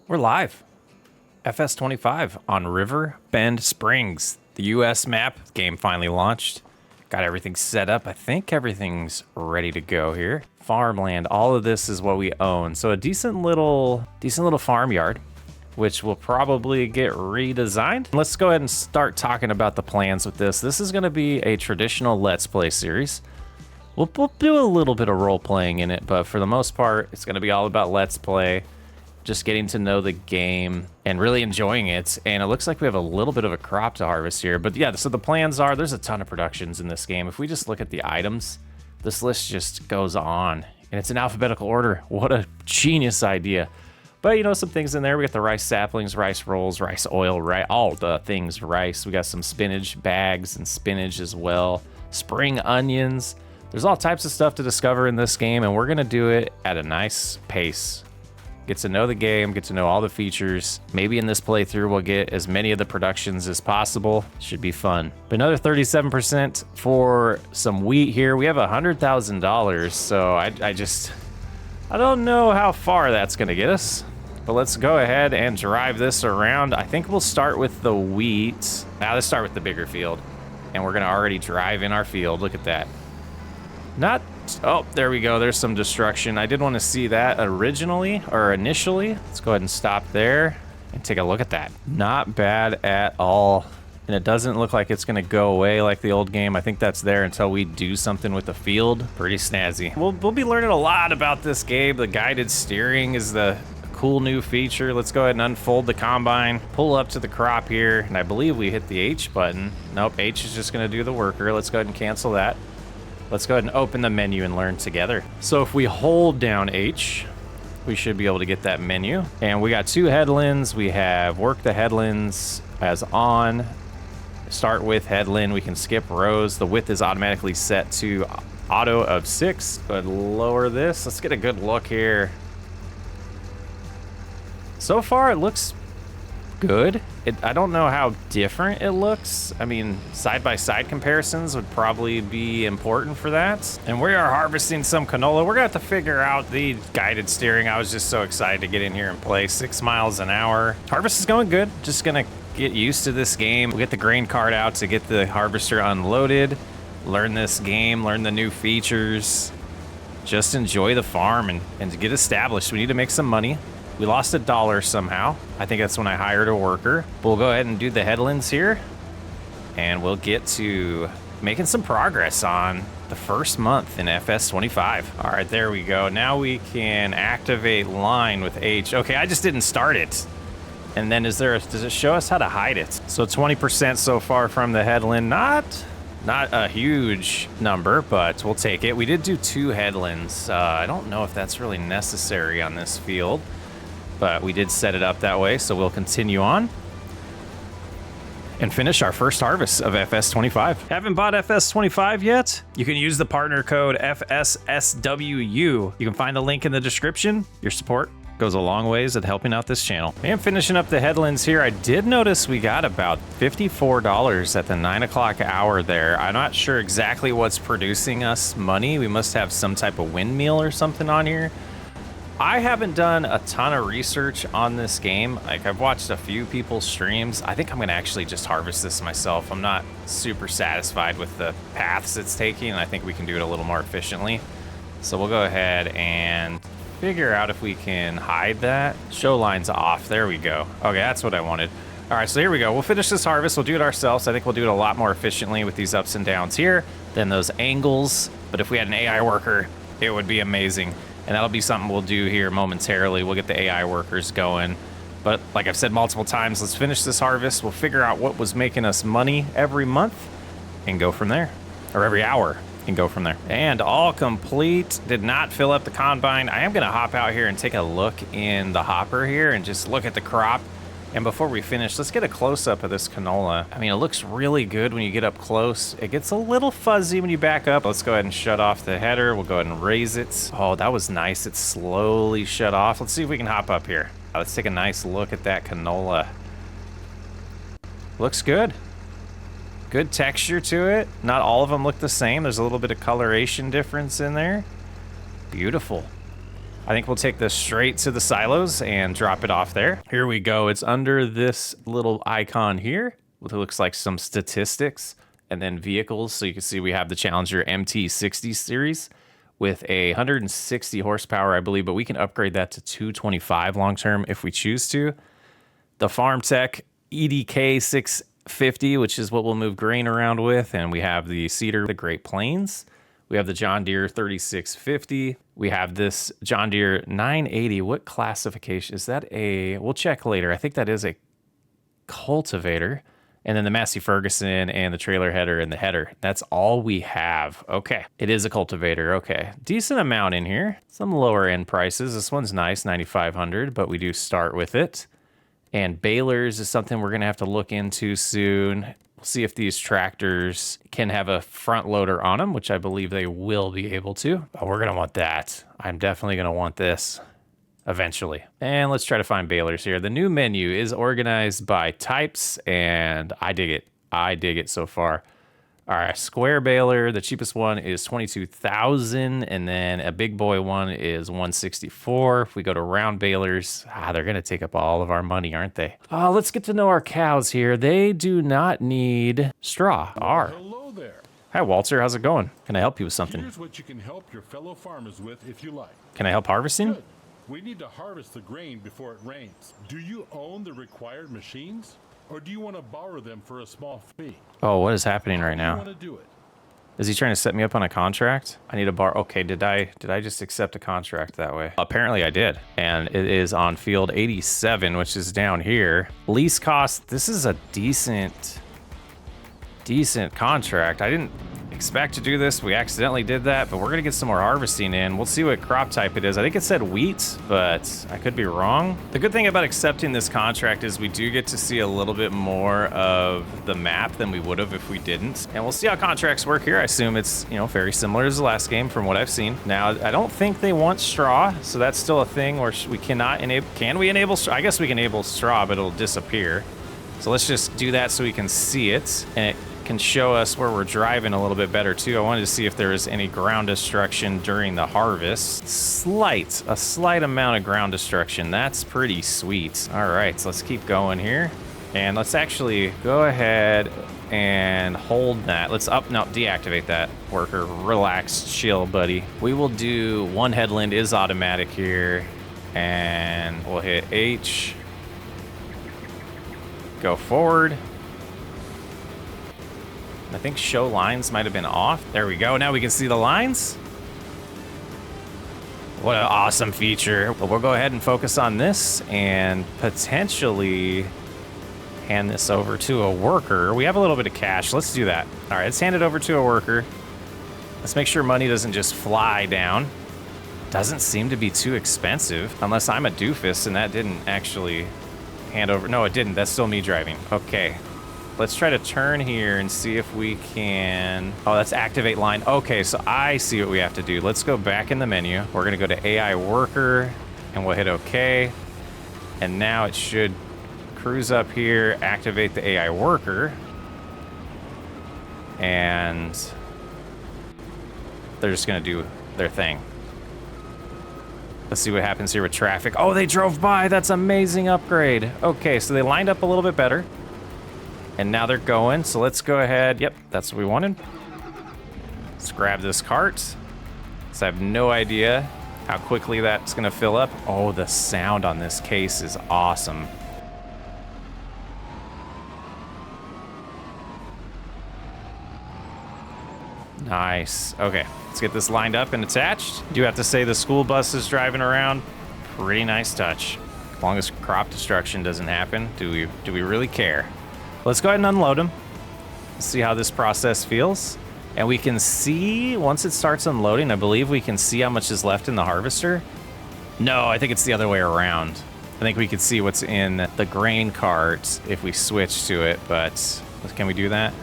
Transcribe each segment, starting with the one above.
We're live. FS25 on Riverbend Springs. The US map game finally launched. Got everything set up. I think everything's ready to go here. Farmland, all of this is what we own. So a decent little farmyard, which will probably get redesigned. Let's go ahead and start talking about the plans with this. This is gonna be a traditional Let's Play series. We'll do a little bit of role playing in it, but for the most part, it's gonna be all about Let's Play. Just getting to know the game and really enjoying it. And it looks like we have a little bit of a crop to harvest here. But yeah, so the plans are, there's a ton of productions in this game. If we just look at the items, this list just goes on. And it's in alphabetical order. What a genius idea. But you know, some things in there. We got the rice saplings, rice rolls, rice oil, right? All the things rice. We got some spinach bags and spinach as well. Spring onions. There's all types of stuff to discover in this game, and we're gonna do it at a nice pace. Get to know the game, get to know all the features. Maybe in this playthrough, we'll get as many of the productions as possible. Should be fun. But another 37% for some wheat here. We have $100,000, so I don't know how far that's gonna get us. But let's go ahead and drive this around. I think we'll start with the wheat. Now let's start with the bigger field. And we're gonna already drive in our field. Look at that. Oh, there we go. There's some destruction. I did want to see that originally or initially. Let's go ahead and stop there and take a look at that. Not bad at all. And it doesn't look like it's going to go away like the old game. I think that's there until we do something with the field. Pretty snazzy. We'll be learning a lot about this game. The guided steering is the cool new feature. Let's go ahead and unfold the combine, pull up to the crop here. And I believe we hit the H button. Nope, H is just going to do the worker. Let's go ahead and cancel that. Let's go ahead and open the menu and learn together. So if we hold down H, we should be able to get that menu. And we got two headlands. We have work the headlands as on. Start with headland. We can skip rows. The width is automatically set to auto of 6. Go ahead and lower this. Let's get a good look here. So far, it looks good. I don't know how different it looks. I mean, side-by-side comparisons would probably be important for that. And we are harvesting some canola. We're gonna have to figure out the guided steering. I was just so excited to get in here and play. 6 miles an hour. Harvest is going good. Just gonna get used to this game. We'll get the grain cart out to get the harvester unloaded. Learn this game, learn the new features. Just enjoy the farm and to get established. We need to make some money. We lost $1 somehow. I think that's when I hired a worker. We'll go ahead and do the headlands here, and we'll get to making some progress on the first month in FS25. All right, there we go. Now we can activate line with H. Okay, I just didn't start it. And then does it show us how to hide it? So 20% so far from the headland. Not a huge number, but we'll take it. We did do 2 headlands. I don't know if that's really necessary on this field, but we did set it up that way, so we'll continue on and finish our first harvest of FS25. Haven't bought FS25 yet? You can use the partner code FSSWU. You can find the link in the description. Your support goes a long ways at helping out this channel. And finishing up the headlands here, I did notice we got about $54 at the 9 o'clock hour there. I'm not sure exactly what's producing us money. We must have some type of windmill or something on here. I haven't done a ton of research on this game. Like, I've watched a few people's streams. I think I'm gonna actually just harvest this myself. I'm not super satisfied with the paths it's taking, and I think we can do it a little more efficiently. So we'll go ahead and figure out if we can hide that. Show lines off, there we go. Okay, that's what I wanted. All right, so here we go. We'll finish this harvest. We'll do it ourselves. I think we'll do it a lot more efficiently with these ups and downs here than those angles. But if we had an AI worker, it would be amazing. And that'll be something we'll do here momentarily. We'll get the AI workers going. But like I've said multiple times, let's finish this harvest. We'll figure out what was making us money every month and go from there. Or every hour and go from there. And all complete. Did not fill up the combine. I am gonna hop out here and take a look in the hopper here and just look at the crop. And before we finish, let's get a close-up of this canola. I mean, it looks really good when you get up close. It gets a little fuzzy when you back up. Let's go ahead and shut off the header. We'll go ahead and raise it. Oh, that was nice. It slowly shut off. Let's see if we can hop up here. Let's take a nice look at that canola. Looks good. Good texture to it. Not all of them look the same. There's a little bit of coloration difference in there. Beautiful. I think we'll take this straight to the silos and drop it off there. Here we go. It's under this little icon here. It looks like some statistics and then vehicles. So you can see we have the Challenger MT60 series with a 160 horsepower, I believe, but we can upgrade that to 225 long-term if we choose to. The Farm Tech EDK 650, which is what we'll move grain around with. And we have the Cedar, the Great Plains. We have the John Deere 3650. We have this John Deere 980. What classification? Is that a... We'll check later. I think that is a cultivator. And then the Massey Ferguson and the trailer header and the header. That's all we have. Okay. It is a cultivator. Okay. Decent amount in here. Some lower end prices. This one's nice, $9,500, but we do start with it. And balers is something we're going to have to look into soon. We'll see if these tractors can have a front loader on them, which I believe they will be able to. Oh, we're going to want that. I'm definitely going to want this. Eventually. And let's try to find balers here. The new menu is organized by types, and I dig it. I dig it so far. All right, square baler, the cheapest one is $22,000, and then a big boy one is $164. If we go to round balers, they're gonna take up all of our money, aren't they? Let's get to know our cows here. They do not need straw. Hello there. Hi, Walter. How's it going? Can I help you with something? Here's what you can help your fellow farmers with if you like. Can I help harvesting? Good. We need to harvest the grain before it rains. Do you own the required machines? Or do you want to borrow them for a small fee? Oh, what is happening right now? How do you want to do it? Is he trying to set me up on a contract? I need a bar. Okay, did I just accept a contract that way? Apparently I did. And it is on field 87, which is down here. Lease cost, this is a decent contract. I didn't expect to do this. We accidentally did that, but we're gonna get some more harvesting in. We'll see what crop type it is. I think it said wheat, but I could be wrong. The good thing about accepting this contract is we do get to see a little bit more of the map than we would have if we didn't. And we'll see how contracts work here. I assume it's, you know, very similar as the last game from what I've seen. Now, I don't think they want straw, so that's still a thing where we cannot enable. Can we enable straw? I guess we can enable straw, but it'll disappear. So let's just do that so we can see it, and it can show us where we're driving a little bit better too. I wanted to see if there was any ground destruction during the harvest. A slight amount of ground destruction. That's pretty sweet. All right, so let's keep going here. And let's actually go ahead and hold that. Deactivate that worker. Relax, chill, buddy. We will do one headland is automatic here, and we'll hit H. Go forward. I think show lines might have been off. There we go. Now we can see the lines. What an awesome feature. But we'll go ahead and focus on this and potentially hand this over to a worker. We have a little bit of cash. Let's do that. All right, let's hand it over to a worker. Let's make sure money doesn't just fly down. Doesn't seem to be too expensive, unless I'm a doofus and that didn't actually hand over. No, it didn't. That's still me driving. Okay. Let's try to turn here and see if we can... Oh, that's activate line. Okay, so I see what we have to do. Let's go back in the menu. We're going to go to AI worker, and we'll hit OK. And now it should cruise up here, activate the AI worker. And they're just going to do their thing. Let's see what happens here with traffic. Oh, they drove by. That's amazing upgrade. Okay, so they lined up a little bit better. And now they're going, so let's go ahead. Yep, that's what we wanted. Let's grab this cart. So I have no idea how quickly that's gonna fill up. Oh, the sound on this case is awesome. Nice. Okay, let's get this lined up and attached. Do have to say the school bus is driving around. Pretty nice touch. As long as crop destruction doesn't happen, do we really care? Let's go ahead and unload them. See how this process feels. And we can see, once it starts unloading, I believe we can see how much is left in the harvester. No, I think it's the other way around. I think we can see what's in the grain cart if we switch to it, but can we do that?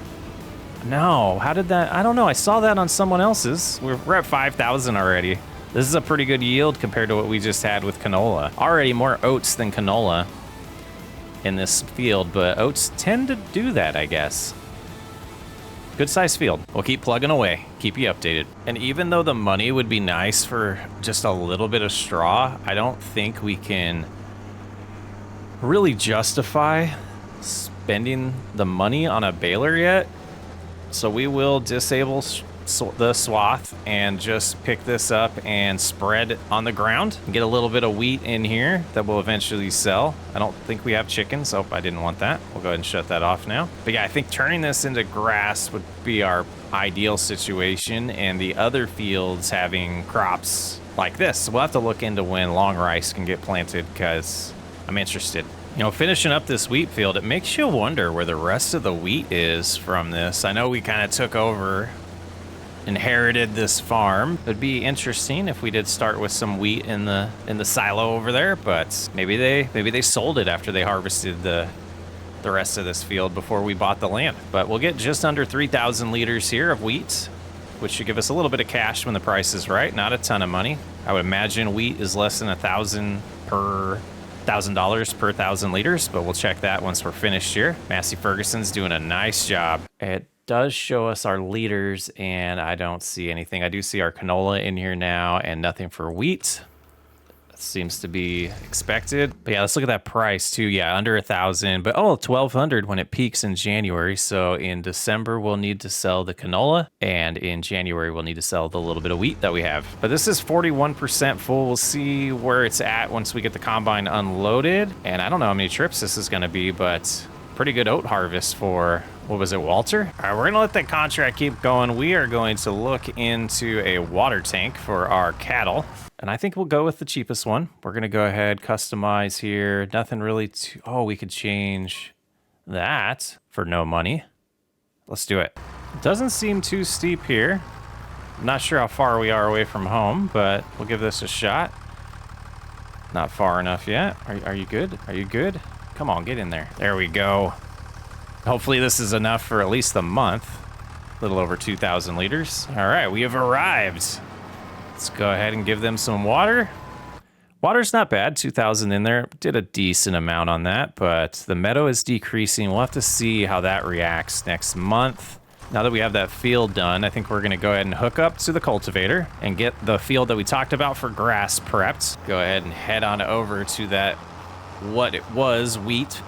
No, how did that? I don't know. I saw that on someone else's. We're at 5,000 already. This is a pretty good yield compared to what we just had with canola. Already more oats than canola in this field, but oats tend to do that, I guess. Good size field. We'll keep plugging away, keep you updated. And even though the money would be nice for just a little bit of straw, I don't think we can really justify spending the money on a baler yet. So we will disable the swath and just pick this up and spread on the ground. Get a little bit of wheat in here that will eventually sell. I don't think we have chickens. Oh, I didn't want that. We'll go ahead and shut that off now. But yeah, I think turning this into grass would be our ideal situation, and the other fields having crops like this. So we'll have to look into when long rice can get planted, because I'm interested. You know, finishing up this wheat field, it makes you wonder where the rest of the wheat is from this. I know we kind of took over, inherited this farm. It'd be interesting if we did start with some wheat in the silo over there, but maybe they sold it after they harvested the rest of this field before we bought the land. But we'll get just under 3,000 liters here of wheat, which should give us a little bit of cash when the price is right. Not a ton of money. I would imagine wheat is less than $1,000 per 1,000 liters, but we'll check that once we're finished here. Massey Ferguson's doing a nice job. It does show us our liters, and I don't see anything. I do see our canola in here now, and nothing for wheat. That seems to be expected. But yeah, let's look at that price too. Yeah, under 1,000, but 1,200 when it peaks in January. So in December, we'll need to sell the canola, and in January, we'll need to sell the little bit of wheat that we have. But this is 41% full. We'll see where it's at once we get the combine unloaded. And I don't know how many trips this is gonna be, but pretty good oat harvest for, what was it, Walter? All right, we're gonna let that contract keep going. We are going to look into a water tank for our cattle. And I think we'll go with the cheapest one. We're gonna go ahead, customize here. Nothing really to, oh, we could change that for no money. Let's do it. It doesn't seem too steep here. I'm not sure how far we are away from home, but we'll give this a shot. Not far enough yet. Are you good? Are you good? Come on, get in there. There we go. Hopefully this is enough for at least a month. A little over 2,000 liters. All right, we have arrived. Let's go ahead and give them some water. Water's not bad, 2,000 in there. Did a decent amount on that, but the meadow is decreasing. We'll have to see how that reacts next month. Now that we have that field done, I think we're gonna go ahead and hook up to the cultivator and get the field that we talked about for grass prepped. Go ahead and head on over to that, what it was, wheat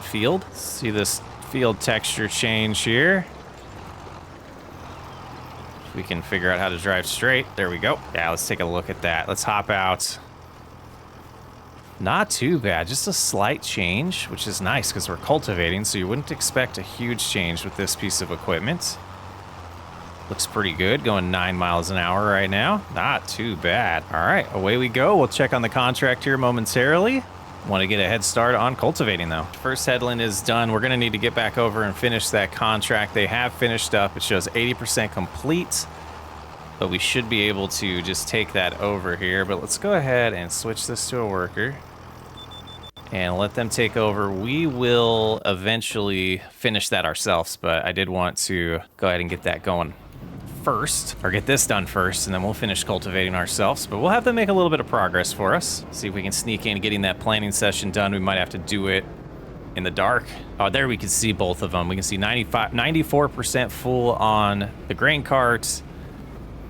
field. See this field texture change here. If we can figure out how to drive straight. There we go. Yeah, let's take a look at that. Let's hop out. Not too bad, just a slight change, which is nice because we're cultivating, so you wouldn't expect a huge change with this piece of equipment. Looks pretty good, going 9 miles an hour right now. Not too bad. All right, away we go. We'll check on the contract here momentarily. Want to get a head start on cultivating though. First headland is done. We're gonna need to get back over and finish that contract. They have finished up. It shows 80% complete, but we should be able to just take that over here. But let's go ahead and switch this to a worker and let them take over. We will eventually finish that ourselves, but I did want to go ahead and get that going first, or get this done first, and then we'll finish cultivating ourselves. But we'll have them make a little bit of progress for us. See if we can sneak in getting that planting session done. We might have to do it in the dark. Oh, there we can see both of them. We can see 94% full on the grain cart,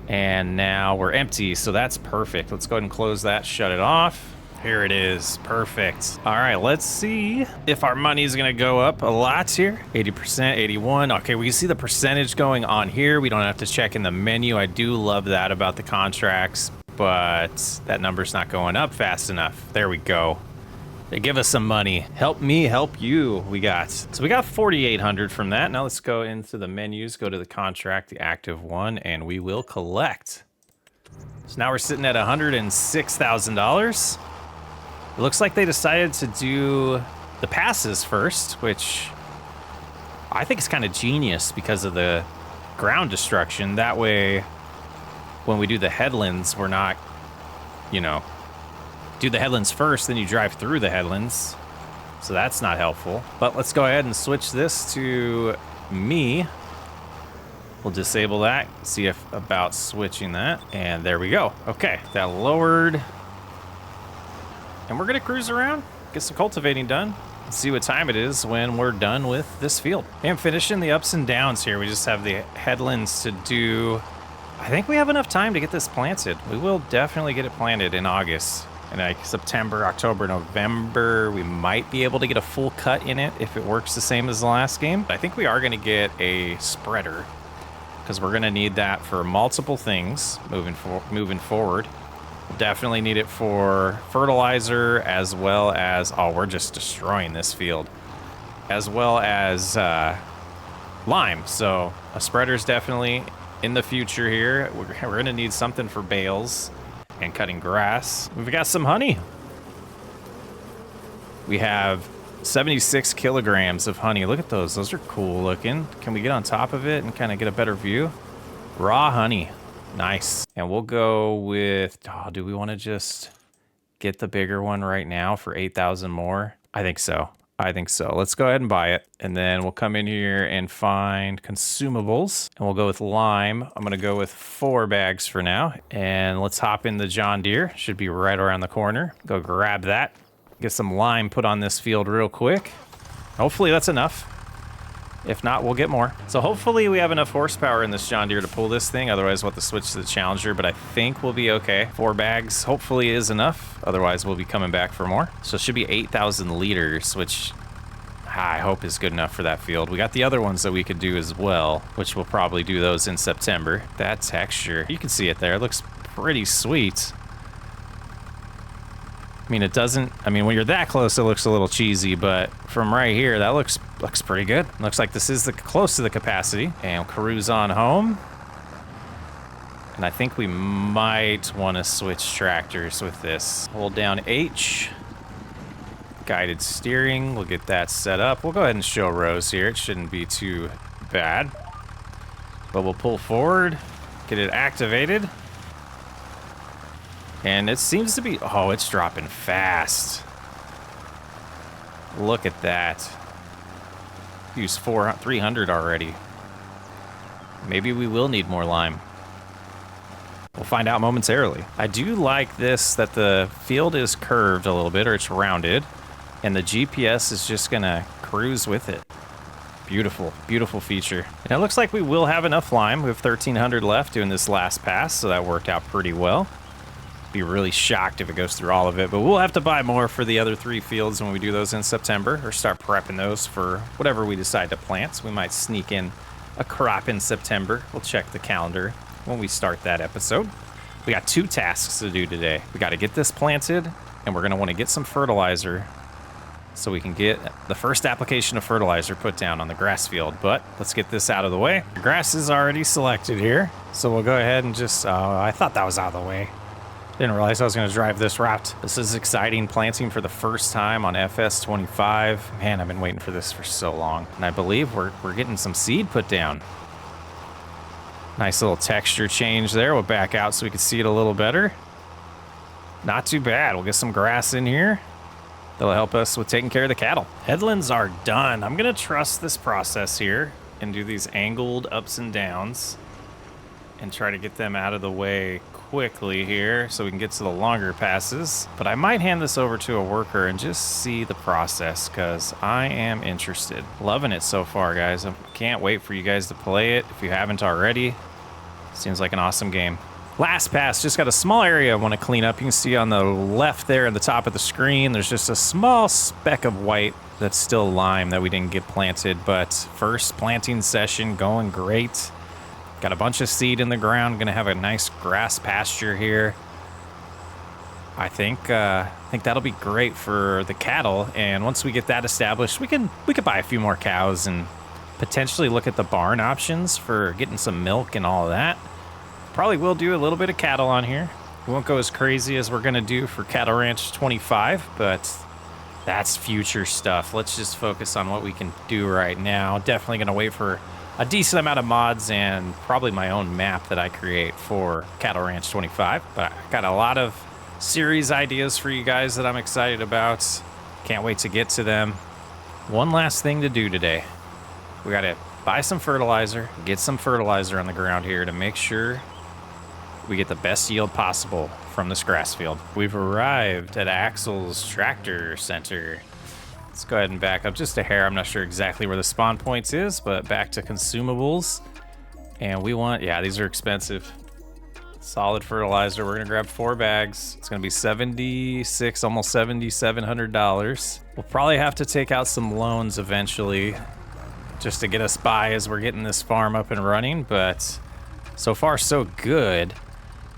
and now we're empty, so that's perfect. Let's go ahead and close that, shut it off. Here it is, perfect. All right, let's see if our money is gonna go up a lot here. 80%, 81. Okay, we can see the percentage going on here. We don't have to check in the menu. I do love that about the contracts, but that number's not going up fast enough. There we go. They give us some money. Help me, help you, we got. So we got 4,800 from that. Now let's go into the menus, go to the contract, the active one, and we will collect. So now we're sitting at $106,000. It looks like they decided to do the passes first, which I think is kind of genius because of the ground destruction. That way, when we do the headlands, we're not, you know, do the headlands first, then you drive through the headlands. So that's not helpful. But let's go ahead and switch this to me. We'll disable that, see if about switching that. And there we go. Okay, that lowered. And we're gonna cruise around, get some cultivating done. see what time it is when we're done with this field. Okay, I'm finishing the ups and downs here. We just have the headlands to do. I think we have enough time to get this planted. We will definitely get it planted in August. And like September, October, November, we might be able to get a full cut in it if it works the same as the last game. I think we are going to get a spreader because we're going to need that for multiple things moving forward. We'll definitely need it for fertilizer as well as, oh, we're just destroying this field, as well as lime. So a spreader's definitely in the future here. We're going to need something for bales and cutting grass. We've got some honey. We have 76 kilograms of honey. Look at those. Those are cool looking. Can we get on top of it and kind of get a better view? Raw honey. Nice. And we'll go with, oh, do we want to just get the bigger one right now for 8,000 more? I think so. I think so. Let's go ahead and buy it. And then we'll come in here and find consumables. And we'll go with lime. I'm going to go with 4 bags for now. And let's hop in the John Deere. Should be right around the corner. Go grab that. Get some lime put on this field real quick. Hopefully that's enough. If not, we'll get more. So hopefully we have enough horsepower in this John Deere to pull this thing. Otherwise, we'll have to switch to the Challenger, but I think we'll be okay. 4 bags hopefully is enough. Otherwise, we'll be coming back for more. So it should be 8,000 liters, which I hope is good enough for that field. We got the other ones that we could do as well, which we'll probably do those in September. That texture, you can see it there. It looks pretty sweet. I mean, it doesn't, I mean, when you're that close, it looks a little cheesy, but from right here, that looks pretty good. Looks like this is close to the capacity. And we'll cruise on home. And I think we might want to switch tractors with this. Hold down H. Guided steering, we'll get that set up. We'll go ahead and show rows here. It shouldn't be too bad. But we'll pull forward, get it activated. And it seems to be, oh, it's dropping fast. Look at that. Use 300 already. Maybe we will need more lime. We'll find out momentarily. I do like this, that the field is curved a little bit, or it's rounded, and the GPS is just gonna cruise with it. Beautiful, beautiful feature. And it looks like we will have enough lime. We have 1,300 left doing this last pass, so that worked out pretty well. Be really shocked if it goes through all of it, but we'll have to buy more for the other 3 fields when we do those in September, or start prepping those for whatever we decide to plant. So we might sneak in a crop in September. We'll check the calendar when we start that episode. We got 2 tasks to do today. We got to get this planted, and we're going to want to get some fertilizer so we can get the first application of fertilizer put down on the grass field. But let's get this out of the way. The grass is already selected here, so we'll go ahead and just, I thought that was out of the way. Didn't realize I was going to drive this route. This is exciting, planting for the first time on FS25. Man, I've been waiting for this for so long. And I believe we're getting some seed put down. Nice little texture change there. We'll back out so we can see it a little better. Not too bad. We'll get some grass in here. That'll help us with taking care of the cattle. Headlands are done. I'm going to trust this process here and do these angled ups and downs and try to get them out of the way quickly here so we can get to the longer passes. But I might hand this over to a worker and just see the process because I am interested. Loving it so far, guys. I can't wait for you guys to play it if you haven't already. Seems like an awesome game. Last pass, just got a small area I want to clean up. You can see on the left there at the top of the screen, there's just a small speck of white that's still lime that we didn't get planted. But first planting session going great. Got a bunch of seed in the ground. Gonna have a nice grass pasture here. I think that'll be great for the cattle. And once we get that established, we could buy a few more cows and potentially look at the barn options for getting some milk and all of that. Probably will do a little bit of cattle on here. We won't go as crazy as we're gonna do for Cattle Ranch 25, but that's future stuff. Let's just focus on what we can do right now. Definitely gonna wait for a decent amount of mods and probably my own map that I create for Cattle Ranch 25. But I got a lot of series ideas for you guys that I'm excited about. Can't wait to get to them. One last thing to do today. We gotta buy some fertilizer, get some fertilizer on the ground here to make sure we get the best yield possible from this grass field. We've arrived at Axel's Tractor Center. Let's go ahead and back up just a hair. I'm not sure exactly where the spawn points is, but back to consumables. And we want, yeah, these are expensive. Solid fertilizer. We're gonna grab 4 bags. It's gonna be $76, almost $7,700. We'll probably have to take out some loans eventually just to get us by as we're getting this farm up and running, but so far so good.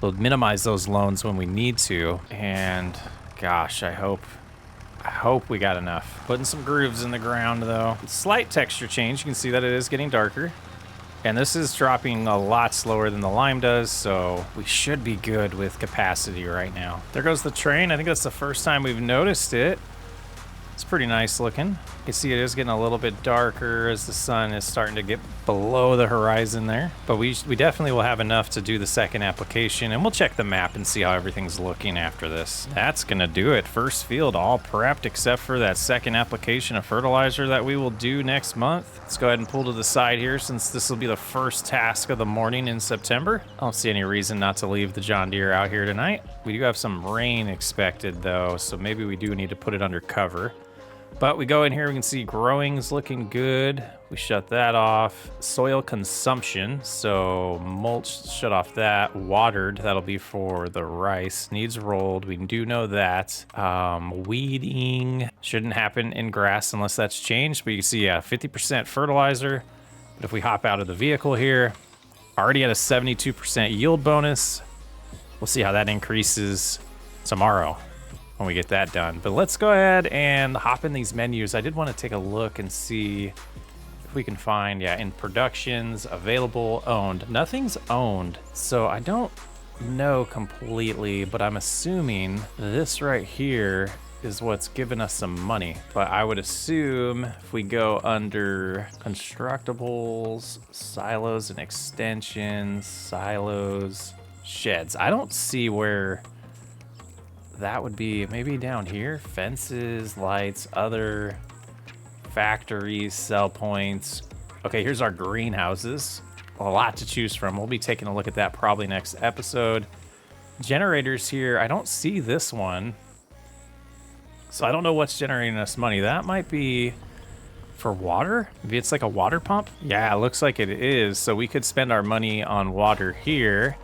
We'll minimize those loans when we need to, and gosh, I hope we got enough. Putting some grooves in the ground though. Slight texture change. You can see that it is getting darker. And this is dropping a lot slower than the lime does, so we should be good with capacity right now. There goes the train. I think that's the first time we've noticed it. It's pretty nice looking. You can see it is getting a little bit darker as the sun is starting to get below the horizon there. But we definitely will have enough to do the second application, and we'll check the map and see how everything's looking after this. That's gonna do it. First field all prepped except for that second application of fertilizer that we will do next month. Let's go ahead and pull to the side here since this will be the first task of the morning in September. I don't see any reason not to leave the John Deere out here tonight. We do have some rain expected though, so maybe we do need to put it under cover. But we go in here, we can see growing's looking good. We shut that off. Soil consumption, so mulch, shut off that. Watered, that'll be for the rice. Needs rolled, we do know that. Weeding shouldn't happen in grass unless that's changed, but you can see, yeah, 50% fertilizer. But if we hop out of the vehicle here, already at a 72% yield bonus. We'll see how that increases tomorrow when we get that done. But let's go ahead and hop in these menus. I did want to take a look and see if we can find, yeah, in productions, available, owned. Nothing's owned, so I don't know completely, but I'm assuming this right here is what's giving us some money. But I would assume if we go under constructibles, silos and extensions, silos, sheds, I don't see where that would be. Maybe down here, fences, lights, other factories, sell points. Okay, here's our greenhouses. A lot to choose from. We'll be taking a look at that probably next episode. Generators here, I don't see this one. So I don't know what's generating us money. That might be for water. Maybe it's like a water pump. Yeah, it looks like it is. So we could spend our money on water here.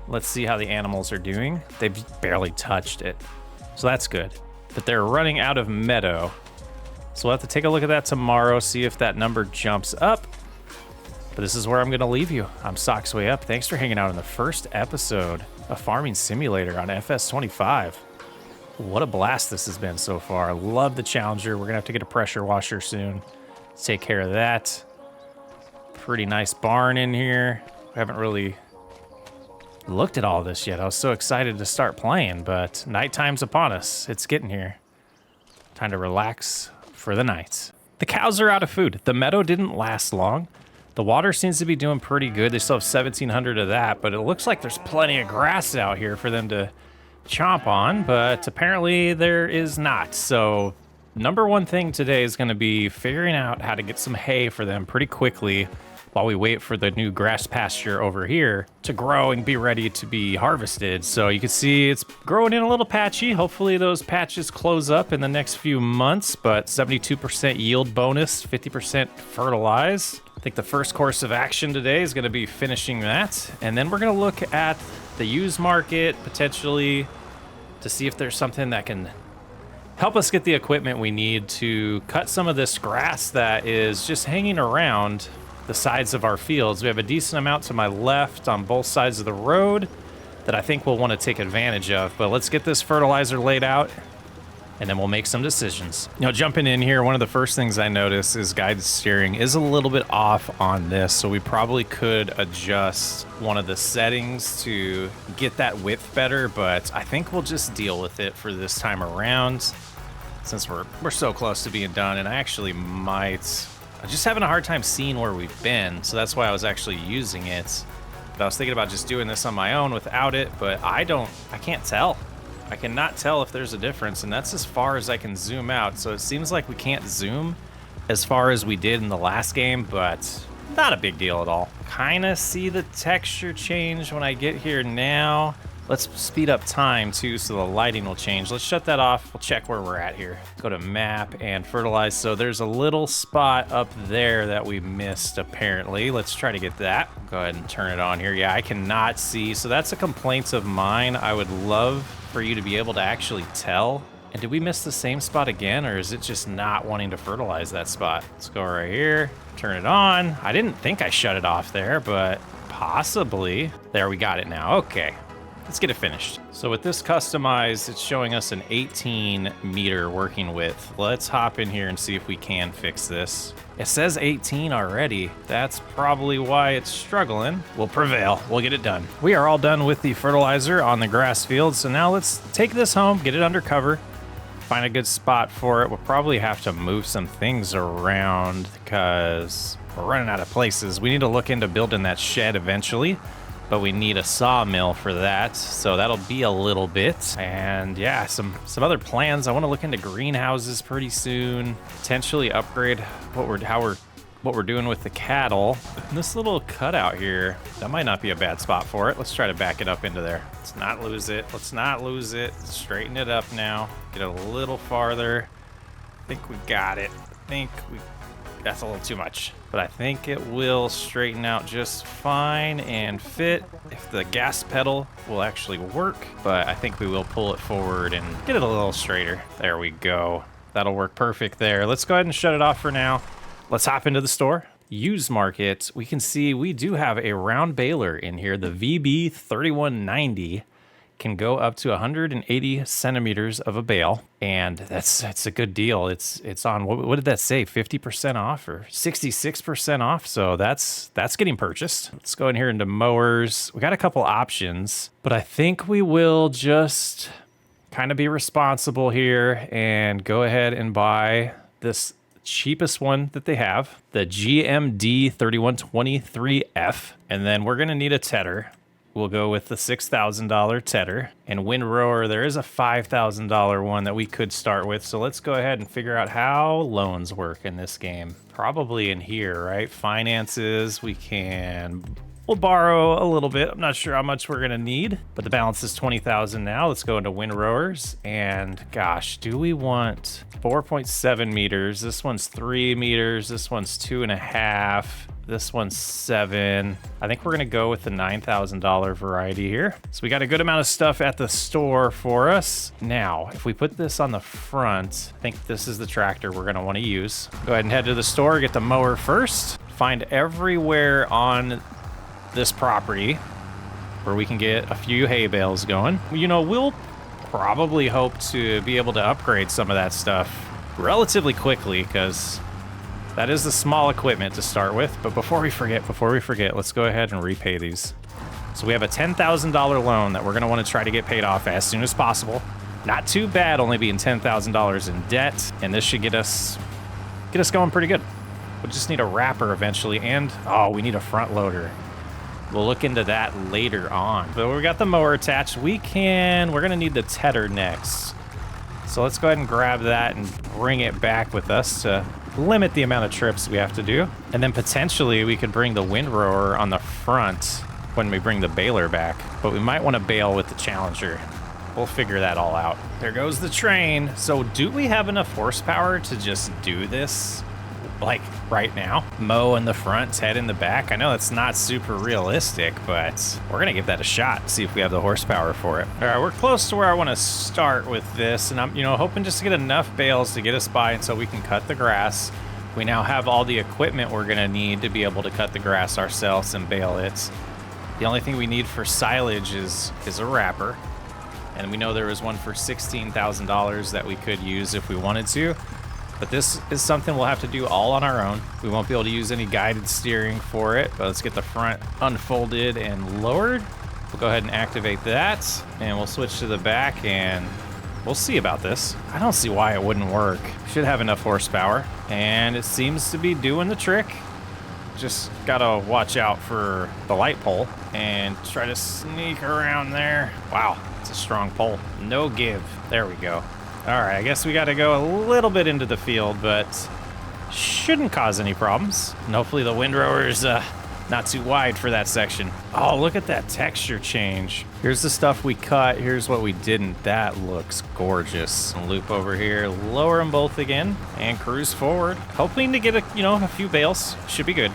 Let's see how the animals are doing. They've barely touched it, so that's good. But they're running out of meadow. So we'll have to take a look at that tomorrow, see if that number jumps up. But this is where I'm gonna leave you. I'm Socksway Up. Thanks for hanging out in the first episode of Farming Simulator on FS25. What a blast this has been so far. Love the Challenger. We're gonna have to get a pressure washer soon. Let's take care of that. Pretty nice barn in here. We haven't really looked at all this yet. I was so excited to start playing, but nighttime's upon us. It's getting here. Time to relax for the night. The cows are out of food. The meadow didn't last long. The water seems to be doing pretty good. They still have 1,700 of that, but it looks like there's plenty of grass out here for them to chomp on, but apparently there is not. So number one thing today is going to be figuring out how to get some hay for them pretty quickly while we wait for the new grass pasture over here to grow and be ready to be harvested. So you can see it's growing in a little patchy. Hopefully those patches close up in the next few months, but 72% yield bonus, 50% fertilize. I think the first course of action today is gonna be finishing that. And then we're gonna look at the used market potentially to see if there's something that can help us get the equipment we need to cut some of this grass that is just hanging around the sides of our fields. We have a decent amount to my left on both sides of the road that I think we'll want to take advantage of. But let's get this fertilizer laid out and then we'll make some decisions. You know, jumping in here, one of the first things I notice is guided steering is a little bit off on this. So we probably could adjust one of the settings to get that width better, but I think we'll just deal with it for this time around since we're so close to being done. And I actually might, I'm just having a hard time seeing where we've been, so that's why I was actually using it. But I was thinking about just doing this on my own without it, but I can't tell. I cannot tell if there's a difference, and that's as far as I can zoom out. So it seems like we can't zoom as far as we did in the last game, but not a big deal at all. Kinda see the texture change when I get here now. Let's speed up time too so the lighting will change. Let's shut that off. We'll check where we're at here. Go to map and fertilize. So there's a little spot up there that we missed apparently. Let's try to get that. Go ahead and turn it on here. Yeah, I cannot see. So that's a complaint of mine. I would love for you to be able to actually tell. And did we miss the same spot again, or is it just not wanting to fertilize that spot? Let's go right here, turn it on. I didn't think I shut it off there, but possibly. There, we got it now. Okay. Let's get it finished. So with this customized, it's showing us an 18 meter working width. Let's hop in here and see if we can fix this. It says 18 already. That's probably why it's struggling. We'll prevail. We'll get it done. We are all done with the fertilizer on the grass field. So now let's take this home, get it under cover, find a good spot for it. We'll probably have to move some things around because we're running out of places. We need to look into building that shed eventually, but we need a sawmill for that, so that'll be a little bit. And yeah, some other plans. I want to look into greenhouses pretty soon. Potentially upgrade what we're doing with the cattle. And this little cutout here, that might not be a bad spot for it. Let's try to back it up into there. Let's not lose it. Let's not lose it. Straighten it up now. Get it a little farther. I think we got it. That's a little too much, but I think it will straighten out just fine and fit. If the gas pedal will actually work, but I think we will pull it forward and get it a little straighter. There we go. That'll work perfect there. Let's go ahead and shut it off for now. Let's hop into the store. Used market. We can see we do have a round baler in here. The VB 3190 can go up to 180 centimeters of a bale, and that's a good deal. It's on, what did that say, 50% off or 66% off? So that's getting purchased. Let's go in here into mowers. We got a couple options, but I think we will just kind of be responsible here and go ahead and buy this cheapest one that they have, the GMD 3123F, and then we're gonna need a tedder. We'll go with the $6,000 tedder. And windrower, there is a $5,000 one that we could start with. So let's go ahead and figure out how loans work in this game. Probably in here, right? Finances, we'll borrow a little bit. I'm not sure how much we're gonna need, but the balance is 20,000 now. Let's go into windrowers. And gosh, do we want 4.7 meters? This one's 3 meters. This one's 2.5. This one's 7. I think we're gonna go with the $9,000 variety here. So we got a good amount of stuff at the store for us. Now, if we put this on the front, I think this is the tractor we're gonna wanna use. Go ahead and head to the store, get the mower first. Find everywhere on this property where we can get a few hay bales going. You know, we'll probably hope to be able to upgrade some of that stuff relatively quickly because that is the small equipment to start with. But before we forget, let's go ahead and repay these. So we have a $10,000 loan that we're gonna wanna try to get paid off as soon as possible. Not too bad, only being $10,000 in debt, and this should get us going pretty good. We'll just need a wrapper eventually, and oh, we need a front loader. We'll look into that later on. But we got the mower attached. We're gonna need the tedder next. So let's go ahead and grab that and bring it back with us to limit the amount of trips we have to do. And then potentially we could bring the windrower on the front when we bring the baler back. But we might want to bale with the Challenger. We'll figure that all out. There goes the train. So do we have enough horsepower to just do this? Like right now, mow in the front, Ted in the back. I know it's not super realistic, but we're gonna give that a shot, see if we have the horsepower for it. All right, we're close to where I want to start with this, and I'm hoping just to get enough bales to get us by until we can cut the grass. We now have all the equipment we're gonna need to be able to cut the grass ourselves and bale it. The only thing we need for silage is a wrapper, and we know there was one for $16,000 that we could use if we wanted to. But this is something we'll have to do all on our own. We won't be able to use any guided steering for it, but let's get the front unfolded and lowered. We'll go ahead and activate that, and we'll switch to the back, and we'll see about this. I don't see why it wouldn't work. Should have enough horsepower, and it seems to be doing the trick. Just gotta watch out for the light pole and try to sneak around there. Wow, it's a strong pole. No give. There we go. All right, I guess we got to go a little bit into the field, but shouldn't cause any problems. And hopefully the windrower's not too wide for that section. Oh, look at that texture change. Here's the stuff we cut. Here's what we didn't. That looks gorgeous. Loop over here, lower them both again, and cruise forward. Hoping to get a few bales. Should be good.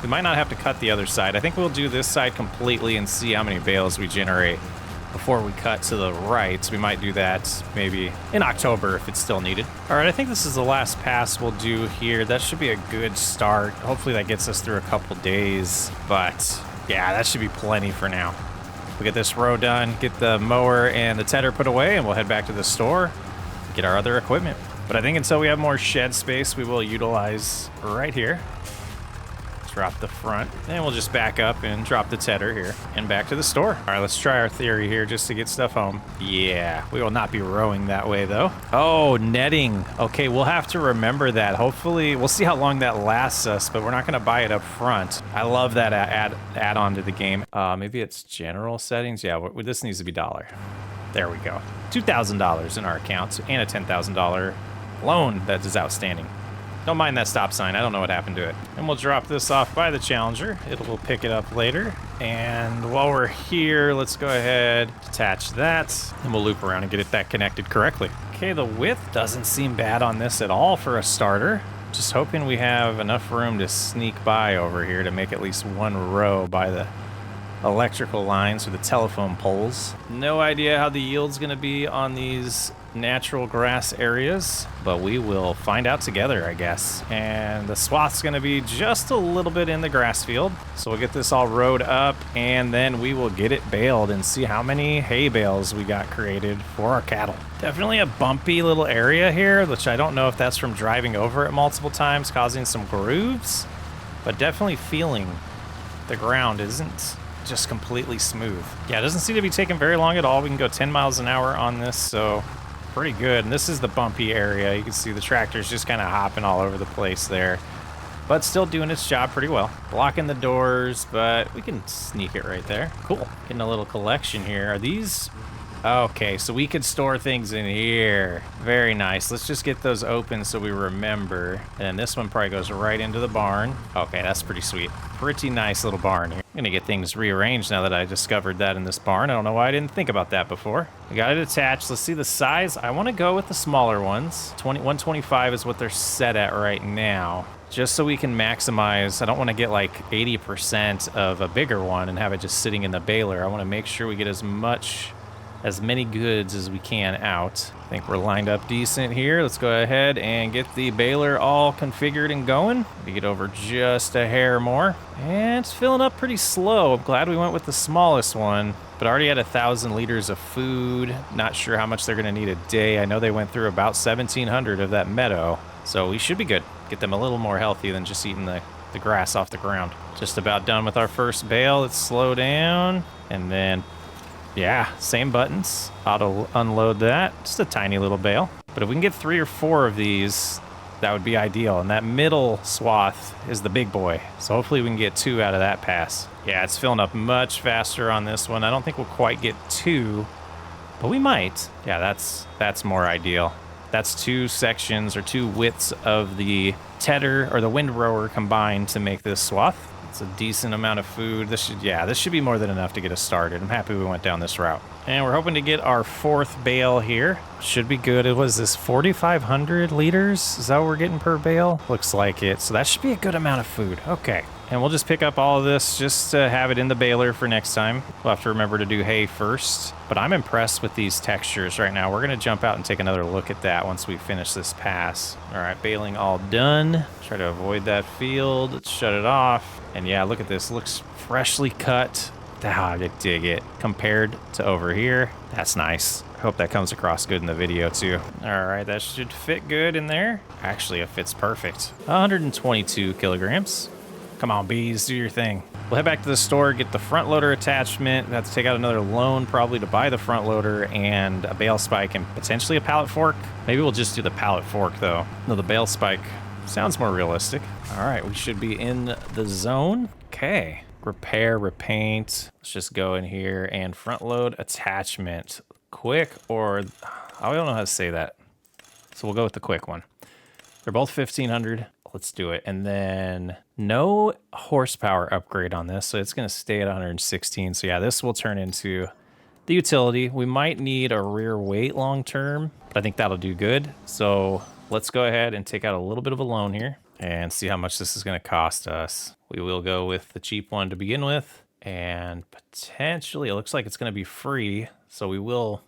We might not have to cut the other side. I think we'll do this side completely and see how many bales we generate before we cut to the right. We might do that maybe in October if it's still needed. All right, I think this is the last pass we'll do here. That should be a good start. Hopefully that gets us through a couple days, but yeah, that should be plenty for now. We'll get this row done, get the mower and the tedder put away, and we'll head back to the store, get our other equipment. But I think until we have more shed space, we will utilize right here. Drop the front, and we'll just back up and drop the tedder here and back to the store. All right, let's try our theory here just to get stuff home. Yeah, we will not be rowing that way though. Oh, netting. Okay, we'll have to remember that. Hopefully, we'll see how long that lasts us, but we're not gonna buy it up front. I love that add-on to the game. Maybe it's general settings. Yeah, this needs to be dollar. There we go. $2,000 in our account and a $10,000 loan that is outstanding. Don't mind that stop sign. I don't know what happened to it. And we'll drop this off by the Challenger. We'll pick it up later. And while we're here, let's go ahead, detach that, and we'll loop around and get that connected correctly. Okay, the width doesn't seem bad on this at all for a starter. Just hoping we have enough room to sneak by over here to make at least one row by the electrical lines or the telephone poles. No idea how the yield's gonna be on these natural grass areas, but we will find out together, I guess. And the swath's gonna be just a little bit in the grass field. So we'll get this all rowed up, and then we will get it baled and see how many hay bales we got created for our cattle. Definitely a bumpy little area here, which I don't know if that's from driving over it multiple times, causing some grooves, but definitely feeling the ground isn't just completely smooth. Yeah, it doesn't seem to be taking very long at all. We can go 10 miles an hour on this, so pretty good. And this is the bumpy area. You can see the tractor's just kind of hopping all over the place there, but still doing its job pretty well. Blocking the doors, but we can sneak it right there. Cool. Getting a little collection here. Are these... Okay, so we could store things in here. Very nice. Let's just get those open so we remember. And this one probably goes right into the barn. Okay, that's pretty sweet. Pretty nice little barn here. I'm gonna get things rearranged now that I discovered that in this barn. I don't know why I didn't think about that before. We got it attached. Let's see the size. I want to go with the smaller ones. 125 is what they're set at right now, just so we can maximize. I don't want to get like 80% of a bigger one and have it just sitting in the baler. I want to make sure we get as many goods as we can out. I think we're lined up decent here. Let's go ahead and get the baler all configured and going. We get over just a hair more. And it's filling up pretty slow. I'm glad we went with the smallest one, but already had 1,000 liters of food. Not sure how much they're gonna need a day. I know they went through about 1,700 of that meadow, so we should be good. Get them a little more healthy than just eating the grass off the ground. Just about done with our first bale. Let's slow down, and then yeah, same buttons. Auto unload that. Just a tiny little bale. But if we can get 3 or 4 of these, that would be ideal. And that middle swath is the big boy. So hopefully we can get 2 out of that pass. Yeah, it's filling up much faster on this one. I don't think we'll quite get 2, but we might. Yeah, that's more ideal. That's 2 sections or 2 widths of the tedder or the windrower combined to make this swath. It's a decent amount of food. This should be more than enough to get us started. I'm happy we went down this route. And we're hoping to get our 4th bale here. Should be good. It was this 4,500 liters. Is that what we're getting per bale? Looks like it. So that should be a good amount of food. Okay. And we'll just pick up all of this just to have it in the baler for next time. We'll have to remember to do hay first. But I'm impressed with these textures right now. We're going to jump out and take another look at that once we finish this pass. All right, baling all done. Try to avoid that field. Let's shut it off. And yeah, look at this. Looks freshly cut. Ah, I dig it. Compared to over here, that's nice. I hope that comes across good in the video too. All right, that should fit good in there. Actually, it fits perfect. 122 kilograms. Come on, bees, do your thing. We'll head back to the store, get the front loader attachment. We'll have to take out another loan probably to buy the front loader and a bale spike and potentially a pallet fork. Maybe we'll just do the pallet fork though. No, the bale spike sounds more realistic. All right, we should be in the zone. Okay, repair, repaint. Let's just go in here and front load attachment. Quick or, I don't know how to say that. So we'll go with the quick one. They're both 1,500. let's do it. And then no horsepower upgrade on this, so it's gonna stay at 116. So yeah, this will turn into the utility. We might need a rear weight long term, but I think that'll do good. So let's go ahead and take out a little bit of a loan here and see how much this is gonna cost us. We will go with the cheap one to begin with, and potentially it looks like it's gonna be free. So we will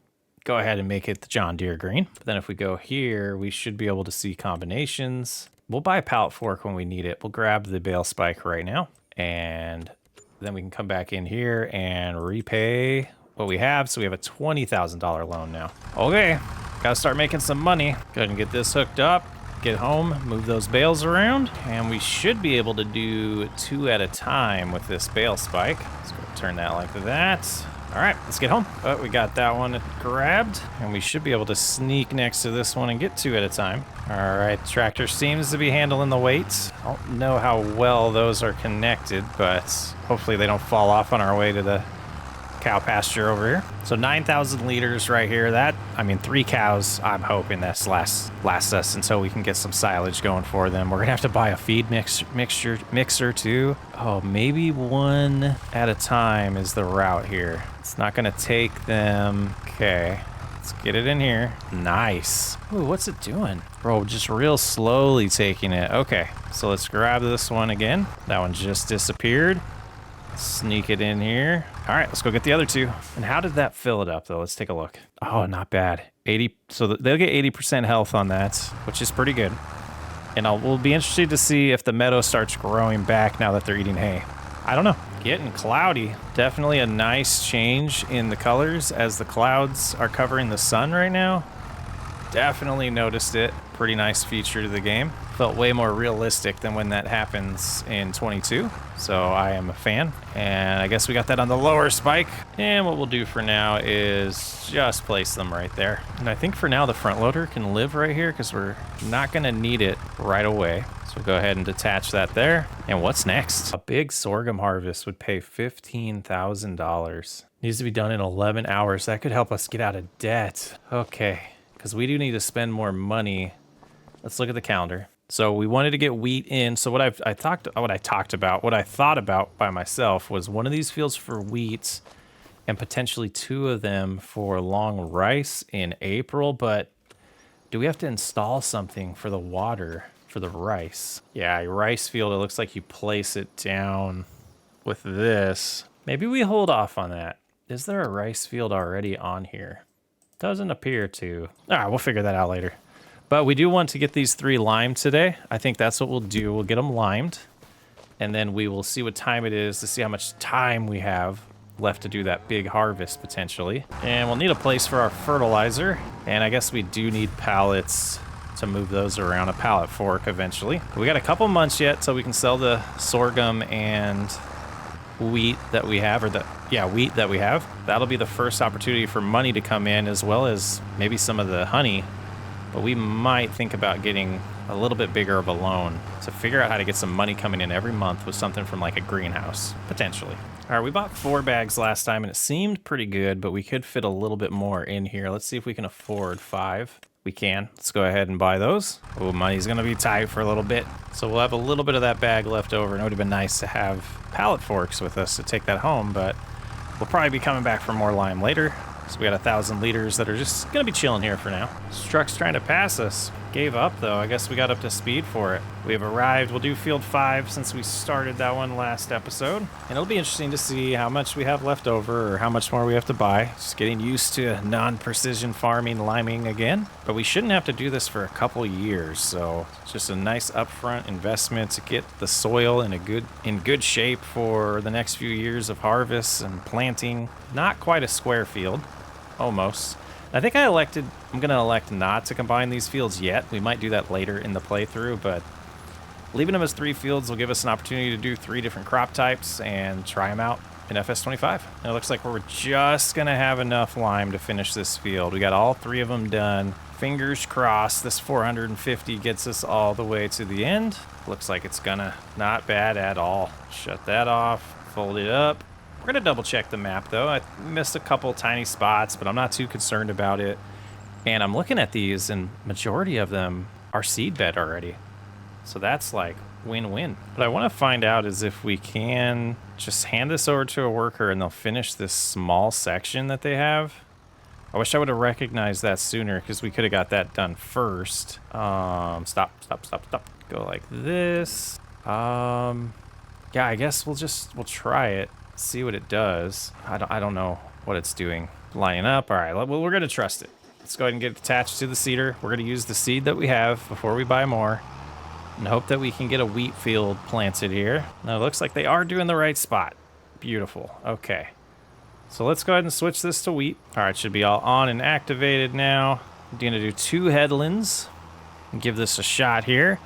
go ahead and make it the John Deere green. But then if we go here, we should be able to see combinations. We'll buy a pallet fork when we need it. We'll grab the bale spike right now, and then we can come back in here and repay what we have. So we have a $20,000 loan now. Okay, gotta start making some money. Go ahead and get this hooked up, get home, move those bales around, and we should be able to do 2 at a time with this bale spike. Let's go turn that like that. All right, let's get home. Oh, we got that one grabbed, and we should be able to sneak next to this one and get 2 at a time. All right, tractor seems to be handling the weights. I don't know how well those are connected, but hopefully they don't fall off on our way to the cow pasture over here. So 9,000 liters right here. That, I mean, 3 cows, I'm hoping that's lasts us until we can get some silage going for them. We're gonna have to buy a feed mixer too. Oh, maybe 1 at a time is the route here. It's not gonna take them. Okay, let's get it in here. Nice. Ooh, what's it doing? Bro, just real slowly taking it. Okay, so let's grab this one again. That one just disappeared. Sneak it in here. All right, let's go get the other 2. And how did that fill it up though? Let's take a look. Oh, not bad. 80. So they'll get 80% health on that, which is pretty good. And we'll be interested to see if the meadow starts growing back now that they're eating hay. I don't know. Getting cloudy. Definitely a nice change in the colors as the clouds are covering the sun right now. Definitely noticed it. Pretty nice feature to the game. Felt way more realistic than when that happens in 22. So I am a fan. And I guess we got that on the lower spike. And what we'll do for now is just place them right there. And I think for now the front loader can live right here because we're not gonna need it right away. So we'll go ahead and detach that there. And what's next? A big sorghum harvest would pay $15,000. Needs to be done in 11 hours. That could help us get out of debt. Okay, because we do need to spend more money. Let's look at the calendar. So we wanted to get wheat in. So what I thought about by myself was one of these fields for wheat and potentially 2 of them for long rice in April. But do we have to install something for the water for the rice? Yeah, your rice field, it looks like you place it down with this. Maybe we hold off on that. Is there a rice field already on here? Doesn't appear to. All right, we'll figure that out later. But we do want to get these 3 limed today. I think that's what we'll do. We'll get them limed, and then we will see what time it is to see how much time we have left to do that big harvest potentially. And we'll need a place for our fertilizer. And I guess we do need pallets to move those around, a pallet fork eventually. We got a couple months yet till we can sell the sorghum and wheat that we have, wheat that we have. That'll be the first opportunity for money to come in, as well as maybe some of the honey. But we might think about getting a little bit bigger of a loan to figure out how to get some money coming in every month with something from like a greenhouse, potentially. All right, we bought 4 bags last time and it seemed pretty good, but we could fit a little bit more in here. Let's see if we can afford 5. We can. Let's go ahead and buy those. Oh, money's gonna be tight for a little bit. So we'll have a little bit of that bag left over, and it would have been nice to have pallet forks with us to take that home, but we'll probably be coming back for more lime later. So we got 1,000 liters that are just gonna be chilling here for now. This truck's trying to pass us. Gave up though. I guess we got up to speed for it. We have arrived. We'll do field 5 since we started that one last episode. And it'll be interesting to see how much we have left over or how much more we have to buy. Just getting used to non-precision farming, liming again. But we shouldn't have to do this for a couple years. So it's just a nice upfront investment to get the soil in good shape for the next few years of harvest and planting. Not quite a square field, almost. I think I'm going to elect not to combine these fields yet. We might do that later in the playthrough, but leaving them as 3 fields will give us an opportunity to do 3 different crop types and try them out in FS25. And it looks like we're just going to have enough lime to finish this field. We got all 3 of them done. Fingers crossed this 450 gets us all the way to the end. Looks like it's gonna. Not bad at all. Shut that off, fold it up. We're gonna double check the map though. I missed a couple tiny spots, but I'm not too concerned about it. And I'm looking at these and majority of them are seed bed already. So that's like win-win. What I want to find out is if we can just hand this over to a worker and they'll finish this small section that they have. I wish I would have recognized that sooner because we could have got that done first. Stop. Go like this. Yeah, I guess we'll try it. See what it does. I don't know what it's doing. Lining up. All right, well, we're going to trust it. Let's go ahead and get it attached to the seeder. We're going to use the seed that we have before we buy more and hope that we can get a wheat field planted here. Now, it looks like they are doing the right spot. Beautiful. Okay. So let's go ahead and switch this to wheat. All right, should be all on and activated now. I'm going to do 2 headlands and give this a shot here.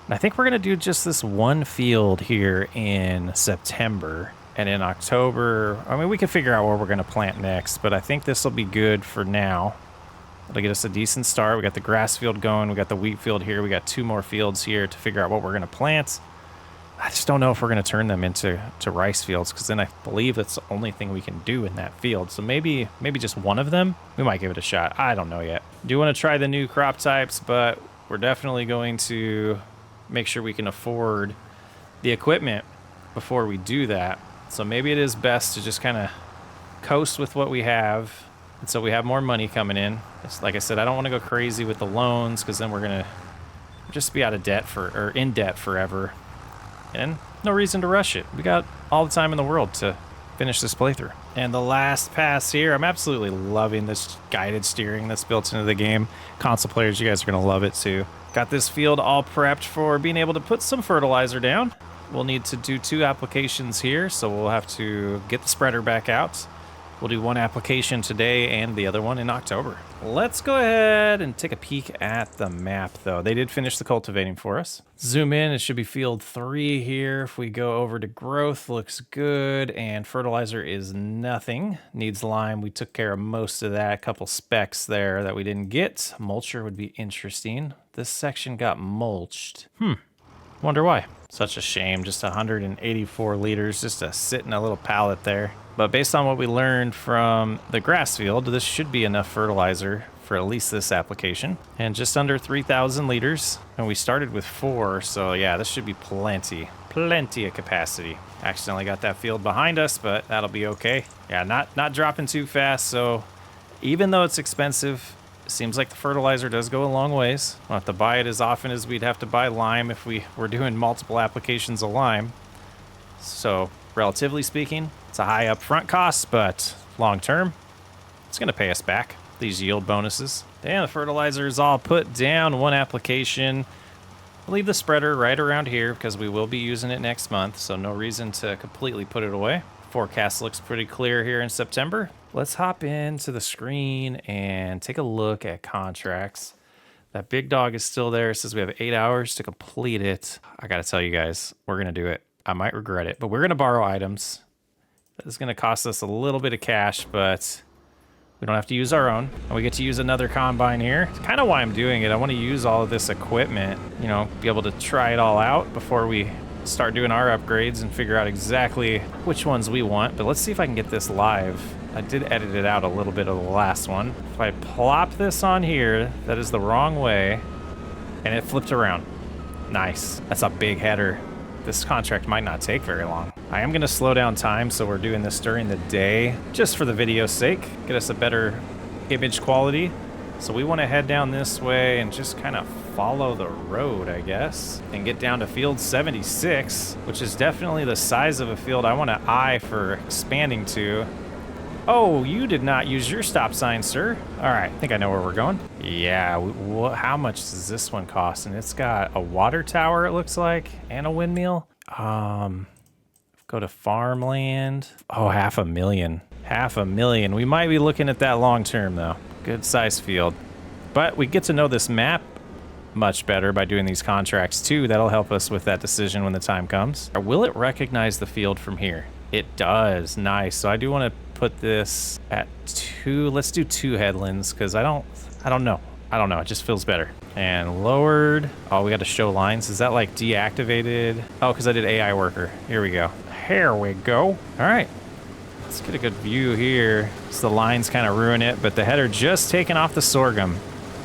And I think we're going to do just this one field here in September. And in October, I mean, we can figure out where we're going to plant next, but I think this will be good for now. It'll get us a decent start. We got the grass field going. We got the wheat field here. We got 2 more fields here to figure out what we're going to plant. I just don't know if we're going to turn them into rice fields, because then I believe that's the only thing we can do in that field. So maybe just one of them. We might give it a shot. I don't know yet. Do want to try the new crop types, but we're definitely going to make sure we can afford the equipment before we do that. So maybe it is best to just kind of coast with what we have until we have more money coming in. It's like I said, I don't want to go crazy with the loans, because then we're going to just be out of debt in debt forever. And no reason to rush it. We got all the time in the world to finish this playthrough. And the last pass here, I'm absolutely loving this guided steering that's built into the game. Console players, you guys are going to love it too. Got this field all prepped for being able to put some fertilizer down. We'll need to do 2 applications here, so we'll have to get the spreader back out. We'll do 1 application today and the other one in October. Let's go ahead and take a peek at the map, though. They did finish the cultivating for us. Zoom in, it should be field 3 here. If we go over to growth, looks good, and fertilizer is nothing. Needs lime. We took care of most of that. A couple specks there that we didn't get. Mulcher would be interesting. This section got mulched. Wonder why. Such a shame, just 184 liters just to sit in a little pallet there. But based on what we learned from the grass field, this should be enough fertilizer for at least this application. And just under 3,000 liters. And we started with 4, so yeah, this should be plenty of capacity. Accidentally got that field behind us, but that'll be okay. Yeah, not dropping too fast, so even though it's expensive, it seems like the fertilizer does go a long ways. We'll have to buy it as often as we'd have to buy lime if we were doing multiple applications of lime. So, relatively speaking, it's a high upfront cost, but long term, it's going to pay us back, these yield bonuses. And the fertilizer is all put down, 1 application. We'll leave the spreader right around here because we will be using it next month, so no reason to completely put it away. Forecast looks pretty clear here in September. Let's hop into the screen and take a look at contracts. That big dog is still there. It says we have 8 hours to complete it. I got to tell you guys, we're going to do it. I might regret it, but we're going to borrow items. This is going to cost us a little bit of cash, but we don't have to use our own. And we get to use another combine here. It's kind of why I'm doing it. I want to use all of this equipment, you know, be able to try it all out before we start doing our upgrades and figure out exactly which ones we want. But let's see if I can get this live. I did edit it out a little bit of the last one. If I plop this on here, that is the wrong way, and it flipped around. Nice. That's a big header. This contract might not take very long. I am going to slow down time, so we're doing this during the day, just for the video's sake, get us a better image quality. So we want to head down this way and just kind of follow the road, I guess, and get down to field 76, which is definitely the size of a field I want to eye for expanding to. Oh, you did not use your stop sign, sir. All right, I think I know where we're going. Yeah, how much does this one cost? And it's got a water tower, it looks like, and a windmill. Go to farmland. Oh, $500,000. $500,000. We might be looking at that long term, though. Good size field. But we get to know this map much better by doing these contracts, too. That'll help us with that decision when the time comes. Or will it recognize the field from here? It does. Nice. So I do want to put this at 2. Let's do 2 headlands because I don't know. It just feels better. And lowered. Oh, we got to show lines. Is that like deactivated? Oh, because I did AI worker. Here we go. Here we go. All right. Let's get a good view here. So the lines kind of ruin it, but the header just taken off the sorghum.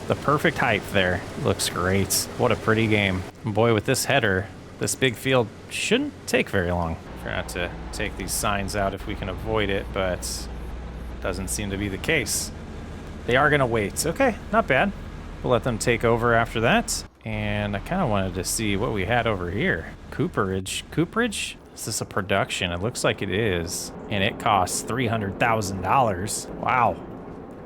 The perfect height there. Looks great. What a pretty game. Boy, with this header, this big field shouldn't take very long. Try not to take these signs out if we can avoid it, but doesn't seem to be the case. They are gonna wait. Okay, not bad. We'll let them take over after that. And I kind of wanted to see what we had over here. Cooperage. Cooperage? Is this a production? It looks like it is. And it costs $300,000. Wow.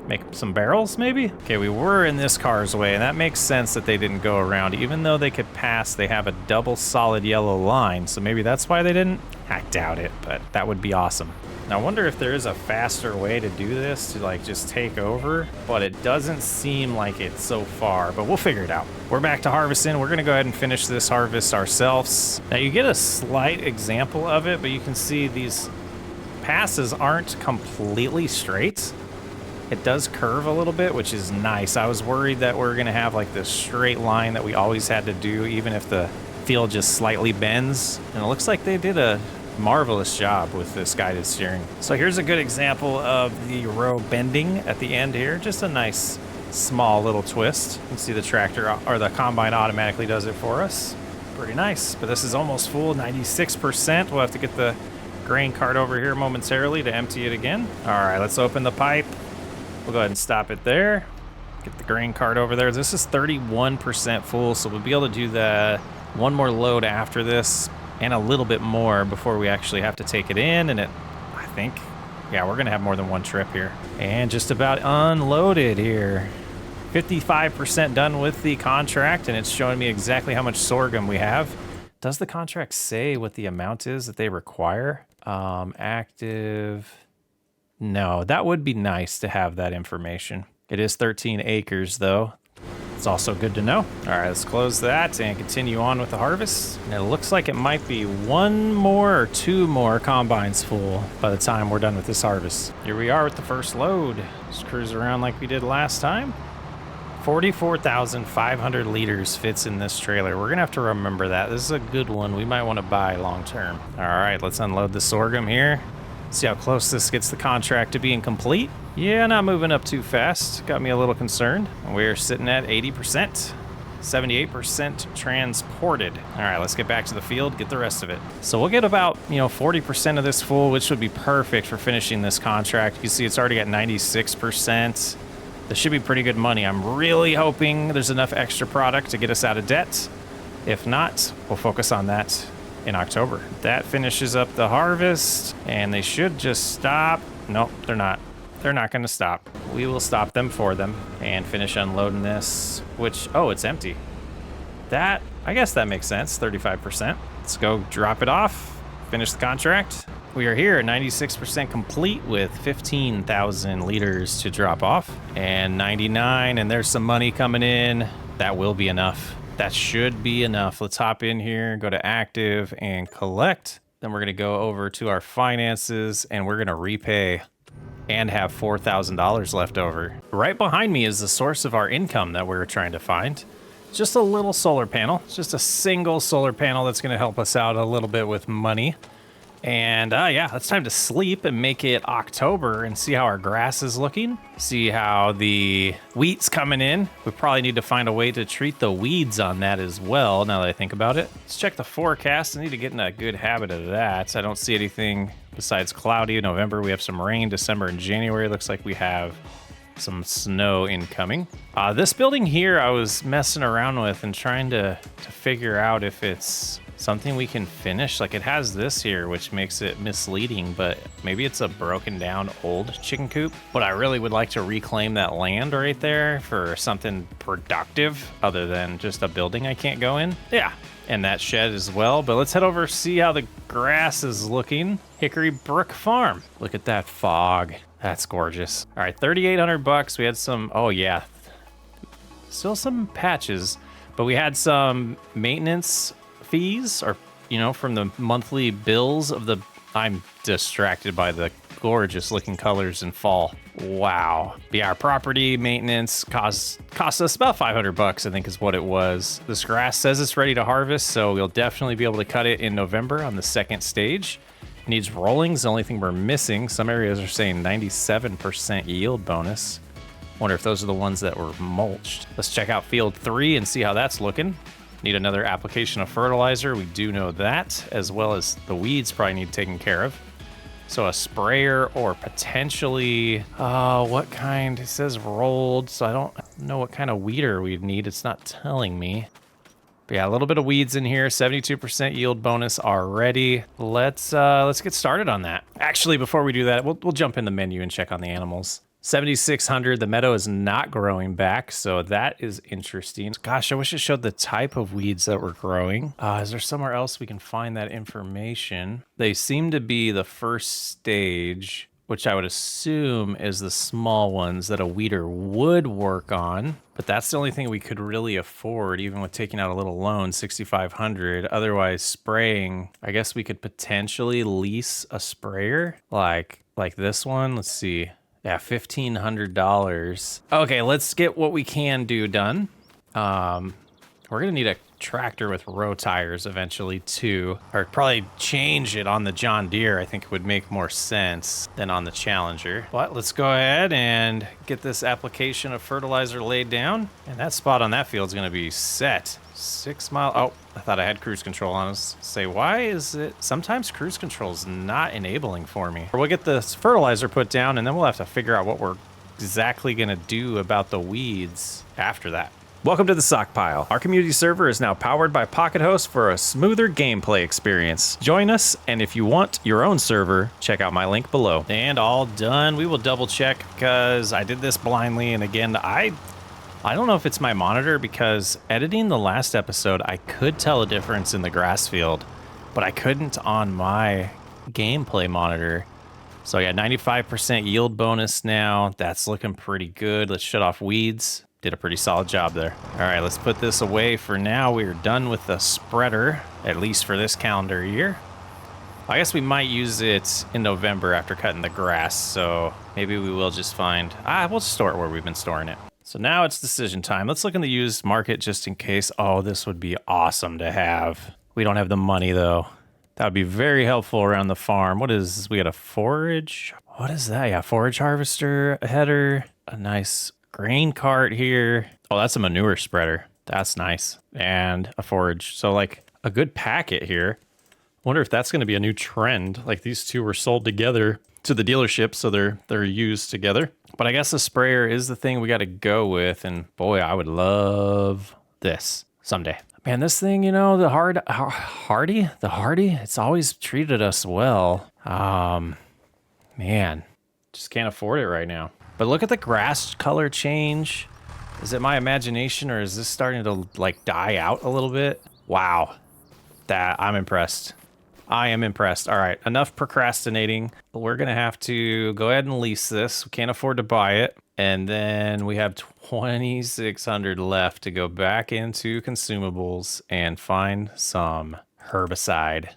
Make some barrels, maybe? Okay, we were in this car's way, and that makes sense that they didn't go around. Even though they could pass, they have a double solid yellow line, so maybe that's why they didn't? I doubt it, but that would be awesome. Now, I wonder if there is a faster way to do this, to like just take over, but it doesn't seem like it so far, but we'll figure it out. We're back to harvesting. We're gonna go ahead and finish this harvest ourselves. Now, you get a slight example of it, but you can see these passes aren't completely straight. It does curve a little bit, which is nice. I was worried that we're gonna have like this straight line that we always had to do, even if the field just slightly bends. And it looks like they did a marvelous job with this guided steering. So here's a good example of the row bending at the end here. Just a nice small little twist. You can see the tractor or the combine automatically does it for us. Pretty nice, but this is almost full, 96%. We'll have to get the grain cart over here momentarily to empty it again. All right, let's open the pipe. We'll go ahead and stop it there. Get the grain cart over there. This is 31% full, so we'll be able to do the one more load after this and a little bit more before we actually have to take it in. And I think, yeah, we're gonna have more than one trip here. And just about unloaded here. 55% done with the contract, and it's showing me exactly how much sorghum we have. Does the contract say what the amount is that they require? Active. No, that would be nice to have that information. It is 13 acres though. It's also good to know. All right, let's close that and continue on with the harvest. And it looks like it might be one more or two more combines full by the time we're done with this harvest. Here we are with the first load. Just cruise around like we did last time. 44,500 liters fits in this trailer. We're gonna have to remember that. This is a good one we might want to buy long term. All right, let's unload the sorghum here. See how close this gets the contract to being complete. Yeah, not moving up too fast. Got me a little concerned. We're sitting at 80%, 78% transported. All right, let's get back to the field, get the rest of it. So we'll get about, 40% of this full, which would be perfect for finishing this contract. You can see it's already at 96%. This should be pretty good money. I'm really hoping there's enough extra product to get us out of debt. If not, we'll focus on that in October. That finishes up the harvest, and they should just stop. Nope, they're not. They're not gonna stop. We will stop them for them and finish unloading this, which, oh, it's empty. That, I guess that makes sense, 35%. Let's go drop it off, finish the contract. We are here, 96% complete with 15,000 liters to drop off, and 99, and there's some money coming in. That will be enough. That should be enough. Let's hop in here, go to active and collect. Then we're gonna go over to our finances and we're gonna repay and have $4,000 left over. Right behind me is the source of our income that we were trying to find. Just a little solar panel. It's just a single solar panel that's gonna help us out a little bit with money. And yeah, it's time to sleep and make it October and see how our grass is looking. See how the wheat's coming in. We probably need to find a way to treat the weeds on that as well, now that I think about it. Let's check the forecast. I need to get in a good habit of that. I don't see anything besides cloudy in November. We have some rain, December and January. Looks like we have some snow incoming. This building here I was messing around with and trying to figure out if it's something we can finish. Like, it has this here, which makes it misleading, but maybe it's a broken down old chicken coop. But I really would like to reclaim that land right there for something productive other than just a building I can't go in. Yeah, and that shed as well. But let's head over, see how the grass is looking. Hickory Brook Farm. Look at that fog. That's gorgeous. All right, 3,800 bucks. We had some, oh yeah, still some patches, but we had some maintenance fees, or from the monthly bills of the, I'm distracted by the gorgeous looking colors in fall. Wow. But yeah, our property maintenance cost us about 500 bucks, I think is what it was. This grass says it's ready to harvest, so we'll definitely be able to cut it in November on the second stage. It needs rollings, the only thing we're missing. Some areas are saying 97% yield bonus. Wonder if those are the ones that were mulched. Let's check out field 3 and see how that's looking. Need another application of fertilizer. We do know that, as well as the weeds probably need taken care of. So a sprayer or potentially, what kind? It says rolled, so I don't know what kind of weeder we'd need. It's not telling me. But yeah, a little bit of weeds in here, 72% yield bonus already. Let's get started on that. Actually, before we do that, we'll jump in the menu and check on the animals. 7,600, the meadow is not growing back, so that is interesting. Gosh, I wish it showed the type of weeds that were growing. Is there somewhere else we can find that information? They seem to be the first stage, which I would assume is the small ones that a weeder would work on. But that's the only thing we could really afford, even with taking out a little loan, 6,500. Otherwise, spraying, I guess we could potentially lease a sprayer like this one. Let's see. Yeah, $1,500. Okay, let's get what we can do done. We're gonna need a tractor with row tires eventually too, or probably change it on the John Deere. I think it would make more sense than on the Challenger. But let's go ahead and get this application of fertilizer laid down, and that spot on that field is gonna be set. 6 mile. Oh, I thought I had cruise control on. Say, why is it sometimes cruise control is not enabling for me? We'll get this fertilizer put down, and then we'll have to figure out what we're exactly gonna do about the weeds after that. Welcome to the Sock Pile. Our community server is now powered by Pocket Host for a smoother gameplay experience. Join us, and if you want your own server, check out my link below. And all done. We will double check because I did this blindly, and again, I don't know if it's my monitor, because editing the last episode, I could tell a difference in the grass field, but I couldn't on my gameplay monitor. So yeah, 95% yield bonus now. That's looking pretty good. Let's shut off weeds. Did a pretty solid job there. All right, let's put this away for now. We are done with the spreader, at least for this calendar year. I guess we might use it in November after cutting the grass, so maybe we will just find... we'll just store it where we've been storing it. So now it's decision time. Let's look in the used market just in case. Oh, this would be awesome to have. We don't have the money, though. That would be very helpful around the farm. What is this? We got a forage. What is that? Yeah, forage harvester, a header, a nice grain cart here. Oh, that's a manure spreader. That's nice. And a forage. So like a good packet here. Wonder if that's going to be a new trend. Like these two were sold together to the dealership, so they're used together. But I guess the sprayer is the thing we got to go with, and boy, I would love this someday. Man, this thing, you know, the Hardy, it's always treated us well. Man, just can't afford it right now. But look at the grass color change. Is it my imagination, or is this starting to like die out a little bit? Wow, I'm impressed. I am impressed. All right, enough procrastinating. We're going to have to go ahead and lease this. We can't afford to buy it. And then we have 2,600 left to go back into consumables and find some herbicide.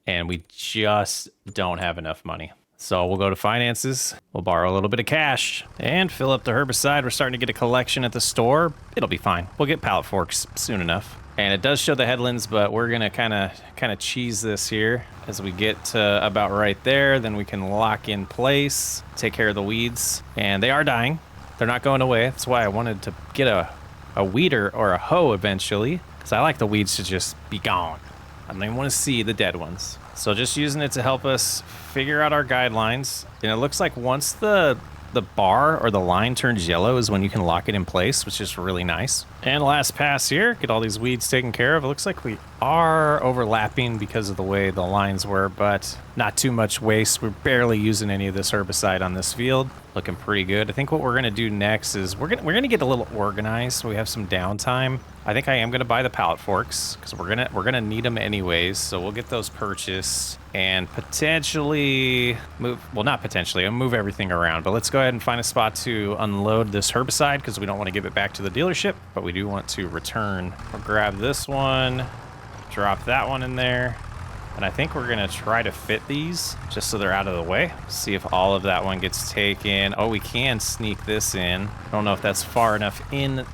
And we just don't have enough money. So we'll go to finances. We'll borrow a little bit of cash and fill up the herbicide. We're starting to get a collection at the store. It'll be fine. We'll get pallet forks soon enough. And it does show the headlands, but we're gonna kind of cheese this here as we get to about right there. Then we can lock in place, take care of the weeds, and they are dying. They're not going away. That's why I wanted to get a weeder or a hoe eventually, because I like the weeds to just be gone. I don't even want to see the dead ones. So just using it to help us figure out our guidelines. And it looks like once the bar or the line turns yellow is when you can lock it in place, which is really nice. And last pass here, get all these weeds taken care of. It looks like we are overlapping because of the way the lines were, but not too much waste. We're barely using any of this herbicide on this field. Looking pretty good. I think what we're gonna do next is we're gonna get a little organized so we have some downtime. I think I am gonna buy the pallet forks because we're gonna need them anyways. So we'll get those purchased and potentially move. Well, not potentially. I'll move everything around, but let's go ahead and find a spot to unload this herbicide because we don't want to give it back to the dealership, but we do want to return. We'll grab this one, drop that one in there. And I think we're gonna try to fit these just so they're out of the way. See if all of that one gets taken. Oh, we can sneak this in. I don't know if that's far enough in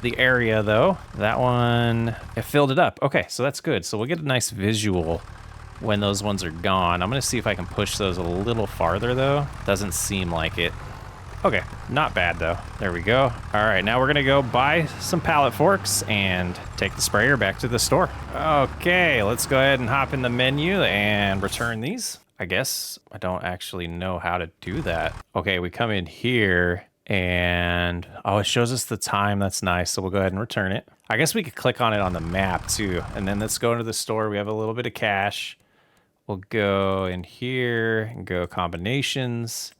the area though. That one, it filled it up. Okay, so that's good. So we'll get a nice visual when those ones are gone. I'm gonna see if I can push those a little farther though. Doesn't seem like it. Okay, not bad though. There we go. All right, now we're gonna go buy some pallet forks and take the sprayer back to the store. Okay, let's go ahead and hop in the menu and return these. I guess I don't actually know how to do that. Okay, we come in here and, oh, it shows us the time. That's nice. So we'll go ahead and return it. I guess we could click on it on the map too. And then let's go into the store. We have a little bit of cash. We'll go in here and go combinations.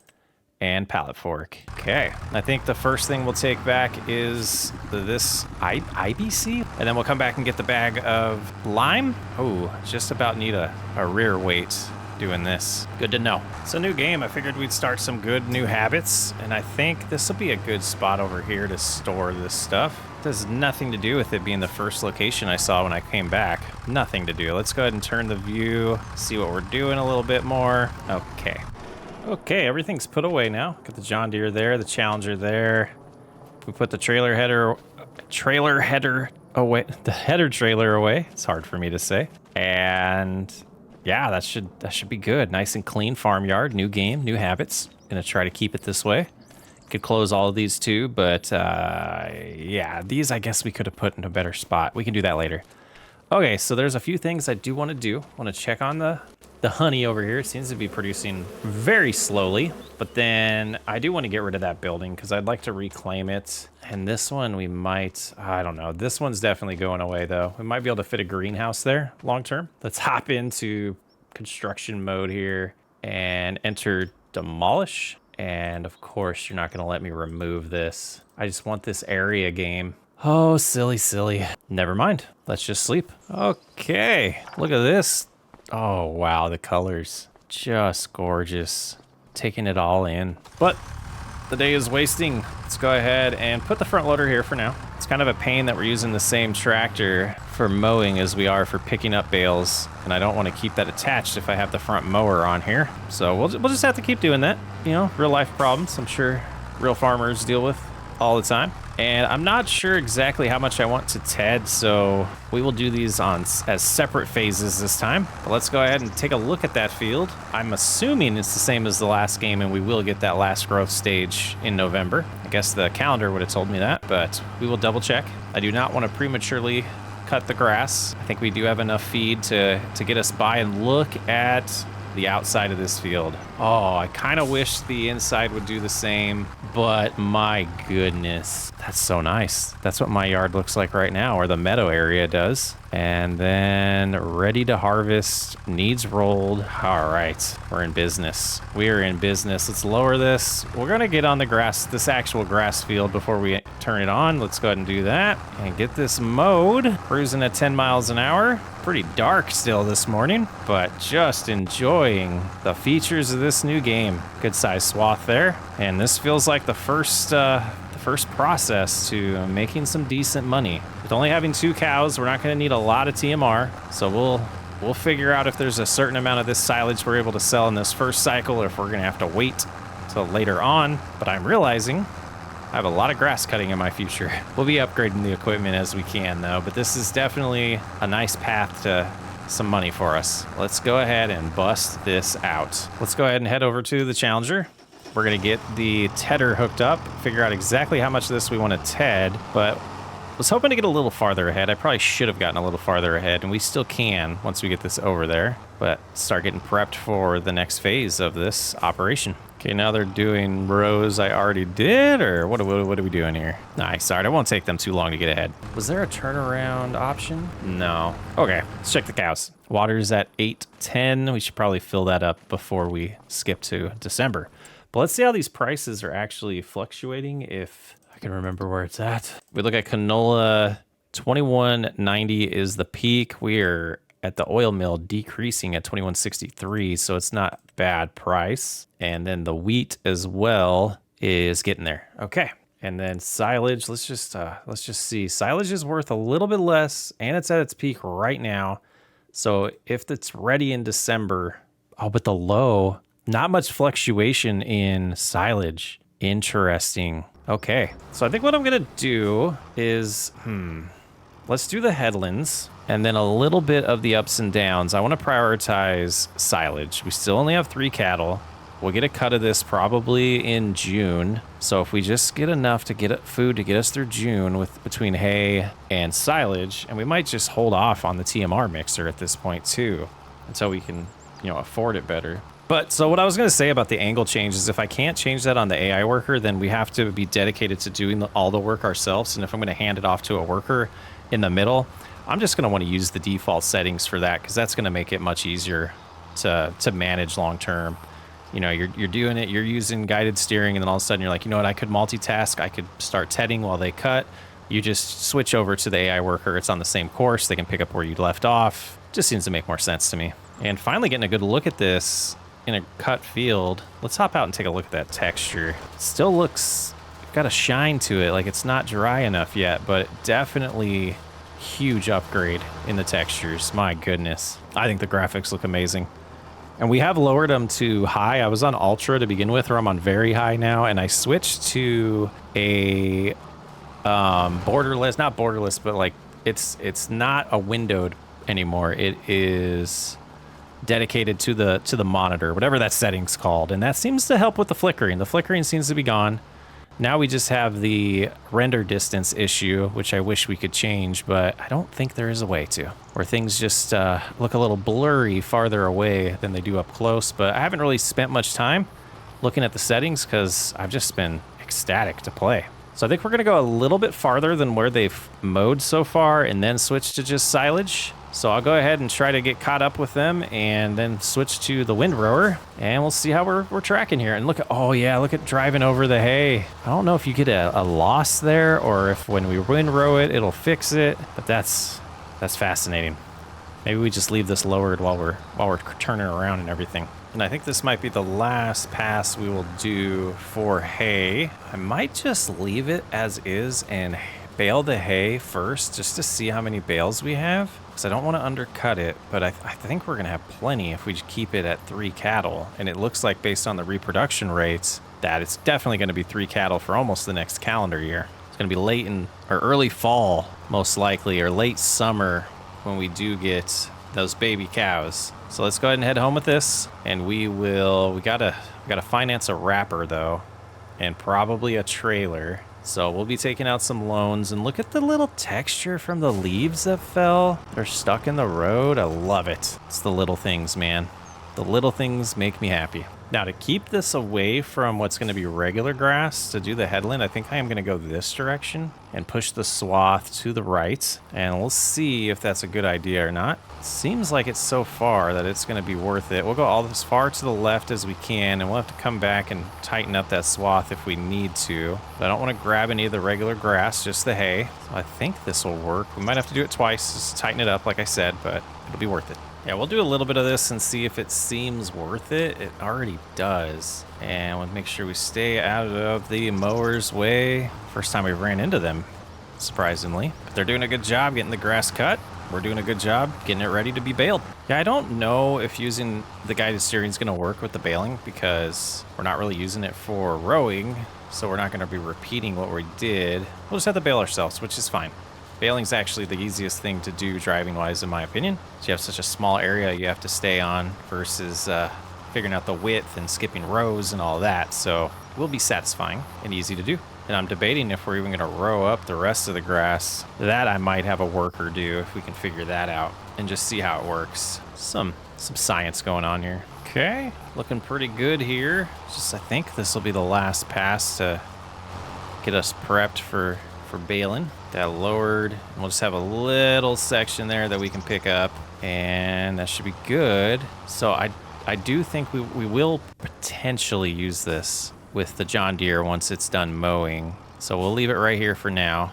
And pallet fork. Okay, I think the first thing we'll take back is this IBC, and then we'll come back and get the bag of lime. Oh, just about need a rear weight doing this. Good to know. It's a new game. I figured we'd start some good new habits, and I think this will be a good spot over here to store this stuff. It has nothing to do with it being the first location I saw when I came back. Nothing to do. Let's go ahead and turn the view, see what we're doing a little bit more. Okay. Okay, everything's put away now. Got the John Deere there, the Challenger there. We put the trailer header away, the header trailer away. It's hard for me to say. And yeah, that should be good. Nice and clean farmyard, new game, new habits. Gonna try to keep it this way. Could close all of these too, but yeah, these I guess we could have put in a better spot. We can do that later. Okay, so there's a few things I do want to do. Want to check on the honey over here. It seems to be producing very slowly, but then I do want to get rid of that building because I'd like to reclaim it. And this one we might, I don't know. This one's definitely going away though. We might be able to fit a greenhouse there long term. Let's hop into construction mode here and enter demolish. And of course, you're not going to let me remove this. I just want this area game. Oh, silly, silly. Never mind. Let's just sleep. Okay, look at this. Oh, wow, the colors. Just gorgeous. Taking it all in. But the day is wasting. Let's go ahead and put the front loader here for now. It's kind of a pain that we're using the same tractor for mowing as we are for picking up bales. And I don't want to keep that attached if I have the front mower on here. So we'll just have to keep doing that. You know, real life problems I'm sure real farmers deal with all the time. And I'm not sure exactly how much I want to TED, so we will do these as separate phases this time. But let's go ahead and take a look at that field. I'm assuming it's the same as the last game, and we will get that last growth stage in November. I guess the calendar would have told me that, but we will double check. I do not want to prematurely cut the grass. I think we do have enough feed to get us by, and look at the outside of this field. Oh, I kind of wish the inside would do the same, but my goodness, that's so nice. That's what my yard looks like right now, or the meadow area does. And then ready to harvest, needs rolled. All right, we're in business. We are in business. Let's lower this. We're gonna get on the grass, this actual grass field before we turn it on. Let's go ahead and do that and get this mowed. Cruising at 10 miles an hour. Pretty dark still this morning, but just enjoying the features of this new game. Good size swath there. And this feels like the first process to making some decent money. With only having 2 cows, we're not gonna need a lot of TMR. So we'll figure out if there's a certain amount of this silage we're able to sell in this first cycle, or if we're gonna have to wait till later on. But I'm realizing I have a lot of grass cutting in my future. We'll be upgrading the equipment as we can though, but this is definitely a nice path to some money for us. Let's go ahead and bust this out. Let's go ahead and head over to the Challenger. We're gonna get the tedder hooked up, figure out exactly how much of this we want to TED, but was hoping to get a little farther ahead. I probably should have gotten a little farther ahead, and we still can once we get this over there, but start getting prepped for the next phase of this operation. Okay, now they're doing rows I already did, or what are we doing here? Nice, sorry, it won't take them too long to get ahead. Was there a turnaround option? No. Okay, let's check the cows. Water's at 8:10. We should probably fill that up before we skip to December. But let's see how these prices are actually fluctuating, if I can remember where it's at. We look at canola, 21.90 is the peak. We're at the oil mill decreasing at 21.63, so it's not bad price. And then the wheat as well is getting there. Okay. And then silage, let's just see. Silage is worth a little bit less, and it's at its peak right now. So if it's ready in December, oh, but the low, not much fluctuation in silage. Interesting. Okay. So I think what I'm going to do is, let's do the headlands and then a little bit of the ups and downs. I want to prioritize silage. We still only have 3 cattle. We'll get a cut of this probably in June. So if we just get enough to get food to get us through June with between hay and silage, and we might just hold off on the TMR mixer at this point too, until we can, afford it better. But so what I was going to say about the angle change is if I can't change that on the AI worker, then we have to be dedicated to doing all the work ourselves. And if I'm going to hand it off to a worker in the middle, I'm just going to want to use the default settings for that, because that's going to make it much easier to manage long term. You're doing it, you're using guided steering, and then all of a sudden you're like, you know what, I could multitask, I could start tedding while they cut. You just switch over to the AI worker, it's on the same course, they can pick up where you left off. Just seems to make more sense to me. And finally getting a good look at this in a cut field. Let's hop out and take a look at that texture. Still looks, got a shine to it, like it's not dry enough yet, but definitely huge upgrade in the textures. My goodness. I think the graphics look amazing. And we have lowered them to high. I was on ultra to begin with, or I'm on very high now, and I switched to a borderless, not borderless, but like it's not a windowed anymore. It is dedicated to the monitor, whatever that setting's called, and that seems to help with the flickering. The flickering seems to be gone. Now we just have the render distance issue, which I wish we could change, but I don't think there is a way to, where things just look a little blurry farther away than they do up close. But I haven't really spent much time looking at the settings because I've just been ecstatic to play. So I think we're going to go a little bit farther than where they've mowed so far and then switch to just silage. So I'll go ahead and try to get caught up with them and then switch to the windrower, and we'll see how we're tracking here. And look at, oh yeah, look at driving over the hay. I don't know if you get a loss there or if when we windrow it, it'll fix it, but that's fascinating. Maybe we just leave this lowered while we're turning around and everything. And I think this might be the last pass we will do for hay. I might just leave it as is and bale the hay first just to see how many bales we have, because I don't want to undercut it, but I think we're going to have plenty if we keep it at 3 cattle. And it looks like based on the reproduction rates that it's definitely going to be 3 cattle for almost the next calendar year. It's going to be late in or early fall most likely, or late summer when we do get those baby cows. So let's go ahead and head home with this, and we gotta finance a wrapper though, and probably a trailer. So we'll be taking out some loans, and look at the little texture from the leaves that fell. They're stuck in the road. I love it. It's the little things, man. The little things make me happy. Now to keep this away from what's going to be regular grass, to do the headland, I think I am going to go this direction and push the swath to the right, and we'll see if that's a good idea or not. Seems like it's so far that it's going to be worth it. We'll go all as far to the left as we can, and we'll have to come back and tighten up that swath if we need to. But I don't want to grab any of the regular grass, just the hay. So I think this will work. We might have to do it twice, just tighten it up like I said, but it'll be worth it. Yeah, we'll do a little bit of this and see if it seems worth it. It already does. And we'll make sure we stay out of the mower's way. First time we ran into them, surprisingly. But they're doing a good job getting the grass cut. We're doing a good job getting it ready to be baled. Yeah, I don't know if using the guided steering is going to work with the baling, because we're not really using it for rowing. So we're not going to be repeating what we did. We'll just have to bale ourselves, which is fine. Baling's actually the easiest thing to do driving-wise, in my opinion. So you have such a small area you have to stay on versus figuring out the width and skipping rows and all that. So it will be satisfying and easy to do. And I'm debating if we're even going to row up the rest of the grass. That I might have a worker do if we can figure that out and just see how it works. Some science going on here. Okay, looking pretty good here. Just I think this will be the last pass to get us prepped for baling. That lowered, and we'll just have a little section there that we can pick up, and that should be good. So I do think we will potentially use this with the John Deere once it's done mowing. So we'll leave it right here for now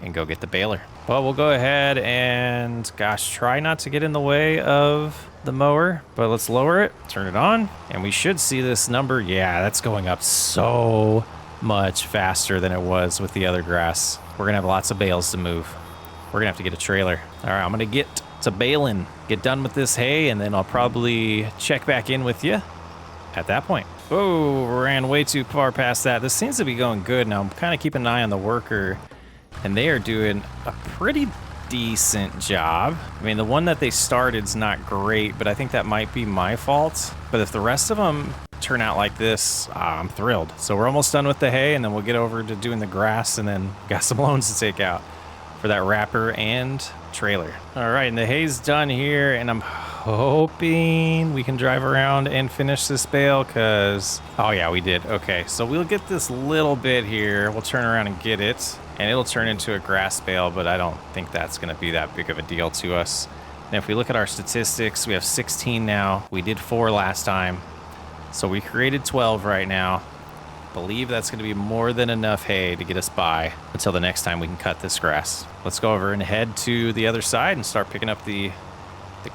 and go get the baler. But we'll go ahead and, gosh, try not to get in the way of the mower, but let's lower it, turn it on, and we should see this number. Yeah, that's going up so much faster than it was with the other grass. We're gonna have lots of bales to move. We're gonna have to get a trailer. All right, I'm gonna get to baling, get done with this hay, and then I'll probably check back in with you at that point. Oh, ran way too far past that. This seems to be going good. Now I'm kind of keeping an eye on the worker, and they are doing a pretty decent job. I mean, the one that they started's not great, but I think that might be my fault. But if the rest of them turn out like this, I'm thrilled. So we're almost done with the hay, and then we'll get over to doing the grass, and then got some loans to take out for that wrapper and trailer. All right, and the hay's done here, and I'm hoping we can drive around and finish this bale, because, oh yeah, we did. Okay, so we'll get this little bit here. We'll turn around and get it, and it'll turn into a grass bale, but I don't think that's gonna be that big of a deal to us. And if we look at our statistics, we have 16 now. We did 4 last time, so we created 12 right now. Believe that's going to be more than enough hay to get us by until the next time we can cut this grass. Let's go over and head to the other side and start picking up the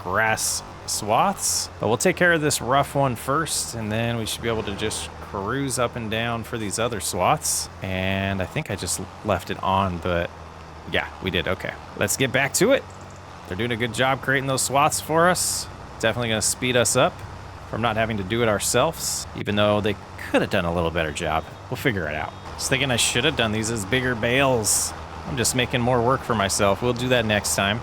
grass swaths. But we'll take care of this rough one first, and then we should be able to just cruise up and down for these other swaths. And I think I just left it on, but yeah, we did. Okay, let's get back to it. They're doing a good job creating those swaths for us. Definitely going to speed us up from not having to do it ourselves, even though they could have done a little better job. We'll figure it out. I was thinking I should have done these as bigger bales. I'm just making more work for myself. We'll do that next time.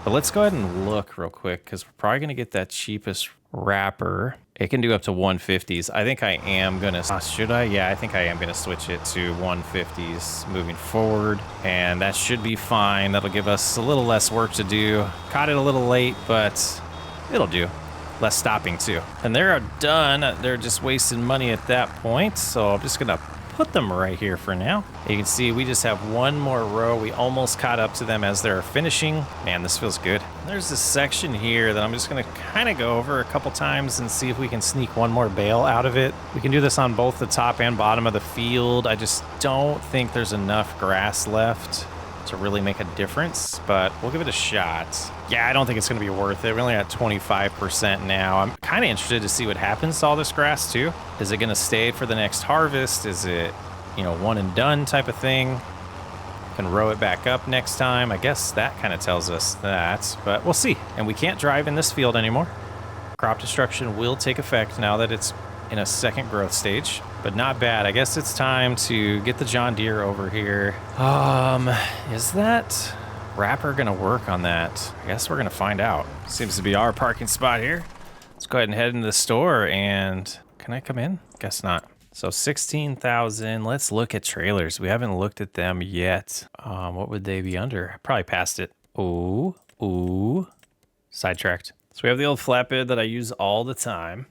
But let's go ahead and look real quick, because we're probably going to get that cheapest wrapper. It can do up to 150s. I think I am going to... should I? Yeah, I think I am going to switch it to 150s moving forward. And that should be fine. That'll give us a little less work to do. Caught it a little late, but it'll do. Less stopping too. And they're done. They're just wasting money at that point. So I'm just gonna put them right here for now. You can see we just have one more row. We almost caught up to them as they're finishing. Man, this feels good. There's this section here that I'm just gonna kind of go over a couple times and see if we can sneak one more bale out of it. We can do this on both the top and bottom of the field. I just don't think there's enough grass left to really make a difference, but we'll give it a shot. Yeah, I don't think it's going to be worth it. We're only at 25% now. I'm kind of interested to see what happens to all this grass too. Is it going to stay for the next harvest? Is it, you know, one and done type of thing? Can row it back up next time. I guess that kind of tells us that, but we'll see. And we can't drive in this field anymore. Crop destruction will take effect now that it's in a second growth stage, but not bad. I guess it's time to get the John Deere over here. Is that wrapper gonna work on that? I guess we're gonna find out. Seems to be our parking spot here. Let's go ahead and head into the store, and can I come in? Guess not. So 16,000. Let's look at trailers. We haven't looked at them yet. What would they be under? Probably past it. Ooh. Sidetracked. So we have the old flatbed that I use all the time.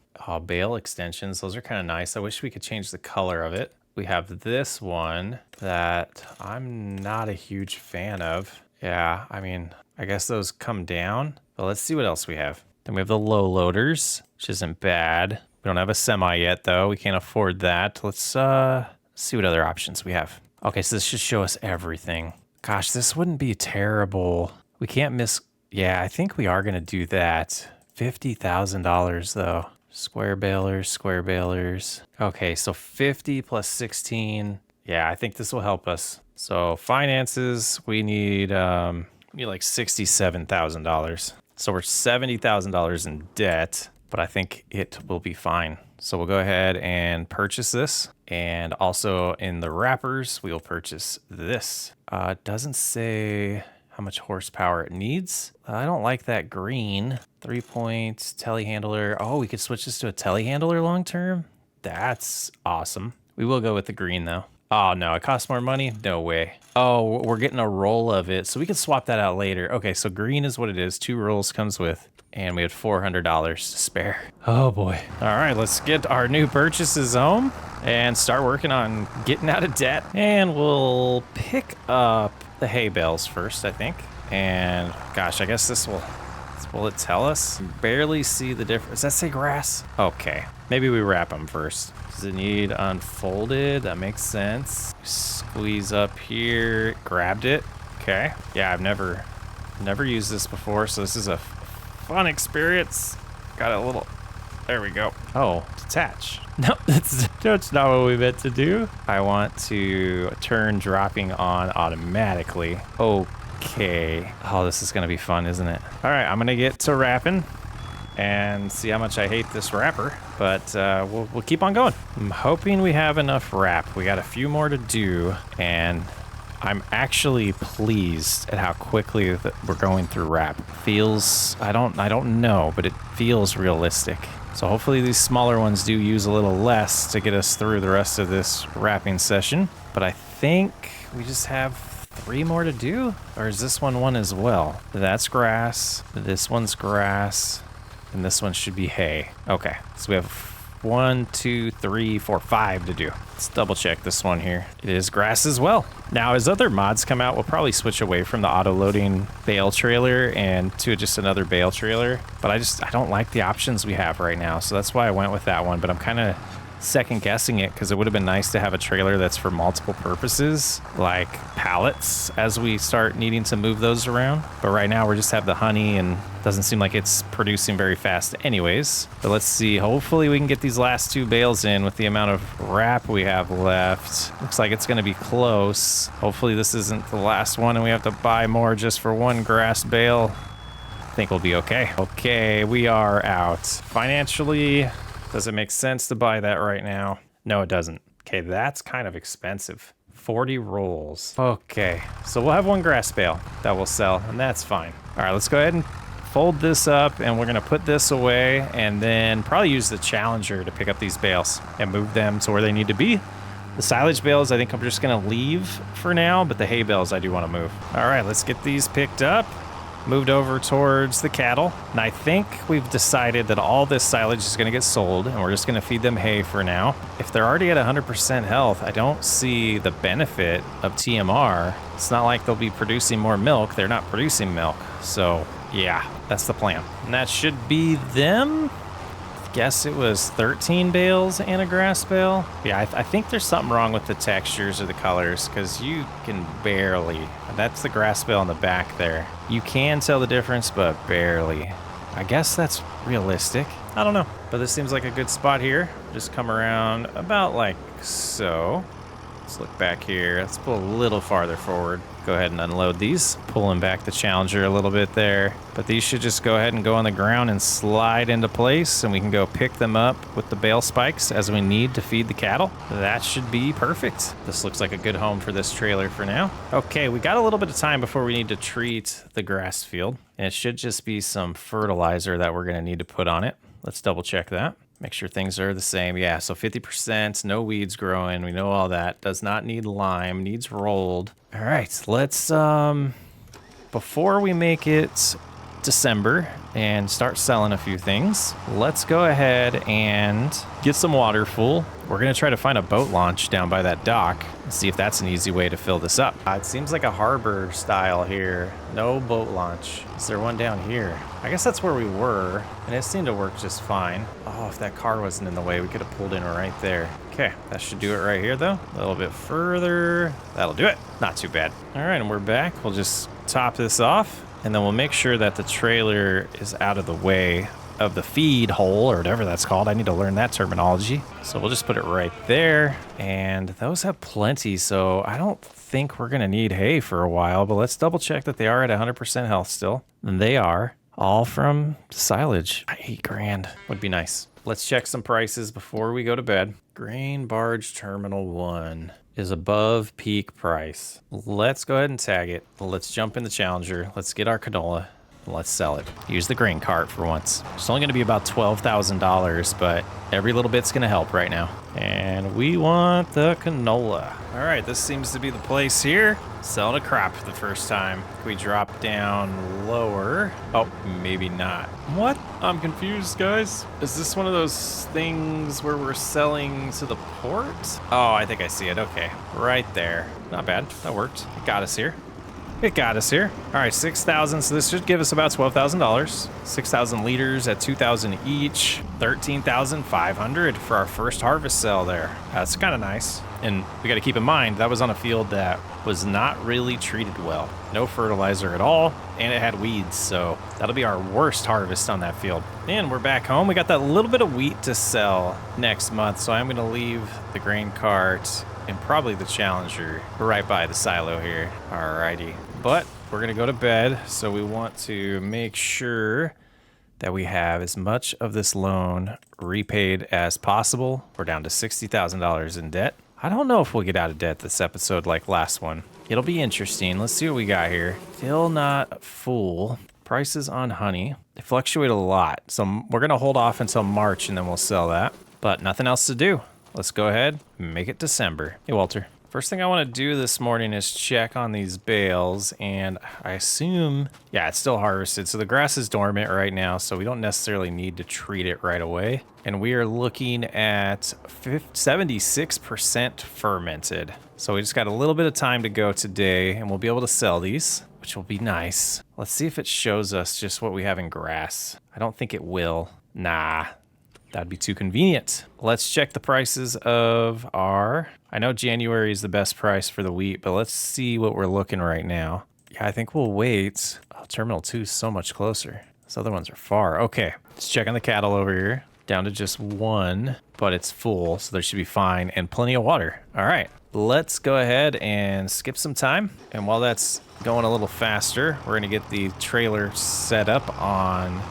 Bale extensions. Those are kind of nice. I wish we could change the color of it. We have this one that I'm not a huge fan of. Yeah, I mean, I guess those come down. But let's see what else we have. Then we have the low loaders, which isn't bad. We don't have a semi yet, though. We can't afford that. Let's see what other options we have. Okay, so this should show us everything. Gosh, this wouldn't be terrible. We can't miss... Yeah, I think we are going to do that. $50,000, though. Square balers. Okay, so 50 plus 16. Yeah, I think this will help us. So finances, we need like $67,000. So we're $70,000 in debt, but I think it will be fine. So we'll go ahead and purchase this. And also in the wrappers, we'll purchase this. It doesn't say how much horsepower it needs. I don't like that green. 3-point telehandler. Oh, we could switch this to a telehandler long term. That's awesome. We will go with the green though. Oh no, it costs more money? No way. Oh, we're getting a roll of it, so we can swap that out later. Okay, so green is what it is. 2 rolls comes with. And we had $400 to spare. Oh boy. All right, let's get our new purchases home and start working on getting out of debt. And we'll pick up the hay bales first, I think. And gosh, I guess this will it tell us? Barely see the difference. Does that say grass? Okay, maybe we wrap them first. Does it need unfolded? That makes sense. Squeeze up here, grabbed it. Okay, yeah, I've never used this before, so this is a fun experience. Got a little, there we go. Oh, detach. No, that's not what we meant to do. I want to turn dropping on automatically. Okay. Oh, this is gonna be fun, isn't it? All right, I'm gonna get to wrapping and see how much I hate this wrapper, but we'll keep on going. I'm hoping we have enough wrap. We got a few more to do, and I'm actually pleased at how quickly we're going through wrap. Feels, I don't know, but it feels realistic. So hopefully these smaller ones do use a little less to get us through the rest of this wrapping session. But I think we just have 3 more to do. Or is this one as well? That's grass. This one's grass. And this one should be hay. Okay, so we have 1, 2, 3, 4, 5 to do. Let's double check this one here. It is grass as well. Now, as other mods come out, we'll probably switch away from the auto-loading bale trailer and to just another bale trailer. But I don't like the options we have right now, so that's why I went with that one. But I'm kind of second guessing it because it would have been nice to have a trailer that's for multiple purposes, like pallets, as we start needing to move those around. But right now we just have the honey and doesn't seem like it's producing very fast anyways. But let's see, hopefully we can get these last 2 bales in with the amount of wrap we have left. Looks like it's going to be close. Hopefully this isn't the last one and we have to buy more just for 1 grass bale. I think we'll be okay. Okay, we are out. Financially, does it make sense to buy that right now? No, it doesn't. Okay, that's kind of expensive. 40 rolls. Okay, so we'll have 1 grass bale that will sell, and that's fine. All right, let's go ahead and fold this up, and we're gonna put this away, and then probably use the Challenger to pick up these bales and move them to where they need to be. The silage bales, I think I'm just gonna leave for now, but the hay bales I do wanna move. All right, let's get these picked up. Moved over towards the cattle, and I think we've decided that all this silage is going to get sold, and we're just going to feed them hay for now. If they're already at 100% health, I don't see the benefit of TMR. It's not like they'll be producing more milk. They're not producing milk. So yeah, that's the plan. And that should be them. Guess it was 13 bales and a grass bale. Yeah, I think there's something wrong with the textures or the colors because you can barely. That's the grass bale on the back there. You can tell the difference, but barely. I guess that's realistic. I don't know, but this seems like a good spot here. Just come around about like so. Let's look back here. Let's pull a little farther forward. Go ahead and unload these. Pulling back the Challenger a little bit there. But these should just go ahead and go on the ground and slide into place, and we can go pick them up with the bale spikes as we need to feed the cattle. That should be perfect. This looks like a good home for this trailer for now. Okay, we got a little bit of time before we need to treat the grass field. And it should just be some fertilizer that we're gonna need to put on it. Let's double check that. Make sure things are the same. Yeah, so 50%, no weeds growing. We know all that. Does not need lime, needs rolled. All right, let's, before we make it December and start selling a few things, let's go ahead and get some water full. We're gonna try to find a boat launch down by that dock and see if that's an easy way to fill this up. It seems like a harbor style here. No boat launch. Is there one down here? I guess that's where we were, and it seemed to work just fine. Oh, if that car wasn't in the way, we could have pulled in right there. Okay, that should do it right here though. A little bit further. That'll do it. Not too bad. All right, and we're back. We'll just top this off, and then we'll make sure that the trailer is out of the way of the feed hole or whatever that's called. I need to learn that terminology. So we'll just put it right there, and those have plenty, so I don't think we're gonna need hay for a while, but let's double check that they are at 100% health still. And they are, all from silage. 8 grand would be nice. Let's check some prices before we go to bed. Grain Barge Terminal 1 is above peak price. Let's go ahead and tag it. Let's jump in the Challenger. Let's get our canola. Let's sell it. Use the grain cart for once. It's only gonna be about $12,000, but every little bit's gonna help right now. And we want the canola. All right, this seems to be the place here. Selling a crop for the first time. If we drop down lower. Oh, maybe not. What? I'm confused, guys. Is this one of those things where we're selling to the port? Oh, I think I see it. Okay, right there. Not bad. That worked. It got us here. It got us here. All right, 6,000. So this should give us about $12,000. 6,000 liters at 2,000 each. 13,500 for our first harvest sale there. That's kind of nice. And we got to keep in mind that was on a field that was not really treated well. No fertilizer at all, and it had weeds. So that'll be our worst harvest on that field. And we're back home. We got that little bit of wheat to sell next month. So I'm going to leave the grain cart and probably the Challenger right by the silo here. Alrighty. But we're gonna go to bed, so we want to make sure that we have as much of this loan repaid as possible. We're down to $60,000 in debt. I don't know if we'll get out of debt this episode like last one. It'll be interesting. Let's see what we got here. Still not full. Prices on honey, they fluctuate a lot. So we're gonna hold off until March and then we'll sell that. But nothing else to do. Let's go ahead and make it December. Hey, Walter. First thing I want to do this morning is check on these bales, and I assume, yeah, it's still harvested. So the grass is dormant right now, so we don't necessarily need to treat it right away. And we are looking at 76% fermented. So we just got a little bit of time to go today, and we'll be able to sell these, which will be nice. Let's see if it shows us just what we have in grass. I don't think it will. Nah. That'd be too convenient. Let's check the prices of our... I know January is the best price for the wheat, but let's see what we're looking right now. Yeah, I think we'll wait. Oh, Terminal 2 is so much closer. These other ones are far. Okay, let's check on the cattle over here. Down to just one, but it's full, so there should be fine, and plenty of water. All right, let's go ahead and skip some time. And while that's going a little faster, we're gonna get the trailer set up on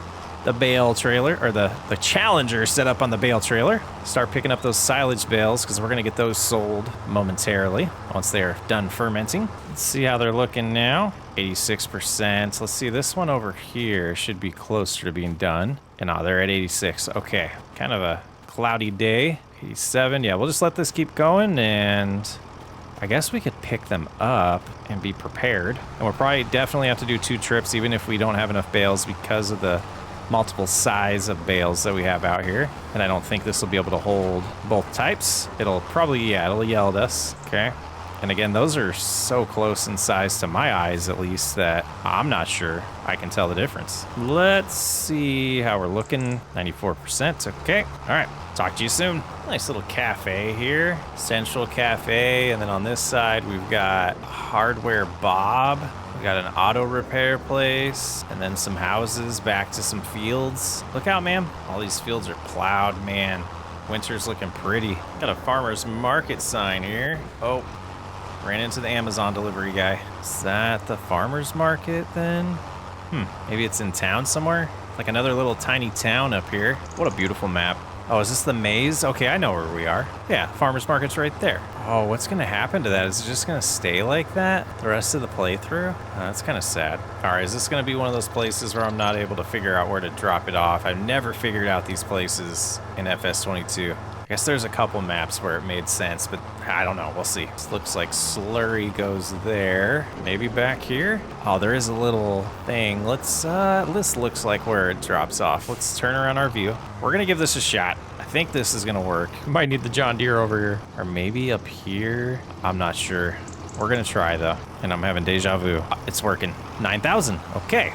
the bale trailer, or the Challenger set up on the bale trailer. Start picking up those silage bales because we're gonna get those sold momentarily once they're done fermenting. Let's see how they're looking now. 86%. Let's see, this one over here should be closer to being done. And they're at 86. Okay, kind of a cloudy day. 87. Yeah, we'll just let this keep going, and I guess we could pick them up and be prepared. And we'll probably definitely have to do 2 trips even if we don't have enough bales because of the multiple size of bales that we have out here. And I don't think this will be able to hold both types. It'll probably, yeah, it'll yell at us. Okay. And again, those are so close in size to my eyes, at least, that I'm not sure I can tell the difference. Let's see how we're looking. 94%. Okay. All right. Talk to you soon. Nice little cafe here. Central Cafe. And then on this side, we've got Hardware Bob. We got an auto repair place, and then some houses back to some fields. Look out, man. All these fields are plowed, man. Winter's looking pretty. Got a farmer's market sign here. Oh, ran into the Amazon delivery guy. Is that the farmer's market then? Maybe it's in town somewhere? Like another little tiny town up here. What a beautiful map. Oh, is this the maze? Okay, I know where we are. Yeah, farmer's market's right there. Oh, what's gonna happen to that? Is it just gonna stay like that the rest of the playthrough? That's kind of sad. All right, is this gonna be one of those places where I'm not able to figure out where to drop it off? I've never figured out these places in FS22. I guess there's a couple maps where it made sense, but I don't know. We'll see. This looks like slurry goes there. Maybe back here? Oh, there is a little thing. Let's, this looks like where it drops off. Let's turn around our view. We're gonna give this a shot. I think this is gonna work. We might need the John Deere over here. Or maybe up here. I'm not sure. We're gonna try though. And I'm having deja vu. It's working. 9,000. Okay.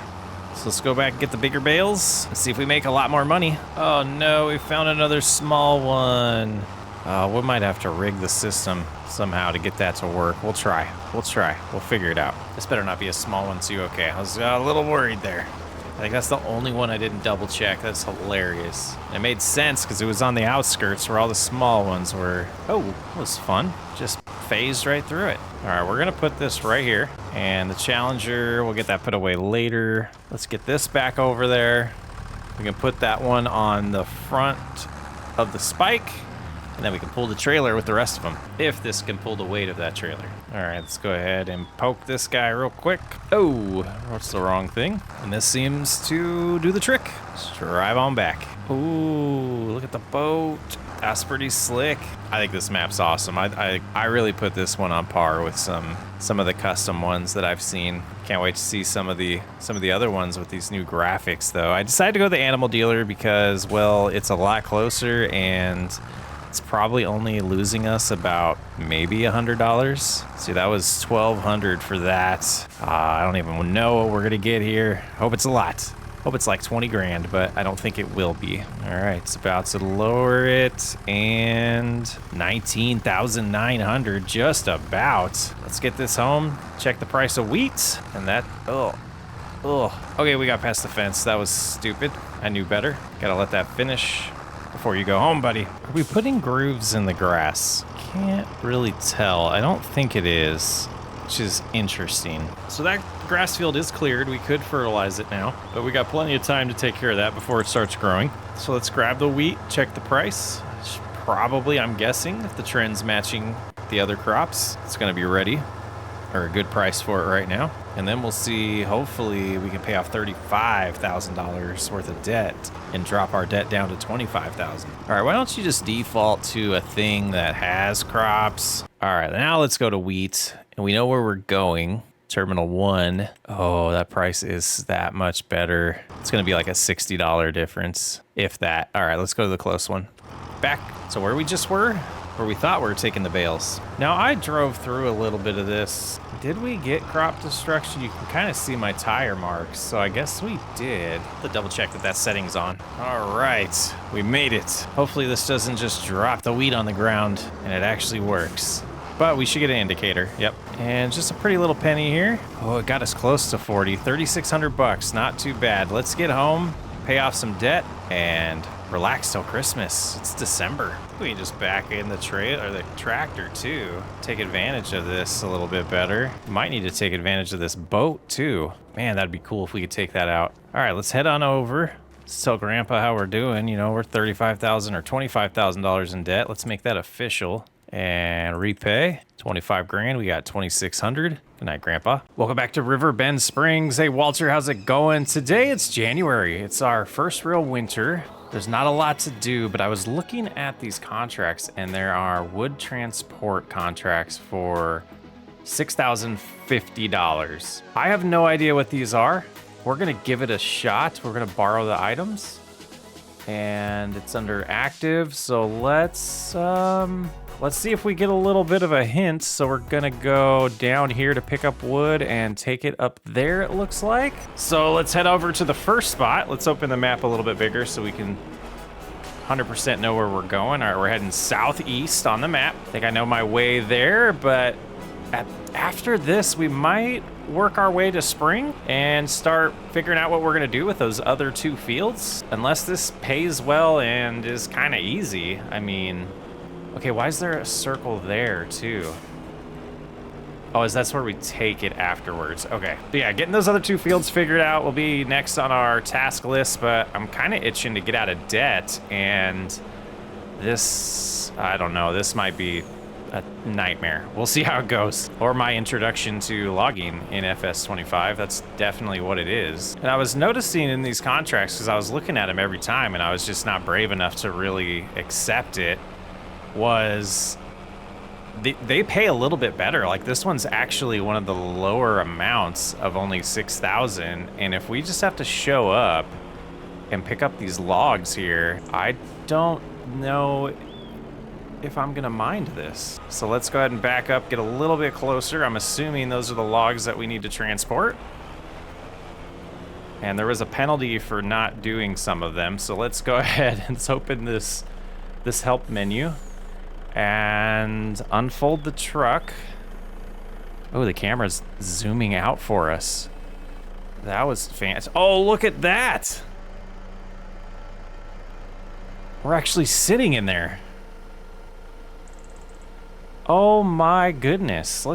So let's go back and get the bigger bales and see if we make a lot more money. Oh no, we found another small one. We might have to rig the system somehow to get that to work. We'll try. We'll figure it out. This better not be a small one too. Okay, I was a little worried there. I think that's the only one I didn't double check. That's hilarious. It made sense because it was on the outskirts where all the small ones were. Oh, that was fun. Just phased right through it. All right, we're gonna put this right here. And the Challenger, we'll get that put away later. Let's get this back over there. We can put that one on the front of the spike. And then we can pull the trailer with the rest of them, if this can pull the weight of that trailer. All right, let's go ahead and poke this guy real quick. Oh, that's the wrong thing. And this seems to do the trick. Let's drive on back. Ooh, look at the boat. That's pretty slick. I think this map's awesome. I really put this one on par with some of the custom ones that I've seen. Can't wait to see some of the other ones with these new graphics, though. I decided to go to the animal dealer because, well, it's a lot closer and it's probably only losing us about maybe $100. See, that was $1,200 for that. I don't even know what we're gonna get here. Hope it's a lot. Hope it's like 20 grand, but I don't think it will be. All right, it's about to lower it, and 19,900, just about. Let's get this home, check the price of wheat, and that, okay, we got past the fence. That was stupid. I knew better. Gotta let that finish before you go home, buddy. Are we putting grooves in the grass? Can't really tell. I don't think it is, which is interesting. So that grass field is cleared. We could fertilize it now, but we got plenty of time to take care of that before it starts growing. So let's grab the wheat, check the price. Probably, I'm guessing, if the trend's matching the other crops, it's gonna be ready, or a good price for it right now. And then we'll see, hopefully we can pay off $35,000 worth of debt and drop our debt down to $25,000. All right, why don't you just default to a thing that has crops? All right, now let's go to wheat. And we know where we're going. Terminal 1. Oh, that price is that much better. It's gonna be like a $60 difference, if that. All right, let's go to the close one. Back to where we just were, where we thought we were taking the bales. Now, I drove through a little bit of this. Did we get crop destruction? You can kind of see my tire marks, so I guess we did. Let's double check that that setting's on. All right, we made it. Hopefully this doesn't just drop the wheat on the ground and it actually works. But we should get an indicator. Yep. And just a pretty little penny here. Oh, it got us close to 40. 3,600 bucks. Not too bad. Let's get home, pay off some debt, and relax till Christmas. It's December. We can just back in the trailer or the tractor too. Take advantage of this a little bit better. Might need to take advantage of this boat too. Man, that'd be cool if we could take that out. All right, let's head on over. Let's tell Grandpa how we're doing. You know, we're $35,000 or $25,000 in debt. Let's make that official. And repay 25 grand. We got 2,600. Good night, Grandpa. Welcome back to Riverbend Springs. Hey, Walter, how's it going? Today it's January. It's our first real winter. There's not a lot to do, but I was looking at these contracts and there are wood transport contracts for $6,050. I have no idea what these are. We're gonna give it a shot. We're gonna borrow the items and it's under active. So let's see if we get a little bit of a hint. So we're gonna go down here to pick up wood and take it up there, it looks like. So let's head over to the first spot. Let's open the map a little bit bigger so we can 100% know where we're going. All right, we're heading southeast on the map. I think I know my way there, but after this, we might work our way to spring and start figuring out what we're gonna do with those other 2 fields. Unless this pays well and is kind of easy. I mean, okay, why is there a circle there too? Oh, that's where we take it afterwards. Okay, but yeah, getting those other 2 fields figured out will be next on our task list, but I'm kind of itching to get out of debt, and this, I don't know, this might be a nightmare. We'll see how it goes. Or my introduction to logging in FS25, that's definitely what it is. And I was noticing in these contracts, because I was looking at them every time and I was just not brave enough to really accept it, was they pay a little bit better. Like this one's actually one of the lower amounts of only 6,000. And if we just have to show up and pick up these logs here, I don't know if I'm gonna mind this. So let's go ahead and back up, get a little bit closer. I'm assuming those are the logs that we need to transport. And there was a penalty for not doing some of them. So let's go ahead and let's open this help menu and unfold the truck. Oh, the camera's zooming out for us. That was fancy. Oh, look at that. We're actually sitting in there. Oh my goodness.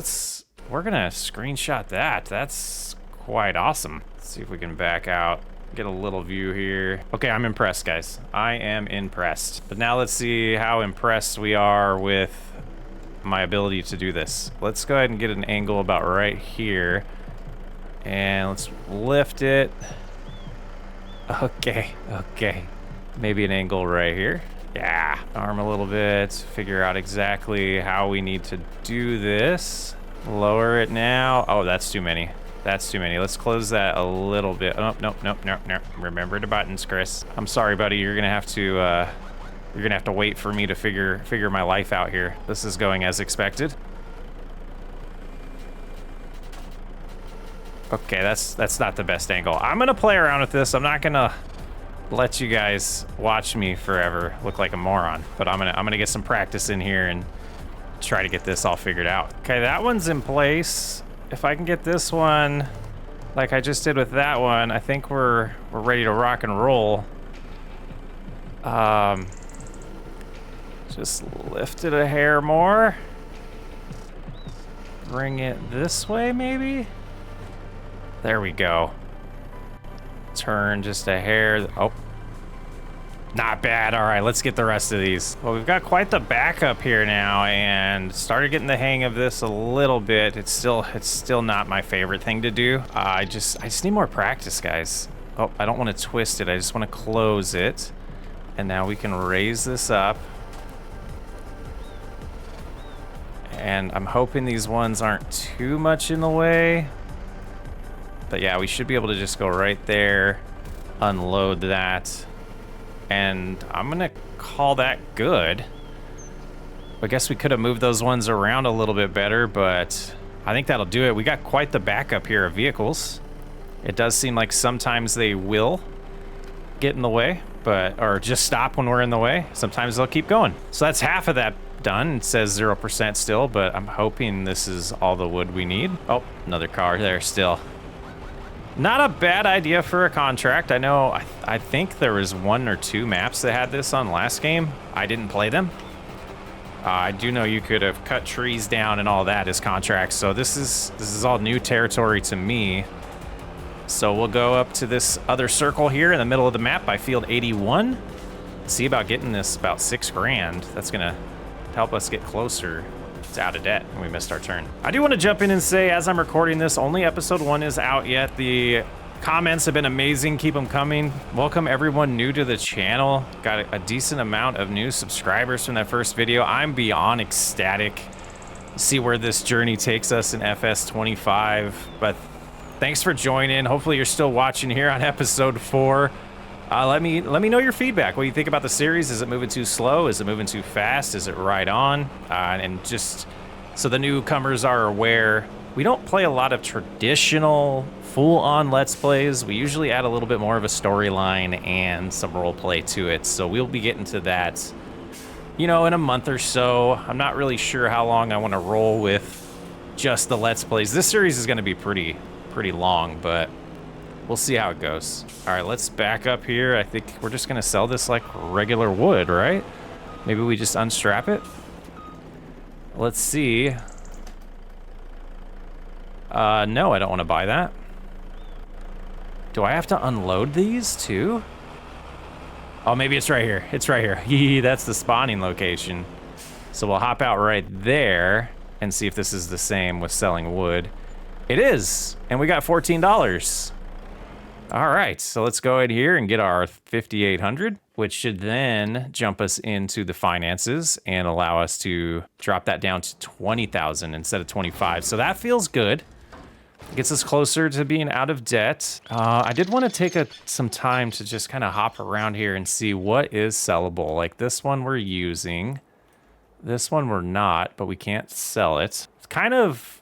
We're gonna screenshot that. That's quite awesome. Let's see if we can back out, get a little view here. Okay, I'm impressed, guys. I am impressed. But now let's see how impressed we are with my ability to do this. Let's go ahead and get an angle about right here. And let's lift it. Okay. Maybe an angle right here. Yeah, arm a little bit, figure out exactly how we need to do this. Lower it now. Oh, that's too many. That's too many. Let's close that a little bit. Oh, nope. Remember the buttons, Chris. I'm sorry, buddy. You're gonna have to wait for me to figure my life out here. This is going as expected. Okay, that's not the best angle. I'm gonna play around with this. I'm not gonna let you guys watch me forever look like a moron, but I'm gonna get some practice in here and try to get this all figured out. Okay, that one's in place. If I can get this one like I just did with that one, I think we're ready to rock and roll. Just lift it a hair more. Bring it this way, maybe? There we go. Turn just a hair. Oh, Not bad. All right, let's get the rest of these. Well, we've got quite the backup here now and started getting the hang of this a little bit. It's still not my favorite thing to do. I just need more practice, guys. Oh, I don't want to twist it. I just want to close it. And now we can raise this up. And I'm hoping these ones aren't too much in the way. But yeah, we should be able to just go right there, unload that. And I'm gonna call that good. I guess we could have moved those ones around a little bit better, but I think that'll do it. We got quite the backup here of vehicles. It does seem like sometimes they will get in the way, or just stop when we're in the way. Sometimes they'll keep going. So that's half of that done. It says 0% still, but I'm hoping this is all the wood we need. Oh, another car there still. Not a bad idea for a contract. I know, I think there was 1 or 2 maps that had this on last game. I didn't play them. I do know you could have cut trees down and all that as contracts. So this is all new territory to me. So we'll go up to this other circle here in the middle of the map by field 81. See about getting this about 6 grand. That's gonna help us get closer. It's out of debt, and we missed our turn. I do want to jump in and say, as I'm recording this, only episode 1 is out yet. The comments have been amazing. Keep them coming. Welcome everyone new to the channel. Got a decent amount of new subscribers from that first video. I'm beyond ecstatic to see where this journey takes us in FS25. But thanks for joining. Hopefully you're still watching here on episode 4. Let me know your feedback. What do you think about the series? Is it moving too slow? Is it moving too fast? Is it right on? And just so the newcomers are aware, we don't play a lot of traditional full-on Let's Plays. We usually add a little bit more of a storyline and some role play to it. So we'll be getting to that, you know, in a month or so. I'm not really sure how long I want to roll with just the Let's Plays. This series is going to be pretty long, but we'll see how it goes. All right, let's back up here. I think we're just gonna sell this like regular wood, right? Maybe we just unstrap it. Let's see. No, I don't want to buy that. Do I have to unload these too? Oh, maybe it's right here. It's right here. That's the spawning location. So we'll hop out right there and see if this is the same with selling wood. It is, and we got $14. All right, so let's go ahead here and get our 5,800, which should then jump us into the finances and allow us to drop that down to 20,000 instead of 25. So that feels good. Gets us closer to being out of debt. I did want to take some time to just kind of hop around here and see what is sellable. Like this one we're using. This one we're not, but we can't sell it. It's kind of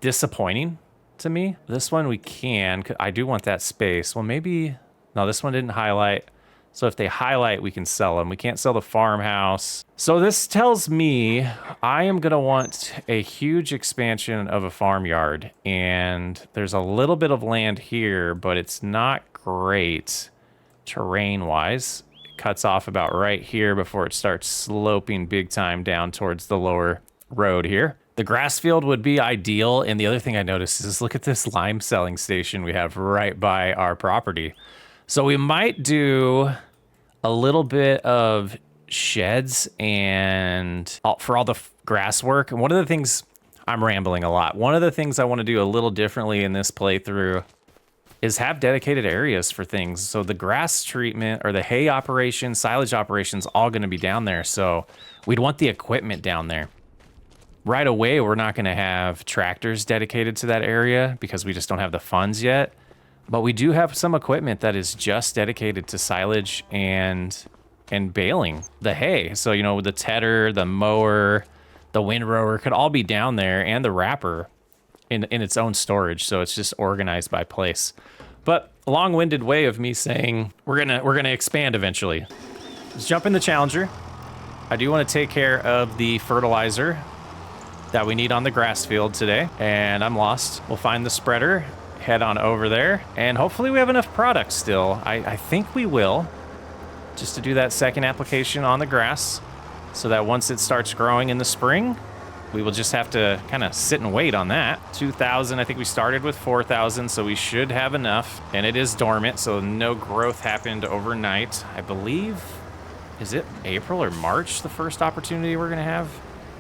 disappointing to me. This one we can. I do want that space. Well, maybe... No, this one didn't highlight. So if they highlight, we can sell them. We can't sell the farmhouse. So this tells me I am going to want a huge expansion of a farmyard. And there's a little bit of land here, but it's not great terrain-wise. It cuts off about right here before it starts sloping big time down towards the lower road here. The grass field would be ideal. And the other thing I noticed is look at this lime selling station we have right by our property. So we might do a little bit of sheds and for all the grass work. And one of the things, I'm rambling a lot. One of the things I want to do a little differently in this playthrough is have dedicated areas for things. So the grass treatment or the hay operation, silage operations, all going to be down there. So we'd want the equipment down there. Right away, we're not going to have tractors dedicated to that area because we just don't have the funds yet. But we do have some equipment that is just dedicated to silage and baling the hay. So, you know, the tedder, the mower, the windrower could all be down there, and the wrapper in its own storage. So it's just organized by place. But a long-winded way of me saying we're gonna expand eventually. Let's jump in the Challenger. I do want to take care of the fertilizer that we need on the grass field today, and I'm lost. We'll find the spreader, head on over there, and hopefully we have enough product still. I think we will, just to do that second application on the grass, so that once it starts growing in the spring, we will just have to kind of sit and wait on that. 2,000, I think we started with 4,000, so we should have enough. And it is dormant, so no growth happened overnight. I believe, is it April or March, the first opportunity we're gonna have